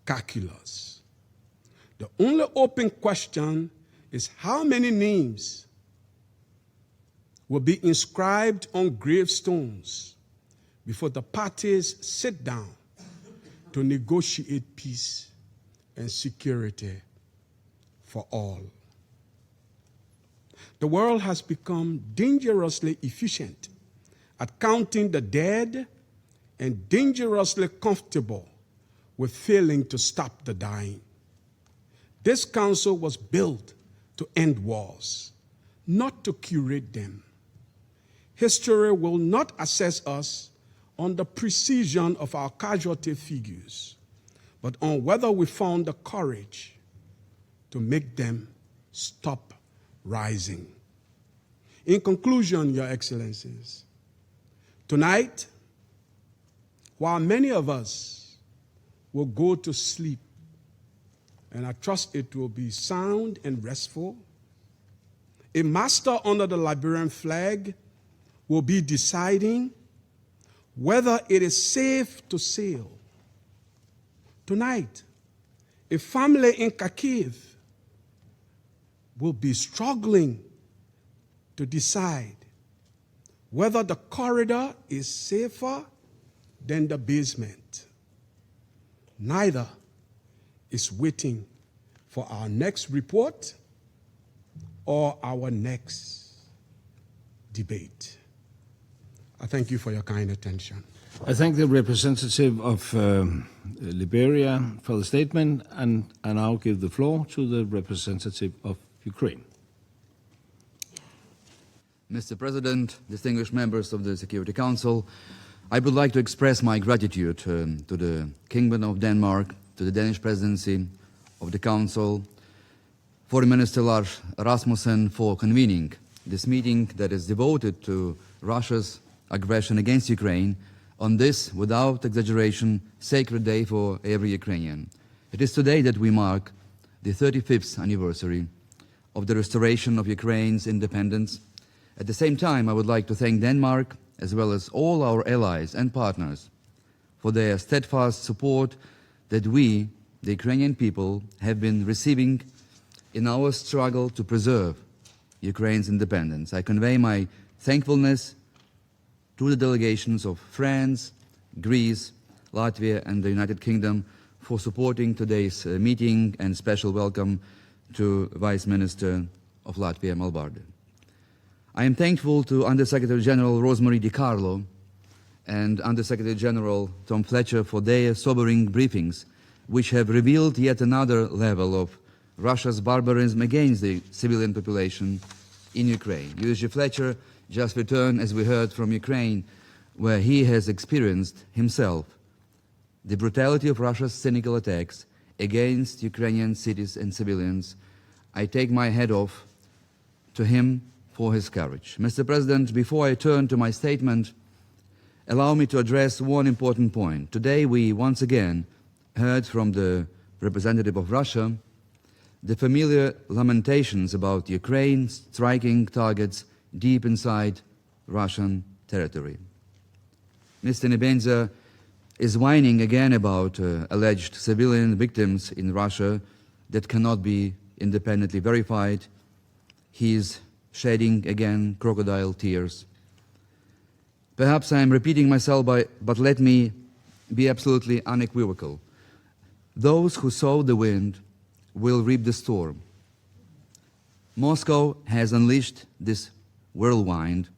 calculus. The only open question is how many names will be inscribed on gravestones before the parties sit down to negotiate peace and security for all. The world has become dangerously efficient at counting the dead and dangerously comfortable with failing to stop the dying. This council was built to end wars, not to curate them. History will not assess us on the precision of our casualty figures, but on whether we found the courage to make them stop rising. In conclusion, Your Excellencies, tonight, while many of us will go to sleep, and I trust it will be sound and restful, a master under the Liberian flag will be deciding whether it is safe to sail. Tonight, a family in Kharkiv will be struggling to decide whether the corridor is safer than the basement. Neither is waiting for our next report or our next debate. I thank you for your kind attention. I thank the representative of Liberia for the statement, and I now give the floor to the representative of Ukraine. Mr. President, distinguished members of the Security Council, I would like to express my gratitude to the Kingdom of Denmark, to the Danish Presidency of the Council, Foreign Minister Lars Rasmussen for convening this meeting that is devoted to Russia's aggression against Ukraine on this, without exaggeration, sacred day for every Ukrainian. It is today that we mark the 35th anniversary of the restoration of Ukraine's independence. At the same time, I would like to thank Denmark, as well as all our allies and partners, for their steadfast support that we, the Ukrainian people, have been receiving in our struggle to preserve Ukraine's independence. I convey my thankfulness to the delegations of France, Greece, Latvia and the United Kingdom for supporting today's meeting, and special welcome to Vice Minister of Latvia, Malbarde. I am thankful to Undersecretary General Rosemary DiCarlo and Undersecretary General Tom Fletcher for their sobering briefings, which have revealed yet another level of Russia's barbarism against the civilian population in Ukraine. USG Fletcher just returned, as we heard, from Ukraine, where he has experienced himself the brutality of Russia's cynical attacks against Ukrainian cities and civilians. I take my hat off to him for his courage. Mr. President, before I turn to my statement, allow me to address one important point. Today we once again heard from the representative of Russia the familiar lamentations about Ukraine striking targets deep inside Russian territory. Mr. Nebenza is whining again about alleged civilian victims in Russia that cannot be independently verified. He is shedding again crocodile tears. Perhaps I am repeating myself, but let me be absolutely unequivocal. Those who sow the wind will reap the storm. Moscow has unleashed this whirlwind,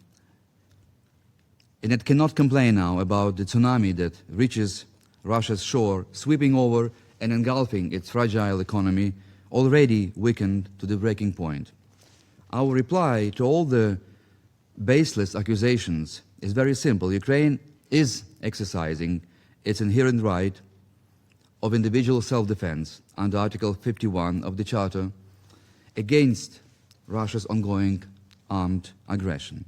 and it cannot complain now about the tsunami that reaches Russia's shore, sweeping over and engulfing its fragile economy, already weakened to the breaking point. Our reply to all the baseless accusations is very simple. Ukraine is exercising its inherent right of individual self-defense under Article 51 of the Charter against Russia's ongoing armed aggression.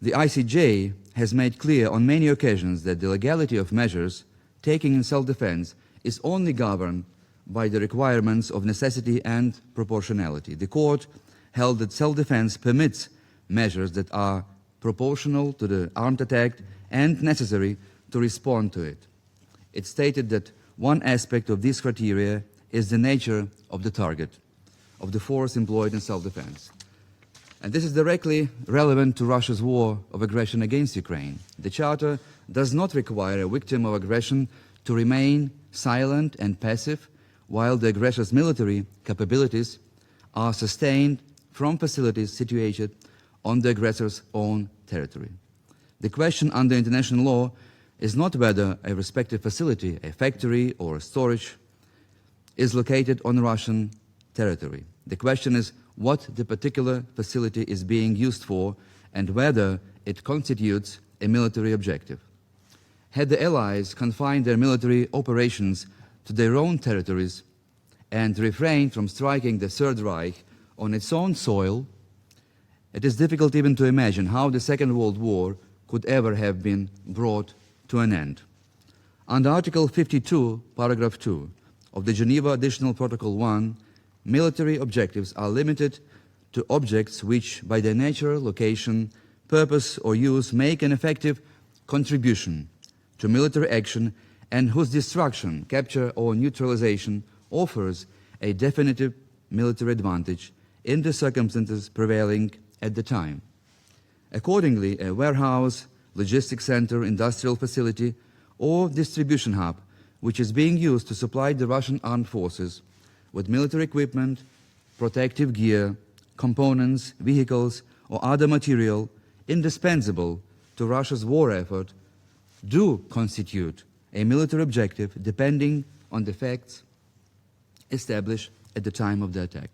The ICJ has made clear on many occasions that the legality of measures taken in self-defense is only governed by the requirements of necessity and proportionality. The court held that self-defense permits measures that are proportional to the armed attack and necessary to respond to it. It stated that one aspect of this criteria is the nature of the target, of the force employed in self-defense. And this is directly relevant to Russia's war of aggression against Ukraine. The Charter does not require a victim of aggression to remain silent and passive while the aggressor's military capabilities are sustained from facilities situated on the aggressor's own territory. The question under international law is not whether a respective facility, a factory or a storage, is located on Russian territory. The question is what the particular facility is being used for and whether it constitutes a military objective. Had the Allies confined their military operations to their own territories and refrained from striking the Third Reich on its own soil, it is difficult even to imagine how the Second World War could ever have been brought to an end. Under Article 52, Paragraph 2 of the Geneva Additional Protocol 1, military objectives are limited to objects which, by their nature, location, purpose or use, make an effective contribution to military action and whose destruction, capture or neutralization offers a definitive military advantage in the circumstances prevailing at the time. Accordingly, a warehouse, logistics center, industrial facility, or distribution hub which is being used to supply the Russian armed forces with military equipment, protective gear, components, vehicles, or other material indispensable to Russia's war effort do constitute a military objective depending on the facts established at the time of the attack.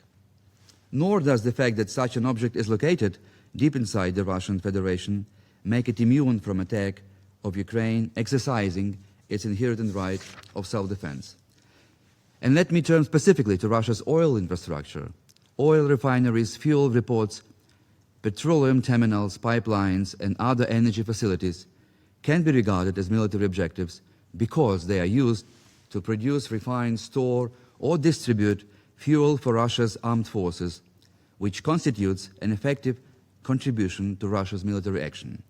Nor does the fact that such an object is located deep inside the Russian Federation make it immune from attack of Ukraine exercising its inherent right of self-defense. And let me turn specifically to Russia's oil infrastructure. Oil refineries, fuel reports, petroleum terminals, pipelines, and other energy facilities can be regarded as military objectives because they are used to produce, refine, store, or distribute fuel for Russia's armed forces, which constitutes an effective contribution to Russia's military action.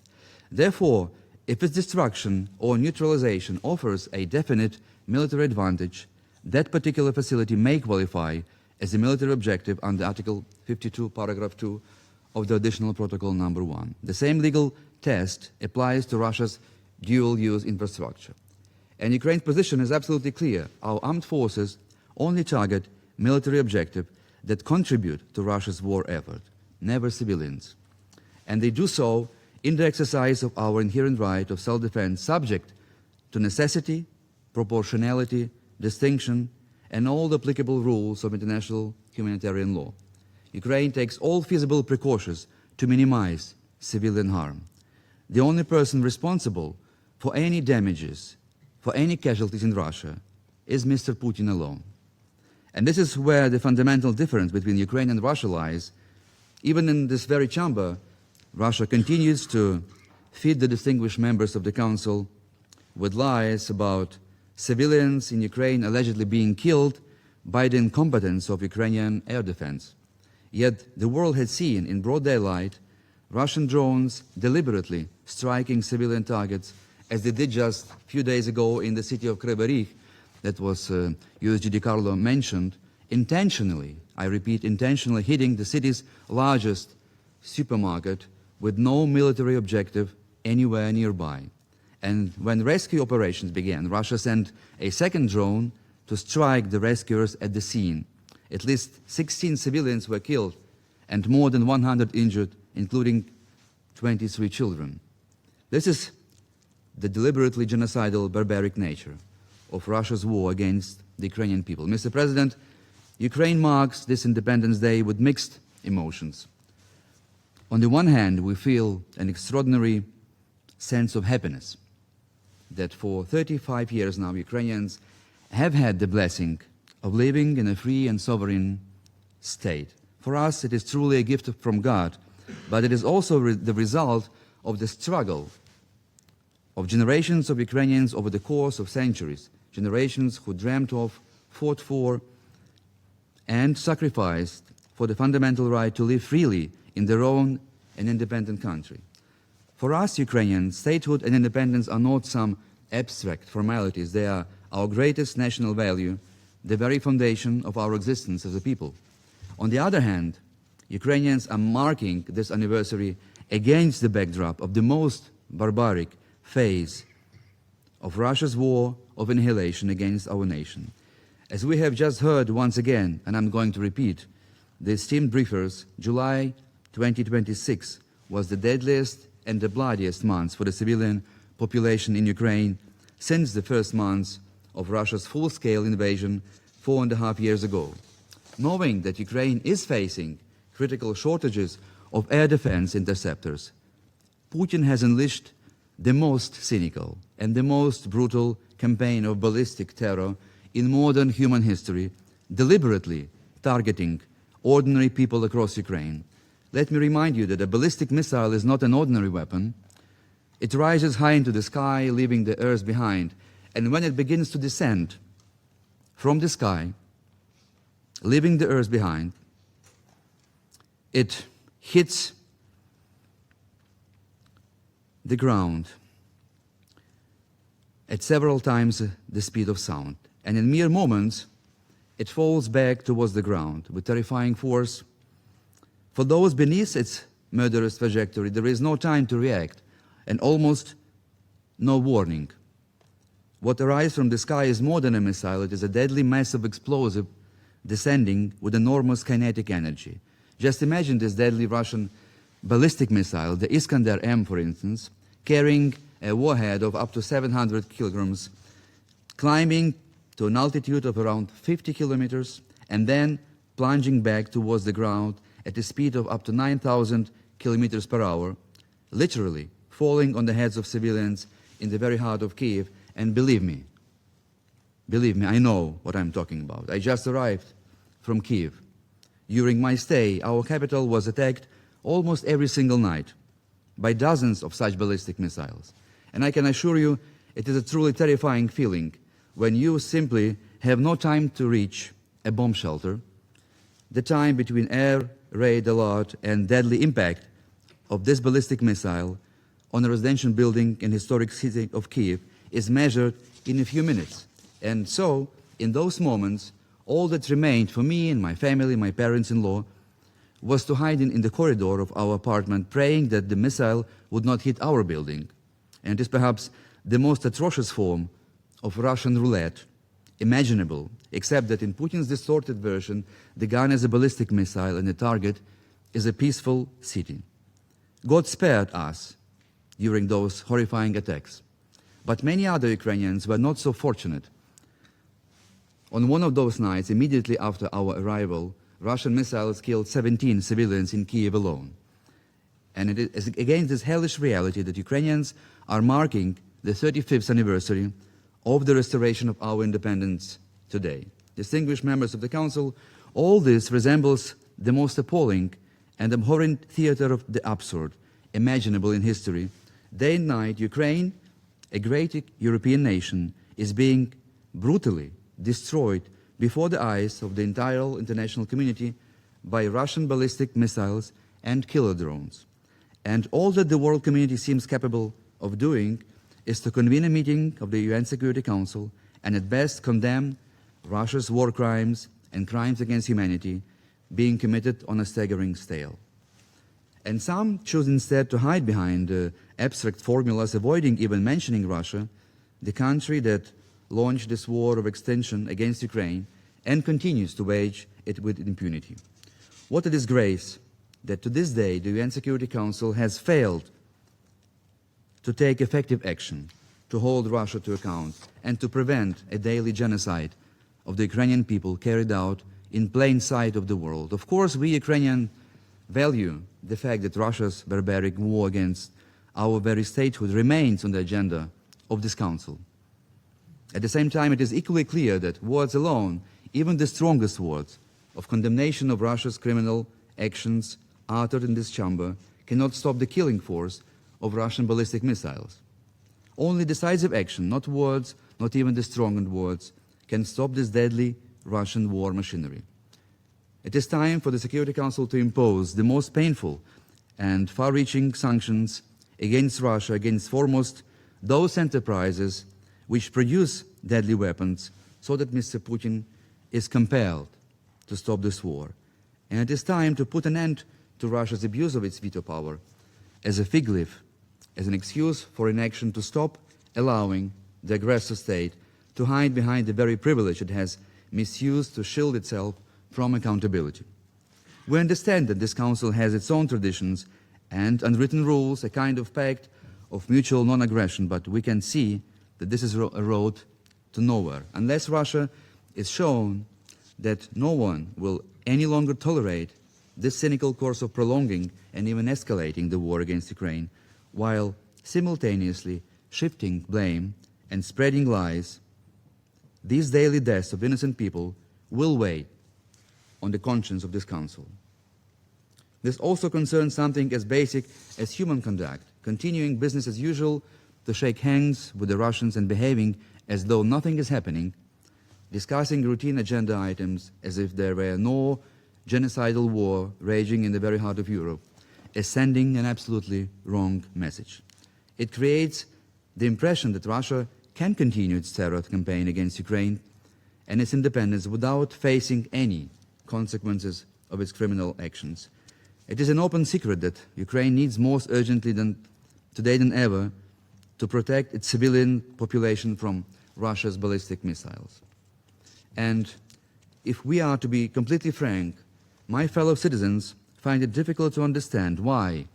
Therefore, if its destruction or neutralization offers a definite military advantage, that particular facility may qualify as a military objective under Article 52, Paragraph 2 of the Additional Protocol Number 1. The same legal test applies to Russia's dual-use infrastructure. And Ukraine's position is absolutely clear. Our armed forces only target military objectives that contribute to Russia's war effort, never civilians. And they do so in the exercise of our inherent right of self-defense, subject to necessity, proportionality, distinction, and all the applicable rules of international humanitarian law. Ukraine takes all feasible precautions to minimize civilian harm. The only person responsible for any damages, for any casualties in Russia, is Mr. Putin alone. And this is where the fundamental difference between Ukraine and Russia lies. Even in this very chamber, Russia continues to feed the distinguished members of the Council with lies about civilians in Ukraine allegedly being killed by the incompetence of Ukrainian air defense. Yet the world had seen in broad daylight Russian drones deliberately striking civilian targets, as they did just a few days ago in the city of Kryvyi Rih, that was USG DiCarlo mentioned, intentionally, I repeat, intentionally hitting the city's largest supermarket with no military objective anywhere nearby. And when rescue operations began, Russia sent a second drone to strike the rescuers at the scene. At least 16 civilians were killed and more than 100 injured, including 23 children. This is the deliberately genocidal, barbaric nature of Russia's war against the Ukrainian people. Mr. President, Ukraine marks this Independence Day with mixed emotions. On the one hand, we feel an extraordinary sense of happiness that for 35 years now Ukrainians have had the blessing of living in a free and sovereign state. For us, it is truly a gift from God, but it is also the result of the struggle of generations of Ukrainians over the course of centuries, generations who dreamt of, fought for, and sacrificed for the fundamental right to live freely in their own and independent country. For us Ukrainians, statehood and independence are not some abstract formalities. They are our greatest national value, the very foundation of our existence as a people. On the other hand, Ukrainians are marking this anniversary against the backdrop of the most barbaric phase of Russia's war of annihilation against our nation. As we have just heard once again, and I'm going to repeat, the esteemed briefers, July 2026 was the deadliest and the bloodiest month for the civilian population in Ukraine since the first months of Russia's full-scale invasion 4.5 years ago. Knowing that Ukraine is facing critical shortages of air defense interceptors, Putin has unleashed the most cynical and the most brutal campaign of ballistic terror in modern human history, deliberately targeting ordinary people across Ukraine. Let me remind you that a ballistic missile is not an ordinary weapon. It rises high into the sky, leaving the earth behind. And when it begins to descend from the sky, leaving the earth behind, it hits the ground at several times the speed of sound. And in mere moments, it falls back towards the ground with terrifying force. For those beneath its murderous trajectory, there is no time to react and almost no warning. What arrives from the sky is more than a missile. It is a deadly, massive explosive descending with enormous kinetic energy. Just imagine this deadly Russian ballistic missile, the Iskander-M, for instance, carrying a warhead of up to 700 kilograms, climbing to an altitude of around 50 kilometers, and then plunging back towards the ground at a speed of up to 9,000 kilometers per hour, literally falling on the heads of civilians in the very heart of Kiev. And believe me, I know what I'm talking about. I just arrived from Kiev. During my stay, our capital was attacked almost every single night by dozens of such ballistic missiles. And I can assure you, it is a truly terrifying feeling when you simply have no time to reach a bomb shelter. The time between air raid alert and deadly impact of this ballistic missile on a residential building in historic city of Kiev is measured in a few minutes. And so, in those moments, all that remained for me and my family, my parents-in-law, was to hide in the corridor of our apartment, praying that the missile would not hit our building. And it is perhaps the most atrocious form of Russian roulette imaginable, except that in Putin's distorted version, the gun is a ballistic missile and the target is a peaceful city. God spared us during those horrifying attacks. But many other Ukrainians were not so fortunate. On one of those nights, immediately after our arrival, Russian missiles killed 17 civilians in Kiev alone. And it is against this hellish reality that Ukrainians are marking the 35th anniversary of the restoration of our independence today. Distinguished members of the Council, all this resembles the most appalling and abhorrent theater of the absurd imaginable in history. Day and night, Ukraine, a great European nation, is being brutally destroyed before the eyes of the entire international community by Russian ballistic missiles and killer drones. And all that the world community seems capable of doing is to convene a meeting of the UN Security Council and at best condemn Russia's war crimes and crimes against humanity being committed on a staggering scale. And some choose instead to hide behind abstract formulas, avoiding even mentioning Russia, the country that launched this war of extinction against Ukraine and continues to wage it with impunity. What a disgrace that to this day the UN Security Council has failed to take effective action to hold Russia to account and to prevent a daily genocide of the Ukrainian people carried out in plain sight of the world. Of course, we Ukrainians value the fact that Russia's barbaric war against our very statehood remains on the agenda of this Council. At the same time, it is equally clear that words alone, even the strongest words of condemnation of Russia's criminal actions uttered in this chamber, cannot stop the killing force of Russian ballistic missiles. Only decisive action, not words, not even the strongest words, can stop this deadly Russian war machinery. It is time for the Security Council to impose the most painful and far-reaching sanctions against Russia, against foremost those enterprises which produce deadly weapons, so that Mr. Putin is compelled to stop this war. And it is time to put an end to Russia's abuse of its veto power as a fig leaf, as an excuse for inaction to stop allowing the aggressor state to hide behind the very privilege it has misused to shield itself from accountability. We understand that this Council has its own traditions and unwritten rules, a kind of pact of mutual non-aggression, but we can see that this is a road to nowhere. Unless Russia is shown that no one will any longer tolerate this cynical course of prolonging and even escalating the war against Ukraine, while simultaneously shifting blame and spreading lies, these daily deaths of innocent people will weigh on the conscience of this Council. This also concerns something as basic as human conduct, continuing business as usual, to shake hands with the Russians and behaving as though nothing is happening, discussing routine agenda items as if there were no genocidal war raging in the very heart of Europe, is sending an absolutely wrong message. It creates the impression that Russia can continue its terror campaign against Ukraine and its independence without facing any consequences of its criminal actions. It is an open secret that Ukraine needs more urgently today than ever to protect its civilian population from Russia's ballistic missiles. And if we are to be completely frank, my fellow citizens find it difficult to understand why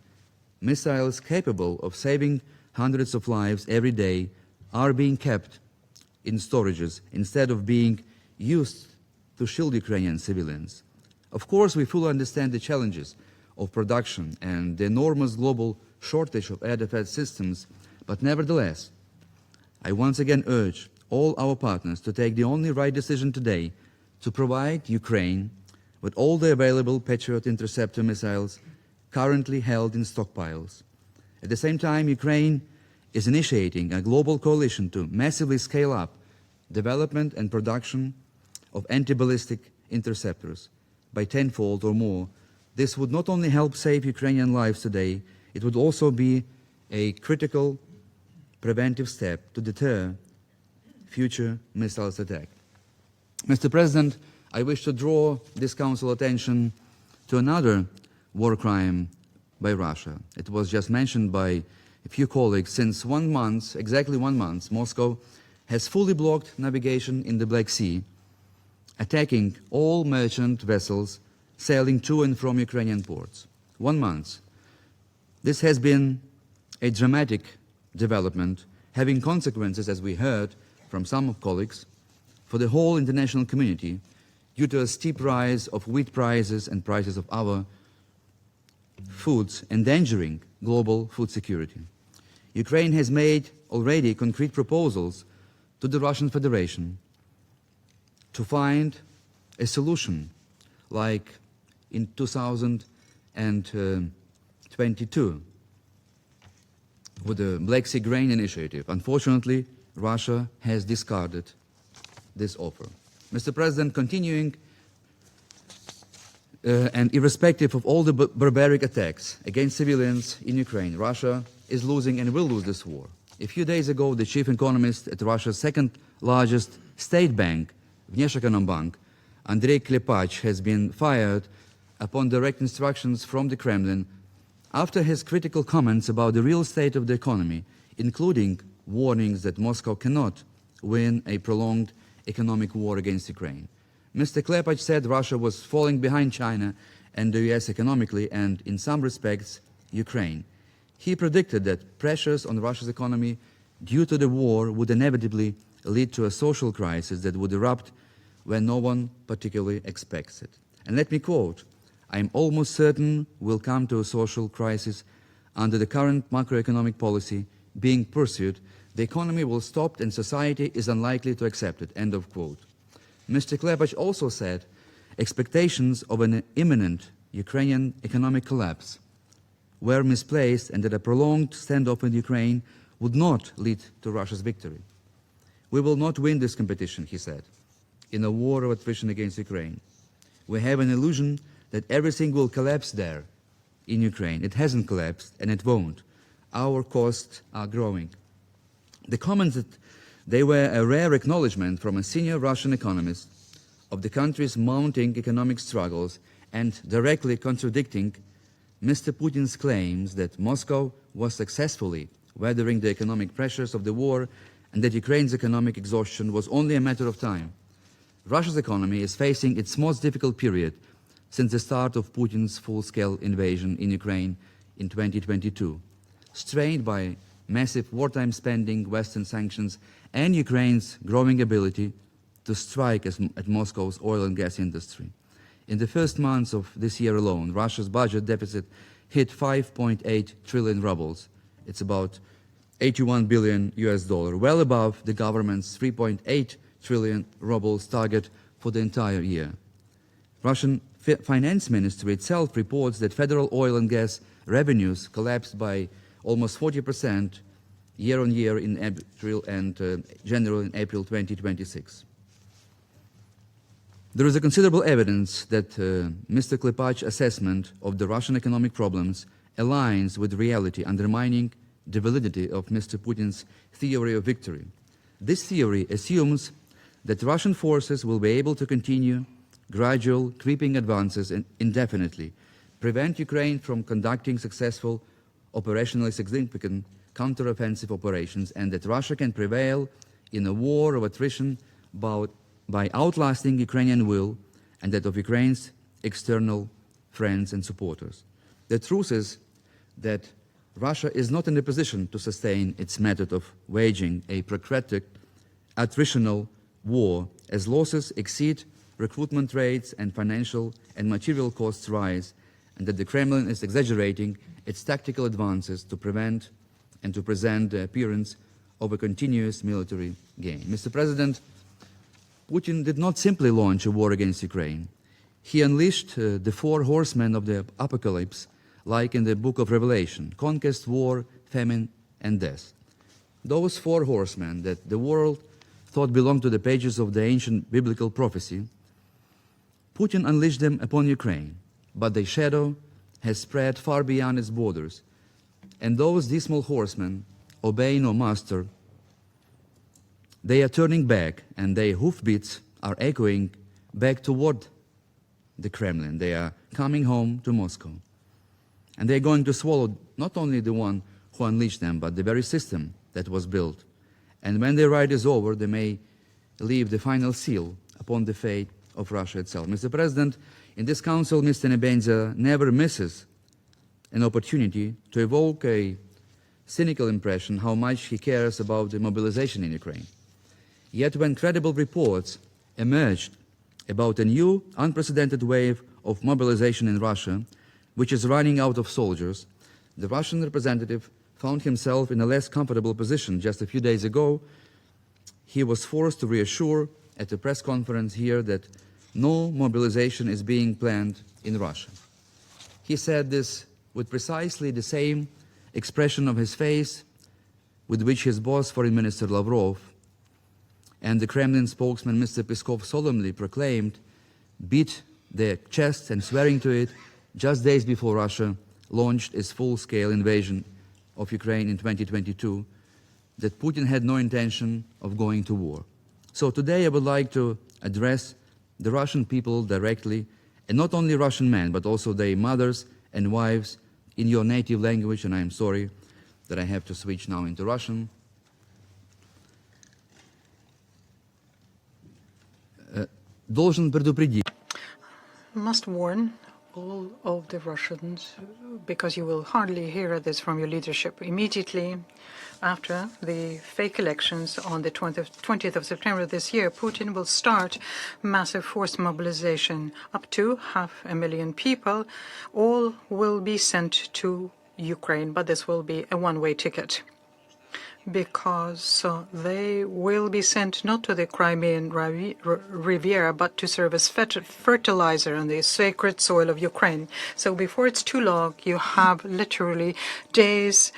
missiles capable of saving hundreds of lives every day are being kept in storages instead of being used to shield Ukrainian civilians. Of course, we fully understand the challenges of production and the enormous global shortage of air defense systems, but nevertheless, I once again urge all our partners to take the only right decision today to provide Ukraine with all the available Patriot interceptor missiles currently held in stockpiles. At the same time, Ukraine is initiating a global coalition to massively scale up development and production of anti-ballistic interceptors by tenfold or more. This would not only help save Ukrainian lives today, it would also be a critical preventive step to deter future missiles attack. Mr. President, I wish to draw this Council attention to another war crime by Russia. It was just mentioned by a few colleagues. Since 1 month, exactly 1 month, Moscow has fully blocked navigation in the Black Sea, attacking all merchant vessels sailing to and from Ukrainian ports. 1 month. This has been a dramatic development, having consequences, as we heard from some colleagues, for the whole international community due to a steep rise of wheat prices and prices of other foods, endangering global food security. Ukraine has made already concrete proposals to the Russian Federation to find a solution, like in 2022 with the Black Sea Grain Initiative. Unfortunately, Russia has discarded this offer. Mr. President, continuing and irrespective of all the barbaric attacks against civilians in Ukraine, Russia is losing and will lose this war. A few days ago, the chief economist at Russia's second largest state bank, Внешэкономбанк, Andrei Klepach, has been fired upon direct instructions from the Kremlin after his critical comments about the real state of the economy, including warnings that Moscow cannot win a prolonged economic war against Ukraine. Mr. Klepach said Russia was falling behind China and the US economically, and in some respects, Ukraine. He predicted that pressures on Russia's economy due to the war would inevitably lead to a social crisis that would erupt when no one particularly expects it. And let me quote, "I am almost certain we'll come to a social crisis under the current macroeconomic policy being pursued. The economy will stop and society is unlikely to accept it," end of quote. Mr. Klepach also said expectations of an imminent Ukrainian economic collapse were misplaced and that a prolonged standoff in Ukraine would not lead to Russia's victory. We will not win this competition, he said, in a war of attrition against Ukraine. We have an illusion that everything will collapse there in Ukraine. It hasn't collapsed, and it won't. Our costs are growing. The comments that they were a rare acknowledgement from a senior Russian economist of the country's mounting economic struggles and directly contradicting Mr. Putin's claims that Moscow was successfully weathering the economic pressures of the war and that Ukraine's economic exhaustion was only a matter of time. Russia's economy is facing its most difficult period since the start of Putin's full-scale invasion in Ukraine in 2022, strained by massive wartime spending, Western sanctions, and Ukraine's growing ability to strike at Moscow's oil and gas industry. In the first months of this year alone, Russia's budget deficit hit 5.8 trillion rubles. It's about 81 billion US dollar, well above the government's 3.8 trillion rubles target for the entire year. Russian finance ministry itself reports that federal oil and gas revenues collapsed by almost 40% year on year in April and January and April 2026. There is a considerable evidence that Mr. Klepach's assessment of the Russian economic problems aligns with reality, undermining the validity of Mr. Putin's theory of victory. This theory assumes that Russian forces will be able to continue gradual, creeping advances indefinitely, prevent Ukraine from conducting successful, operationally significant counteroffensive operations, and that Russia can prevail in a war of attrition by outlasting Ukrainian will and that of Ukraine's external friends and supporters. The truth is that Russia is not in a position to sustain its method of waging a protracted, attritional war as losses exceed recruitment rates and financial and material costs rise, and that the Kremlin is exaggerating its tactical advances to prevent and to present the appearance of a continuous military gain. Mr. President, Putin did not simply launch a war against Ukraine. He unleashed the four horsemen of the apocalypse, like in the book of Revelation: conquest, war, famine, and death. Those four horsemen that the world thought belonged to the pages of the ancient biblical prophecy, Putin unleashed them upon Ukraine, but their shadow has spread far beyond its borders, and those dismal horsemen obey no master. They are turning back, and their hoofbeats are echoing back toward the Kremlin. They are coming home to Moscow. And they're going to swallow not only the one who unleashed them, but the very system that was built. And when their ride is over, they may leave the final seal upon the fate of Russia itself. Mr. President, in this council, Mr. Nebenzia never misses an opportunity to evoke a cynical impression how much he cares about the mobilization in Ukraine. Yet when credible reports emerged about a new, unprecedented wave of mobilization in Russia, which is running out of soldiers, the Russian representative found himself in a less comfortable position. Just a few days ago, he was forced to reassure at a press conference here that no mobilization is being planned in Russia. He said this with precisely the same expression of his face with which his boss, Foreign Minister Lavrov, and the Kremlin spokesman, Mr. Peskov, solemnly proclaimed, beat their chests and swearing to it, just days before Russia launched its full-scale invasion of Ukraine in 2022, that Putin had no intention of going to war. So today I would like to address the Russian people directly, and not only Russian men, but also their mothers and wives in your native language, and I'm sorry that I have to switch now into Russian. Должен предупредить. Must warn all of the Russians, because you will hardly hear this from your leadership. Immediately after the fake elections on the 20th of September this year, Putin will start massive forced mobilization. Up to 500,000 people, all will be sent to Ukraine, but this will be a one-way ticket. because they will be sent not to the Crimean Riviera, but to serve as fertilizer on the sacred soil of Ukraine. So before it's too long, you have literally days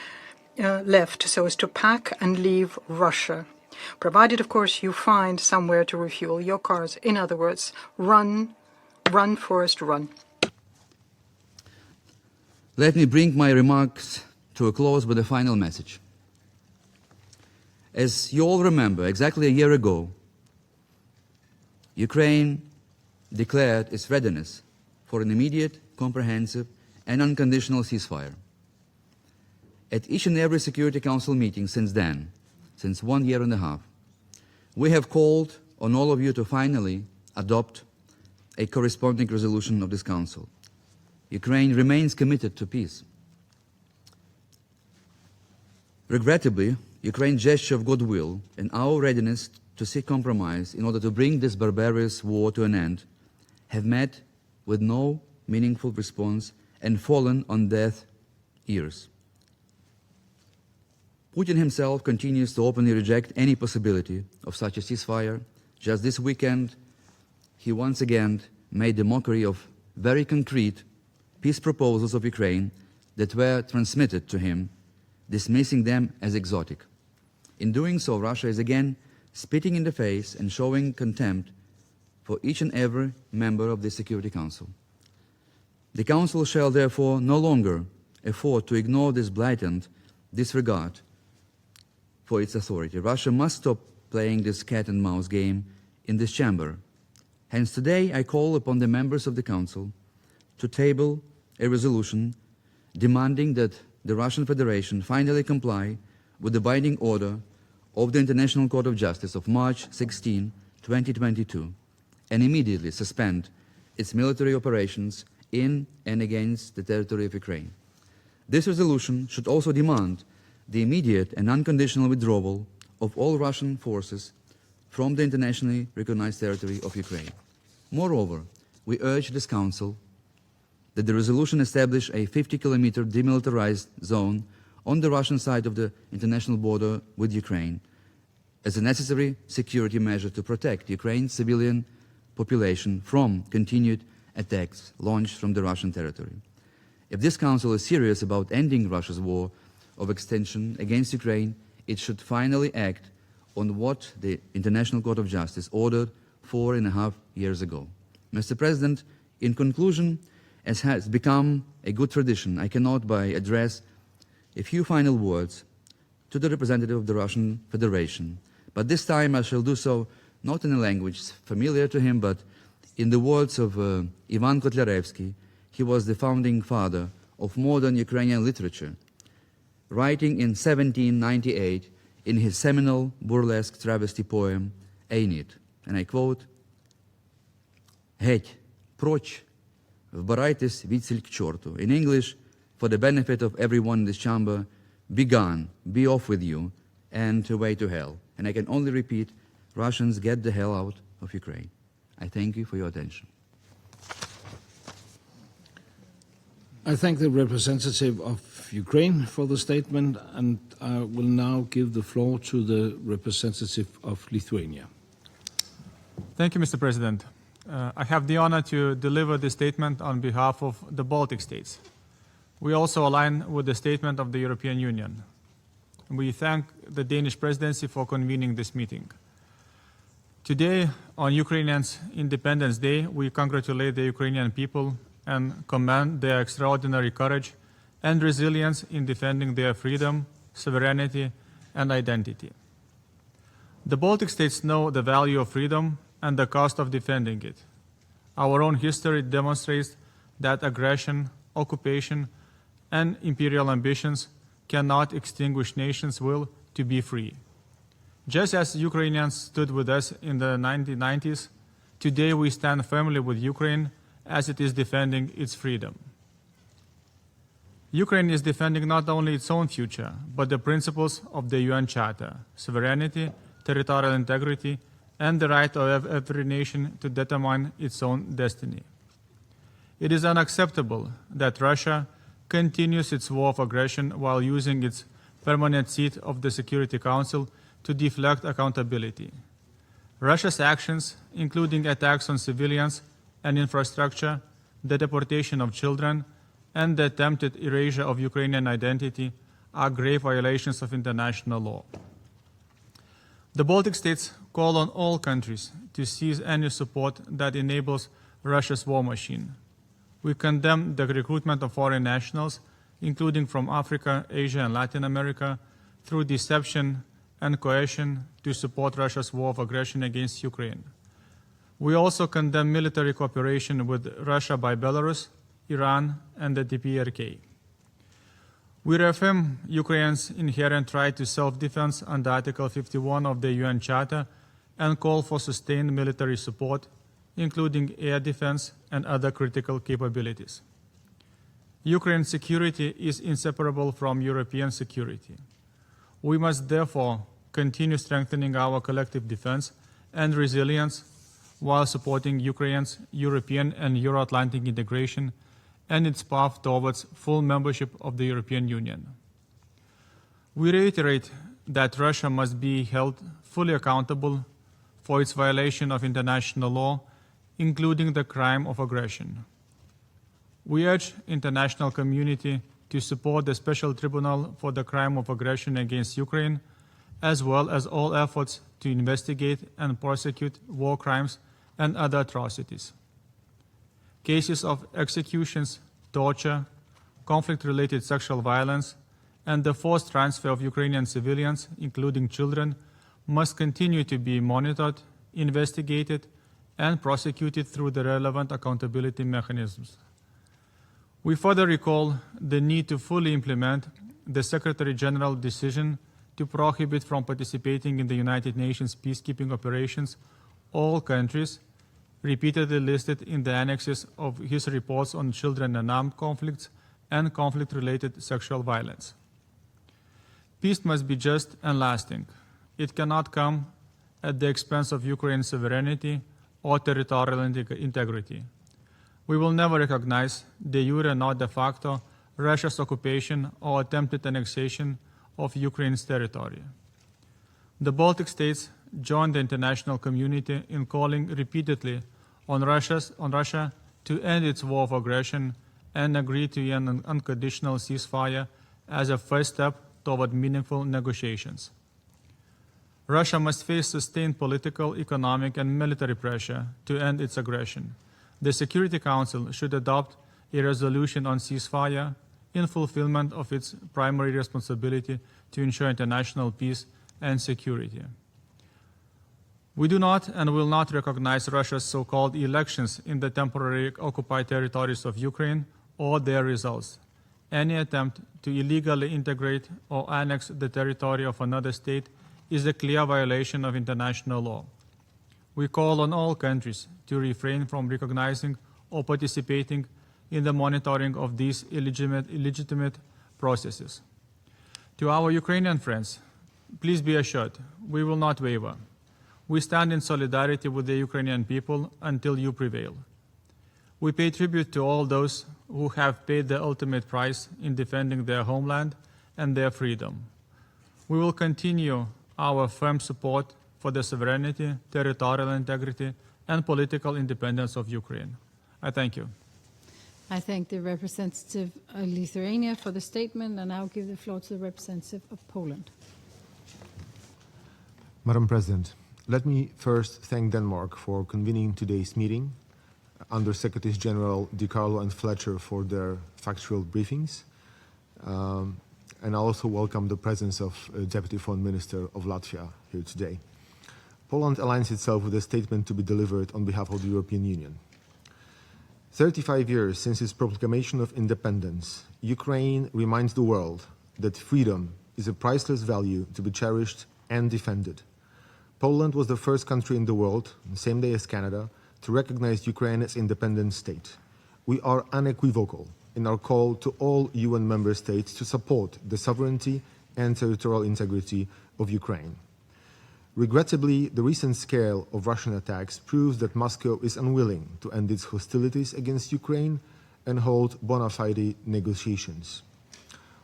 left so as to pack and leave Russia. Provided, of course, you find somewhere to refuel your cars. In other words, run, run, Forrest, run. Let me bring my remarks to a close with a final message. As you all remember, exactly a year ago, Ukraine declared its readiness for an immediate, comprehensive, and unconditional ceasefire. At each and every Security Council meeting since then, since 1 year and a half, we have called on all of you to finally adopt a corresponding resolution of this Council. Ukraine remains committed to peace. Regrettably, Ukraine's gesture of goodwill and our readiness to seek compromise in order to bring this barbarous war to an end have met with no meaningful response and fallen on deaf ears. Putin himself continues to openly reject any possibility of such a ceasefire. Just this weekend, he once again made a mockery of very concrete peace proposals of Ukraine that were transmitted to him, dismissing them as exotic. In doing so, Russia is again spitting in the face and showing contempt for each and every member of the Security Council. The Council shall therefore no longer afford to ignore this blatant disregard for its authority. Russia must stop playing this cat and mouse game in this chamber. Hence today I call upon the members of the Council to table a resolution demanding that the Russian Federation finally comply with the binding order of the International Court of Justice of March 16, 2022, and immediately suspend its military operations in and against the territory of Ukraine. This resolution should also demand the immediate and unconditional withdrawal of all Russian forces from the internationally recognized territory of Ukraine. Moreover, we urge this Council that the resolution establish a 50-kilometer demilitarized zone on the Russian side of the international border with Ukraine as a necessary security measure to protect Ukraine's civilian population from continued attacks launched from the Russian territory. If this Council is serious about ending Russia's war of extension against Ukraine, it should finally act on what the International Court of Justice ordered 4.5 years ago. Mr. President, in conclusion, as has become a good tradition, I cannot but address a few final words to the representative of the Russian Federation. But this time I shall do so not in a language familiar to him, but in the words of Ivan Kotlяревsky. He was the founding father of modern Ukrainian literature, writing in 1798 in his seminal burlesque travesty poem, Ain't It? And I quote, "Геть, прочь, вбирайтесь відсіль к чорту." In English, for the benefit of everyone in this chamber, be gone, be off with you, and away to hell. And I can only repeat, Russians, get the hell out of Ukraine. I thank you for your attention. I thank the representative of Ukraine for the statement, and I will now give the floor to the representative of Lithuania. Thank you, Mr. President. I have the honor to deliver this statement on behalf of the Baltic states. We also align with the statement of the European Union. We thank the Danish presidency for convening this meeting. Today, on Ukrainians' Independence Day, we congratulate the Ukrainian people and commend their extraordinary courage and resilience in defending their freedom, sovereignty, and identity. The Baltic states know the value of freedom and the cost of defending it. Our own history demonstrates that aggression, occupation, and imperial ambitions cannot extinguish nations' will to be free. Just as Ukrainians stood with us in the 1990s, today we stand firmly with Ukraine as it is defending its freedom. Ukraine is defending not only its own future, but the principles of the UN Charter: sovereignty, territorial integrity, and the right of every nation to determine its own destiny. It is unacceptable that Russia continues its war of aggression while using its permanent seat of the Security Council to deflect accountability. Russia's actions, including attacks on civilians and infrastructure, the deportation of children, and the attempted erasure of Ukrainian identity, are grave violations of international law. The Baltic states call on all countries to cease any support that enables Russia's war machine. We condemn the recruitment of foreign nationals, including from Africa, Asia, and Latin America, through deception and coercion to support Russia's war of aggression against Ukraine. We also condemn military cooperation with Russia by Belarus, Iran, and the DPRK. We reaffirm Ukraine's inherent right to self-defense under Article 51 of the UN Charter and call for sustained military support, including air defense and other critical capabilities. Ukraine's security is inseparable from European security. We must therefore continue strengthening our collective defense and resilience while supporting Ukraine's European and Euro-Atlantic integration and its path towards full membership of the European Union. We reiterate that Russia must be held fully accountable for its violation of international law, including the crime of aggression. We urge international community to support the Special Tribunal for the crime of aggression against Ukraine, as well as all efforts to investigate and prosecute war crimes and other atrocities. Cases of executions, torture, conflict-related sexual violence, and the forced transfer of Ukrainian civilians, including children, must continue to be monitored, investigated, and prosecuted through the relevant accountability mechanisms. We further recall the need to fully implement the Secretary General decision to prohibit from participating in the United Nations peacekeeping operations all countries repeatedly listed in the annexes of his reports on children and armed conflicts and conflict-related sexual violence. Peace must be just and lasting. It cannot come at the expense of Ukraine's sovereignty or territorial integrity. We will never recognize de jure nor de facto Russia's occupation or attempted annexation of Ukraine's territory. The Baltic states joined the international community in calling repeatedly on Russia to end its war of aggression and agree to an unconditional ceasefire as a first step toward meaningful negotiations. Russia must face sustained political, economic, and military pressure to end its aggression. The Security Council should adopt a resolution on ceasefire in fulfillment of its primary responsibility to ensure international peace and security. We do not and will not recognize Russia's so-called elections in the temporarily occupied territories of Ukraine or their results. Any attempt to illegally integrate or annex the territory of another state is a clear violation of international law. We call on all countries to refrain from recognizing or participating in the monitoring of these illegitimate processes. To our Ukrainian friends, please be assured, we will not waver. We stand in solidarity with the Ukrainian people until you prevail. We pay tribute to all those who have paid the ultimate price in defending their homeland and their freedom. We will continue our firm support for the sovereignty, territorial integrity, and political independence of Ukraine. I thank you. I thank the representative of Lithuania for the statement, and I'll give the floor to the representative of Poland. Madam President, let me first thank Denmark for convening today's meeting, Undersecretaries General DiCarlo and Fletcher for their factual briefings, and I also welcome the presence of Deputy Foreign Minister of Latvia here today. Poland aligns itself with a statement to be delivered on behalf of the European Union. 35 years since its proclamation of independence, Ukraine reminds the world that freedom is a priceless value to be cherished and defended. Poland was the first country in the world, the same day as Canada, to recognize Ukraine as independent state. We are unequivocal in our call to all UN member states to support the sovereignty and territorial integrity of Ukraine. Regrettably, the recent scale of Russian attacks proves that Moscow is unwilling to end its hostilities against Ukraine and hold bona fide negotiations.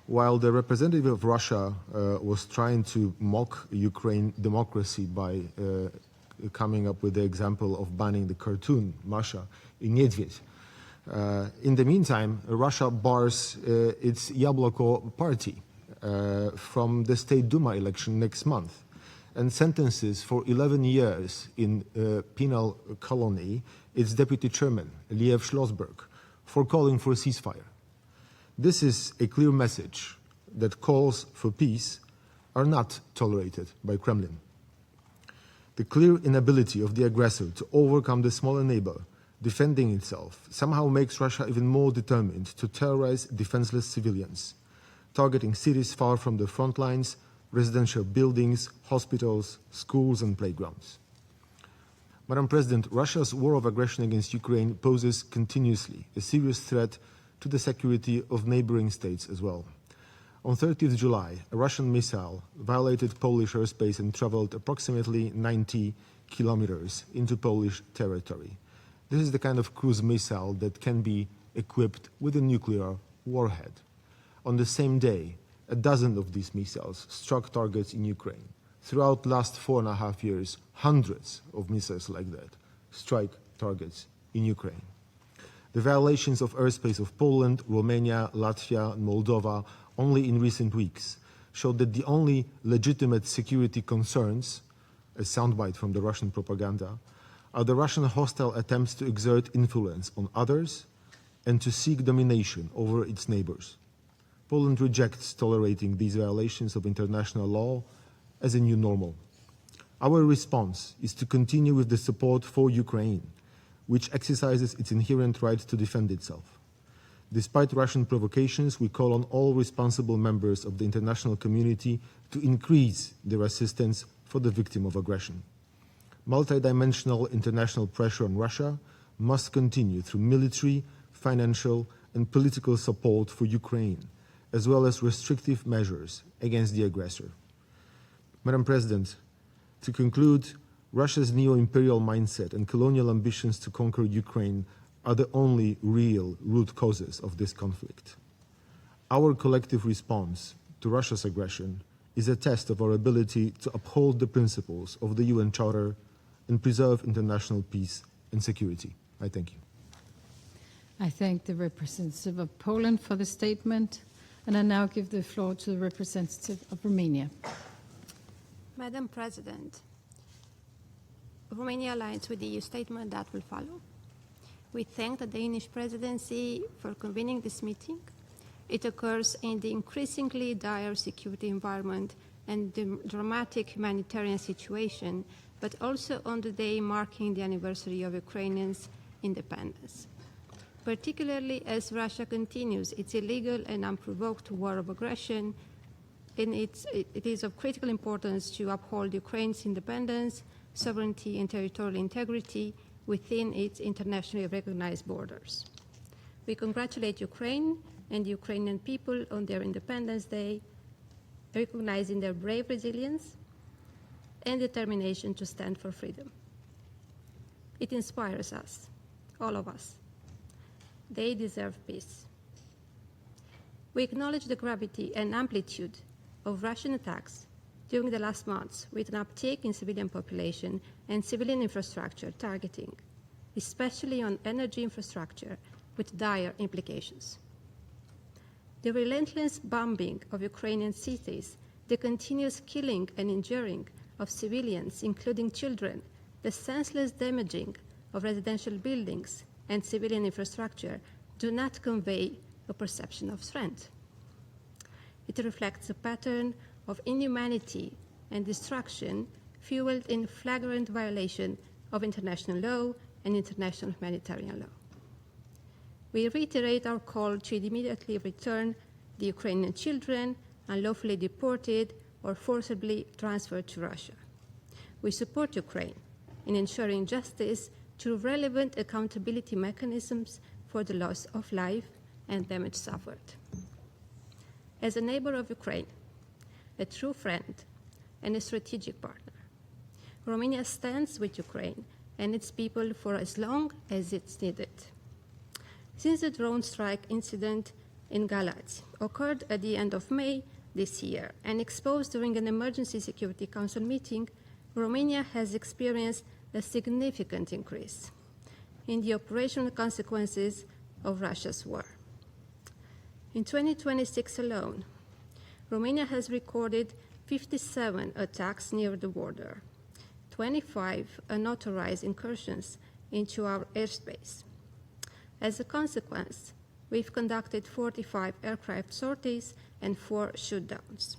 While the representative of Russia was trying to mock Ukraine democracy by coming up with the example of banning the cartoon Masha in Niedved, in the meantime, Russia bars its Yabloko party from the State Duma election next month and sentences for 11 years in penal colony its deputy chairman, Liev Schlossberg, for calling for a ceasefire. This is a clear message that calls for peace are not tolerated by Kremlin. The clear inability of the aggressor to overcome the smaller neighbor defending itself somehow makes Russia even more determined to terrorize defenseless civilians, targeting cities far from the front lines, residential buildings, hospitals, schools and playgrounds. Madam President, Russia's war of aggression against Ukraine poses continuously a serious threat to the security of neighboring states as well. On 30th July, a Russian missile violated Polish airspace and traveled approximately 90 kilometers into Polish territory. This is the kind of cruise missile that can be equipped with a nuclear warhead. On the same day, a dozen of these missiles struck targets in Ukraine. Throughout the last 4.5 years, hundreds of missiles like that strike targets in Ukraine. The violations of airspace of Poland, Romania, Latvia, and Moldova only in recent weeks showed that the only legitimate security concerns, a soundbite from the Russian propaganda, are the Russian hostile attempts to exert influence on others and to seek domination over its neighbors. Poland rejects tolerating these violations of international law as a new normal. Our response is to continue with the support for Ukraine, which exercises its inherent right to defend itself. Despite Russian provocations, we call on all responsible members of the international community to increase their assistance for the victim of aggression. Multidimensional international pressure on Russia must continue through military, financial, and political support for Ukraine, as well as restrictive measures against the aggressor. Madam President, to conclude, Russia's neo-imperial mindset and colonial ambitions to conquer Ukraine are the only real root causes of this conflict. Our collective response to Russia's aggression is a test of our ability to uphold the principles of the UN Charter and preserve international peace and security. I thank you. I thank the representative of Poland for the statement, and I now give the floor to the representative of Romania. Madam President, Romania aligns with the EU statement that will follow. We thank the Danish presidency for convening this meeting. It occurs in the increasingly dire security environment and the dramatic humanitarian situation, but also on the day marking the anniversary of Ukrainians' independence. Particularly as Russia continues its illegal and unprovoked war of aggression, it is of critical importance to uphold Ukraine's independence, sovereignty, and territorial integrity within its internationally recognized borders. We congratulate Ukraine and the Ukrainian people on their Independence Day, recognizing their brave resilience and determination to stand for freedom. It inspires us, all of us. They deserve peace. We acknowledge the gravity and amplitude of Russian attacks during the last months, with an uptick in civilian population and civilian infrastructure targeting, especially on energy infrastructure, with dire implications. The relentless bombing of Ukrainian cities, the continuous killing and injuring of civilians, including children, the senseless damaging of residential buildings and civilian infrastructure do not convey a perception of strength. It reflects a pattern of inhumanity and destruction fueled in flagrant violation of international law and international humanitarian law. We reiterate our call to immediately return the Ukrainian children unlawfully deported or forcibly transferred to Russia. We support Ukraine in ensuring justice through relevant accountability mechanisms for the loss of life and damage suffered. As a neighbor of Ukraine, a true friend, and a strategic partner, Romania stands with Ukraine and its people for as long as it's needed. Since the drone strike incident in Galat occurred at the end of May this year and exposed during an emergency Security Council meeting, Romania has experienced a significant increase in the operational consequences of Russia's war. In 2026 alone, Romania has recorded 57 attacks near the border, 25 unauthorized incursions into our airspace. As a consequence, we've conducted 45 aircraft sorties and 4 shootdowns.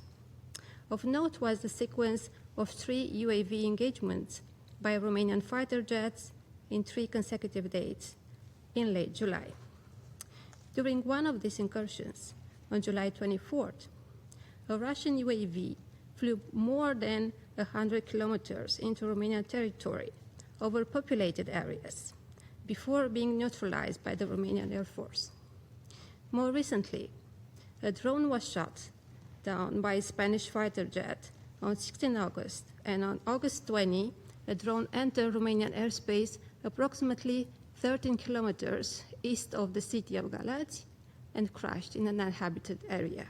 Of note was the sequence of 3 UAV engagements by Romanian fighter jets in 3 consecutive days in late July. During one of these incursions, on July 24th, a Russian UAV flew more than 100 kilometers into Romanian territory over populated areas before being neutralized by the Romanian Air Force. More recently, a drone was shot down by a Spanish fighter jet on 16 August, and on August 20, a drone entered Romanian airspace approximately 13 kilometers east of the city of Galați and crashed in an uninhabited area.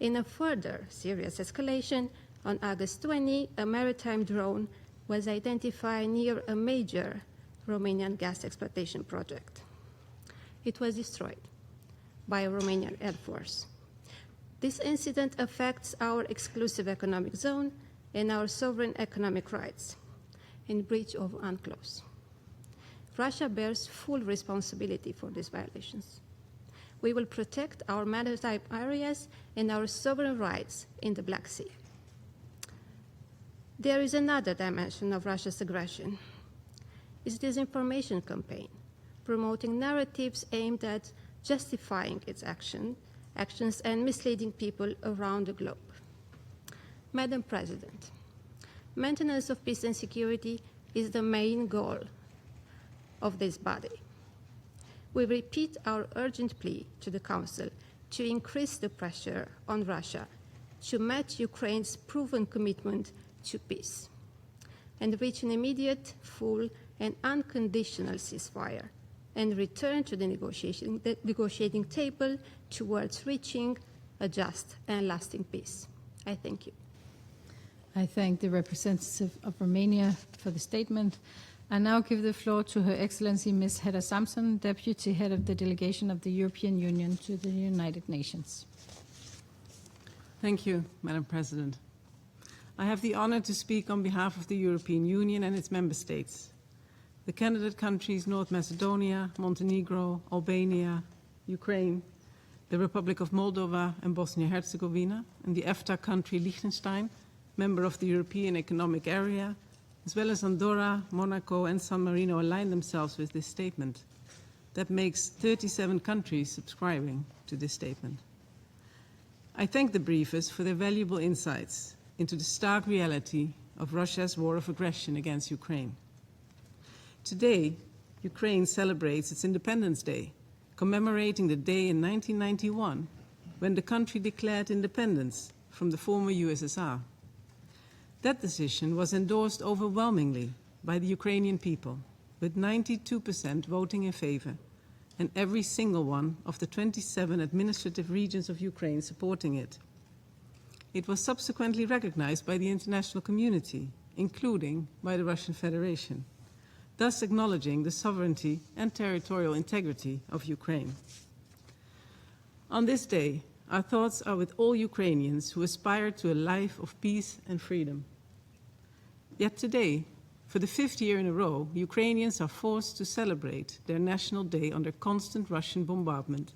In a further serious escalation, on August 20, a maritime drone was identified near a major Romanian gas exploitation project. It was destroyed by a Romanian Air Force. This incident affects our exclusive economic zone and our sovereign economic rights in breach of UNCLOS. Russia bears full responsibility for these violations. We will protect our maritime areas and our sovereign rights in the Black Sea. There is another dimension of Russia's aggression. It's disinformation campaign, promoting narratives aimed at justifying its actions and misleading people around the globe. Madam President, maintenance of peace and security is the main goal of this body. We repeat our urgent plea to the Council to increase the pressure on Russia to match Ukraine's proven commitment to peace and reach an immediate, full, and unconditional ceasefire and return to the negotiating table towards reaching a just and lasting peace. I thank you. I thank the representative of Romania for the statement. I now give the floor to Her Excellency Ms. Hedda Samson, Deputy Head of the Delegation of the European Union to the United Nations. Thank you, Madam President. I have the honor to speak on behalf of the European Union and its member states. The candidate countries North Macedonia, Montenegro, Albania, Ukraine, the Republic of Moldova and Bosnia-Herzegovina, and the EFTA country Liechtenstein, member of the European Economic Area, as well as Andorra, Monaco, and San Marino align themselves with this statement. That makes 37 countries subscribing to this statement. I thank the briefers for their valuable insights into the stark reality of Russia's war of aggression against Ukraine. Today, Ukraine celebrates its Independence Day, commemorating the day in 1991 when the country declared independence from the former USSR. That decision was endorsed overwhelmingly by the Ukrainian people, with 92% voting in favor, and every single one of the 27 administrative regions of Ukraine supporting it. It was subsequently recognized by the international community, including by the Russian Federation, thus acknowledging the sovereignty and territorial integrity of Ukraine. On this day, our thoughts are with all Ukrainians who aspire to a life of peace and freedom. Yet today, for the 5th year in a row, Ukrainians are forced to celebrate their national day under constant Russian bombardment,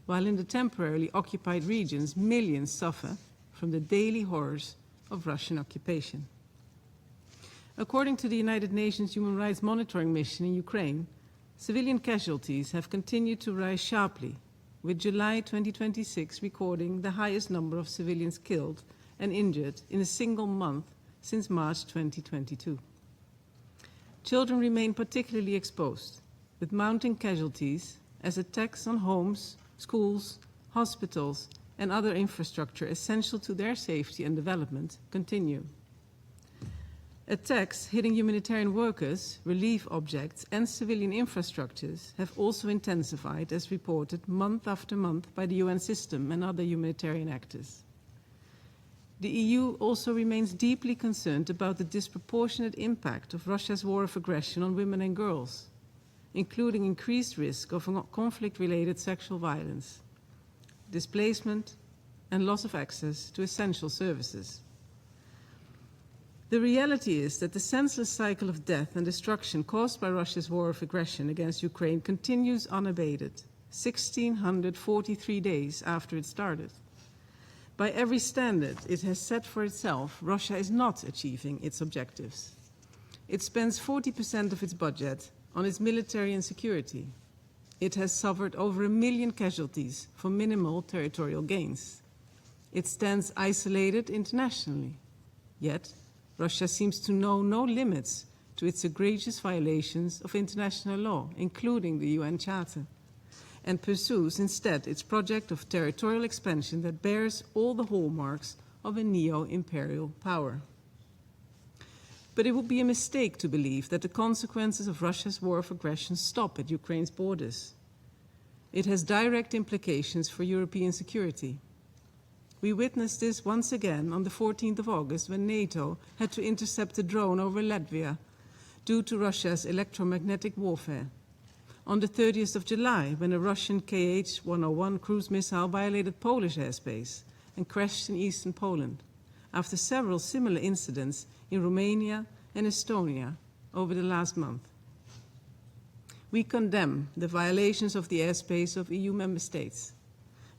while in the temporarily occupied regions, millions suffer from the daily horrors of Russian occupation. According to the United Nations Human Rights Monitoring Mission in Ukraine, civilian casualties have continued to rise sharply, with July 2026 recording the highest number of civilians killed and injured in a single month since March 2022. Children remain particularly exposed, with mounting casualties as attacks on homes, schools, hospitals, and other infrastructure essential to their safety and development continue. Attacks hitting humanitarian workers, relief objects, and civilian infrastructures have also intensified, as reported month after month by the UN system and other humanitarian actors. The EU also remains deeply concerned about the disproportionate impact of Russia's war of aggression on women and girls, including increased risk of conflict-related sexual violence, displacement, and loss of access to essential services. The reality is that the senseless cycle of death and destruction caused by Russia's war of aggression against Ukraine continues unabated, 1,643 days after it started. By every standard it has set for itself, Russia is not achieving its objectives. It spends 40% of its budget on its military and security. It has suffered over 1 million casualties for minimal territorial gains. It stands isolated internationally. Yet, Russia seems to know no limits to its egregious violations of international law, including the UN Charter, and pursues instead its project of territorial expansion that bears all the hallmarks of a neo-imperial power. But it would be a mistake to believe that the consequences of Russia's war of aggression stop at Ukraine's borders. It has direct implications for European security. We witnessed this once again on the 14th of August when NATO had to intercept a drone over Latvia due to Russia's electromagnetic warfare. On the 30th of July, when a Russian Kh-101 cruise missile violated Polish airspace and crashed in eastern Poland, after several similar incidents in Romania and Estonia over the last month. We condemn the violations of the airspace of EU member states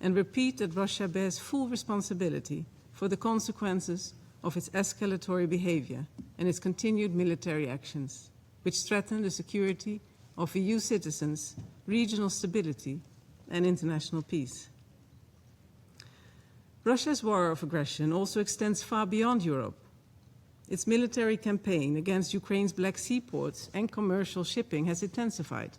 and repeat that Russia bears full responsibility for the consequences of its escalatory behavior and its continued military actions, which threaten the security of EU citizens, regional stability, and international peace. Russia's war of aggression also extends far beyond Europe. Its military campaign against Ukraine's Black Sea ports and commercial shipping has intensified,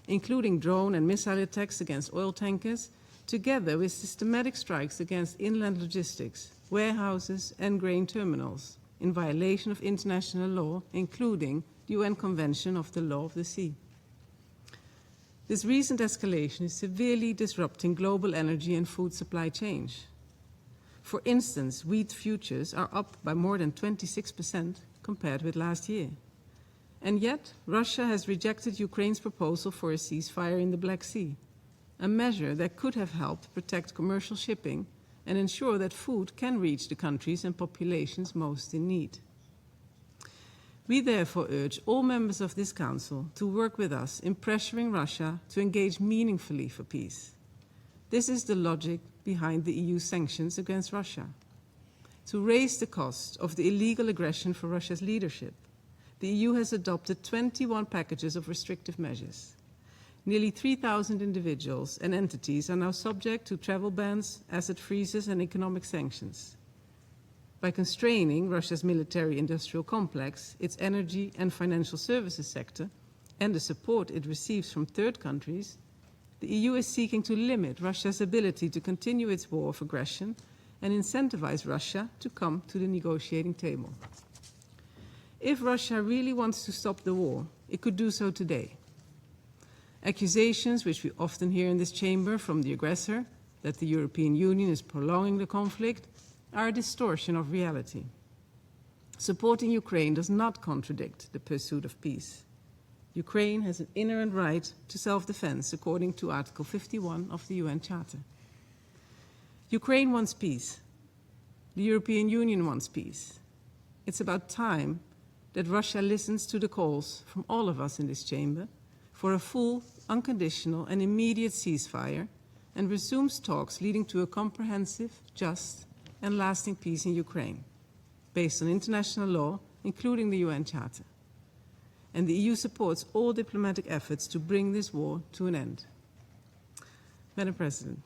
including drone and missile attacks against oil tankers, together with systematic strikes against inland logistics, warehouses, and grain terminals, in violation of international law, including the UN Convention of the Law of the Sea. This recent escalation is severely disrupting global energy and food supply chains. For instance, wheat futures are up by more than 26% compared with last year. And yet, Russia has rejected Ukraine's proposal for a ceasefire in the Black Sea, a measure that could have helped protect commercial shipping and ensure that food can reach the countries and populations most in need. We therefore urge all members of this Council to work with us in pressuring Russia to engage meaningfully for peace. This is the logic behind the EU sanctions against Russia. To raise the cost of the illegal aggression for Russia's leadership, the EU has adopted 21 packages of restrictive measures. Nearly 3,000 individuals and entities are now subject to travel bans, asset freezes, and economic sanctions. By constraining Russia's military-industrial complex, its energy and financial services sector, and the support it receives from third countries, the EU is seeking to limit Russia's ability to continue its war of aggression and incentivize Russia to come to the negotiating table. If Russia really wants to stop the war, it could do so today. Accusations, which we often hear in this chamber from the aggressor, that the European Union is prolonging the conflict, are a distortion of reality. Supporting Ukraine does not contradict the pursuit of peace. Ukraine has an inherent right to self-defense according to Article 51 of the UN Charter. Ukraine wants peace. The European Union wants peace. It's about time that Russia listens to the calls from all of us in this chamber for a full, unconditional, and immediate ceasefire and resumes talks leading to a comprehensive, just, and lasting peace in Ukraine, based on international law, including the UN Charter. And the EU supports all diplomatic efforts to bring this war to an end. Madam President,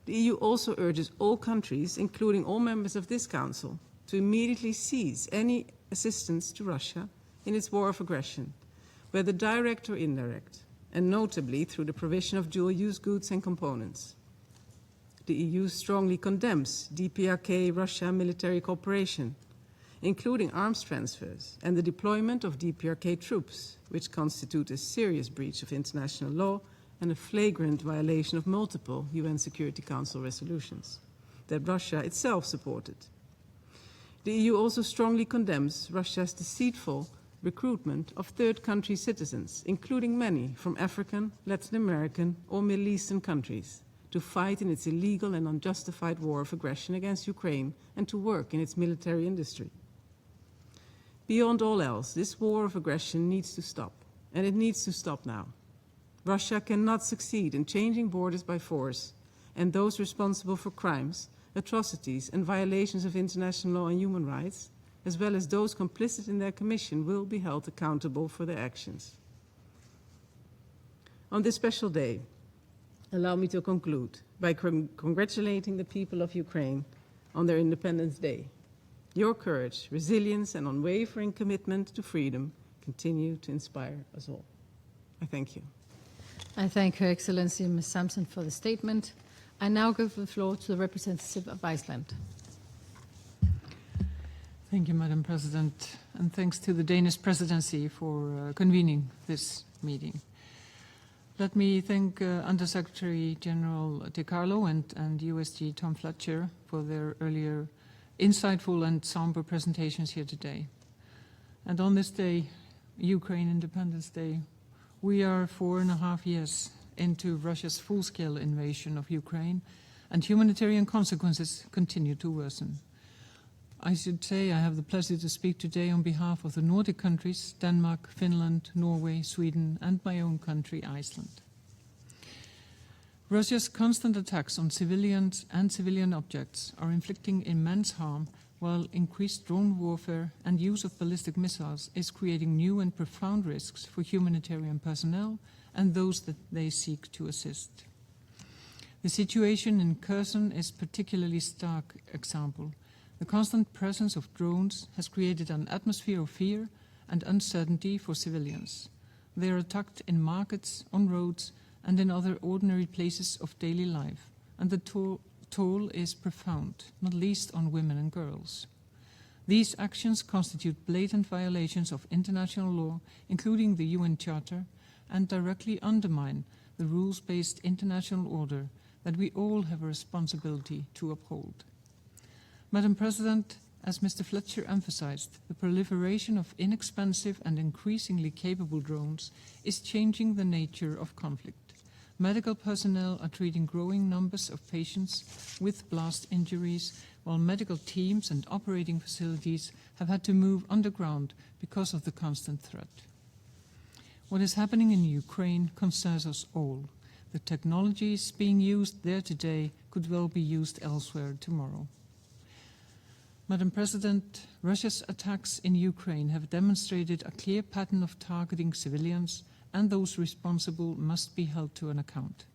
the EU also urges all countries, including all members of this Council, to immediately cease any assistance to Russia in its war of aggression, whether direct or indirect, and notably through the provision of dual-use goods and components. The EU strongly condemns DPRK-Russia military cooperation, including arms transfers and the deployment of DPRK troops, which constitute a serious breach of international law and a flagrant violation of multiple UN Security Council resolutions that Russia itself supported. The EU also strongly condemns Russia's deceitful recruitment of third country citizens, including many from African, Latin American or Middle Eastern countries, to fight in its illegal and unjustified war of aggression against Ukraine and to work in its military industry. Beyond all else, this war of aggression needs to stop, and it needs to stop now. Russia cannot succeed in changing borders by force, and those responsible for crimes, atrocities and violations of international law and human rights, as well as those complicit in their commission, will be held accountable for their actions. On this special day, allow me to conclude by congratulating the people of Ukraine on their Independence Day. Your courage, resilience, and unwavering commitment to freedom continue to inspire us all. I thank you. I thank Her Excellency Ms. Samson for the statement. I now give the floor to the representative of Iceland. Thank you, Madam President, and thanks to the Danish presidency for convening this meeting. Let me thank Undersecretary General DiCarlo and USG Tom Fletcher for their earlier insightful and somber presentations here today. And on this day, Ukraine Independence Day, we are 4.5 years into Russia's full-scale invasion of Ukraine, and humanitarian consequences continue to worsen. I should say I have the pleasure to speak today on behalf of the Nordic countries, Denmark, Finland, Norway, Sweden, and my own country, Iceland. Russia's constant attacks on civilians and civilian objects are inflicting immense harm, while increased drone warfare and use of ballistic missiles is creating new and profound risks for humanitarian personnel and those that they seek to assist. The situation in Kherson is a particularly stark example. The constant presence of drones has created an atmosphere of fear and uncertainty for civilians. They are attacked in markets, on roads, and in other ordinary places of daily life, and the toll is profound, not least on women and girls. These actions constitute blatant violations of international law, including the UN Charter, and directly undermine the rules-based international order that we all have a responsibility to uphold. Madam President, as Mr. Fletcher emphasized, the proliferation of inexpensive and increasingly capable drones is changing the nature of conflict. Medical personnel are treating growing numbers of patients with blast injuries, while medical teams and operating facilities have had to move underground because of the constant threat. What is happening in Ukraine concerns us all. The technologies being used there today could well be used elsewhere tomorrow. Madam President, Russia's attacks in Ukraine have demonstrated a clear pattern of targeting civilians, and those responsible must be held to an account.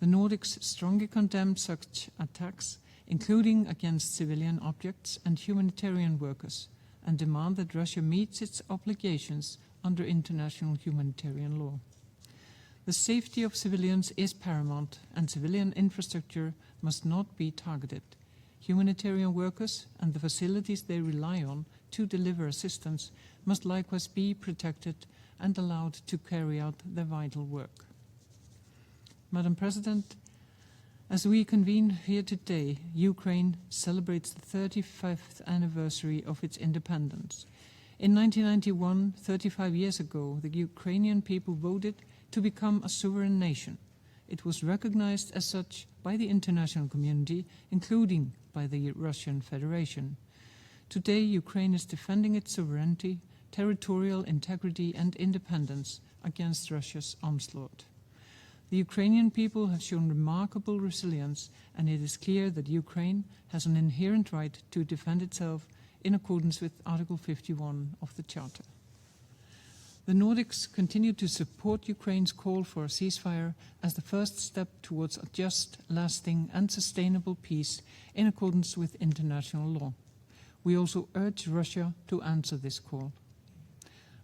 The Nordics strongly condemn such attacks, including against civilian objects and humanitarian workers, and demand that Russia meets its obligations under international humanitarian law. The safety of civilians is paramount, and civilian infrastructure must not be targeted. Humanitarian workers and the facilities they rely on to deliver assistance must likewise be protected and allowed to carry out their vital work. Madam President, as we convene here today, Ukraine celebrates the 35th anniversary of its independence. In 1991, 35 years ago, the Ukrainian people voted to become a sovereign nation. It was recognized as such by the international community, including by the Russian Federation. Today, Ukraine is defending its sovereignty, territorial integrity and independence against Russia's onslaught. The Ukrainian people have shown remarkable resilience, and it is clear that Ukraine has an inherent right to defend itself in accordance with Article 51 of the Charter. The Nordics continue to support Ukraine's call for a ceasefire as the first step towards a just, lasting and sustainable peace in accordance with international law. We also urge Russia to answer this call.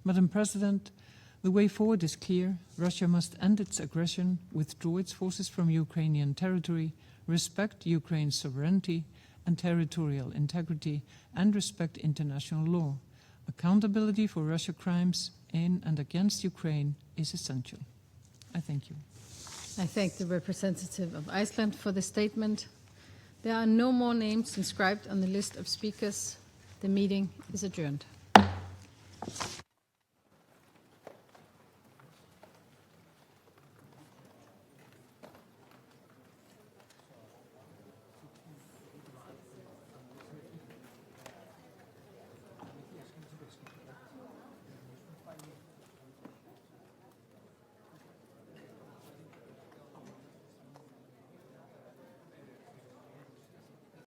Madam President, the way forward is clear. Russia must end its aggression, withdraw its forces from Ukrainian territory, respect Ukraine's sovereignty, and territorial integrity and respect international law. Accountability for Russia crimes in and against Ukraine is essential. I thank you. I thank the representative of Iceland for the statement. There are no more names inscribed on the list of speakers. The meeting is adjourned.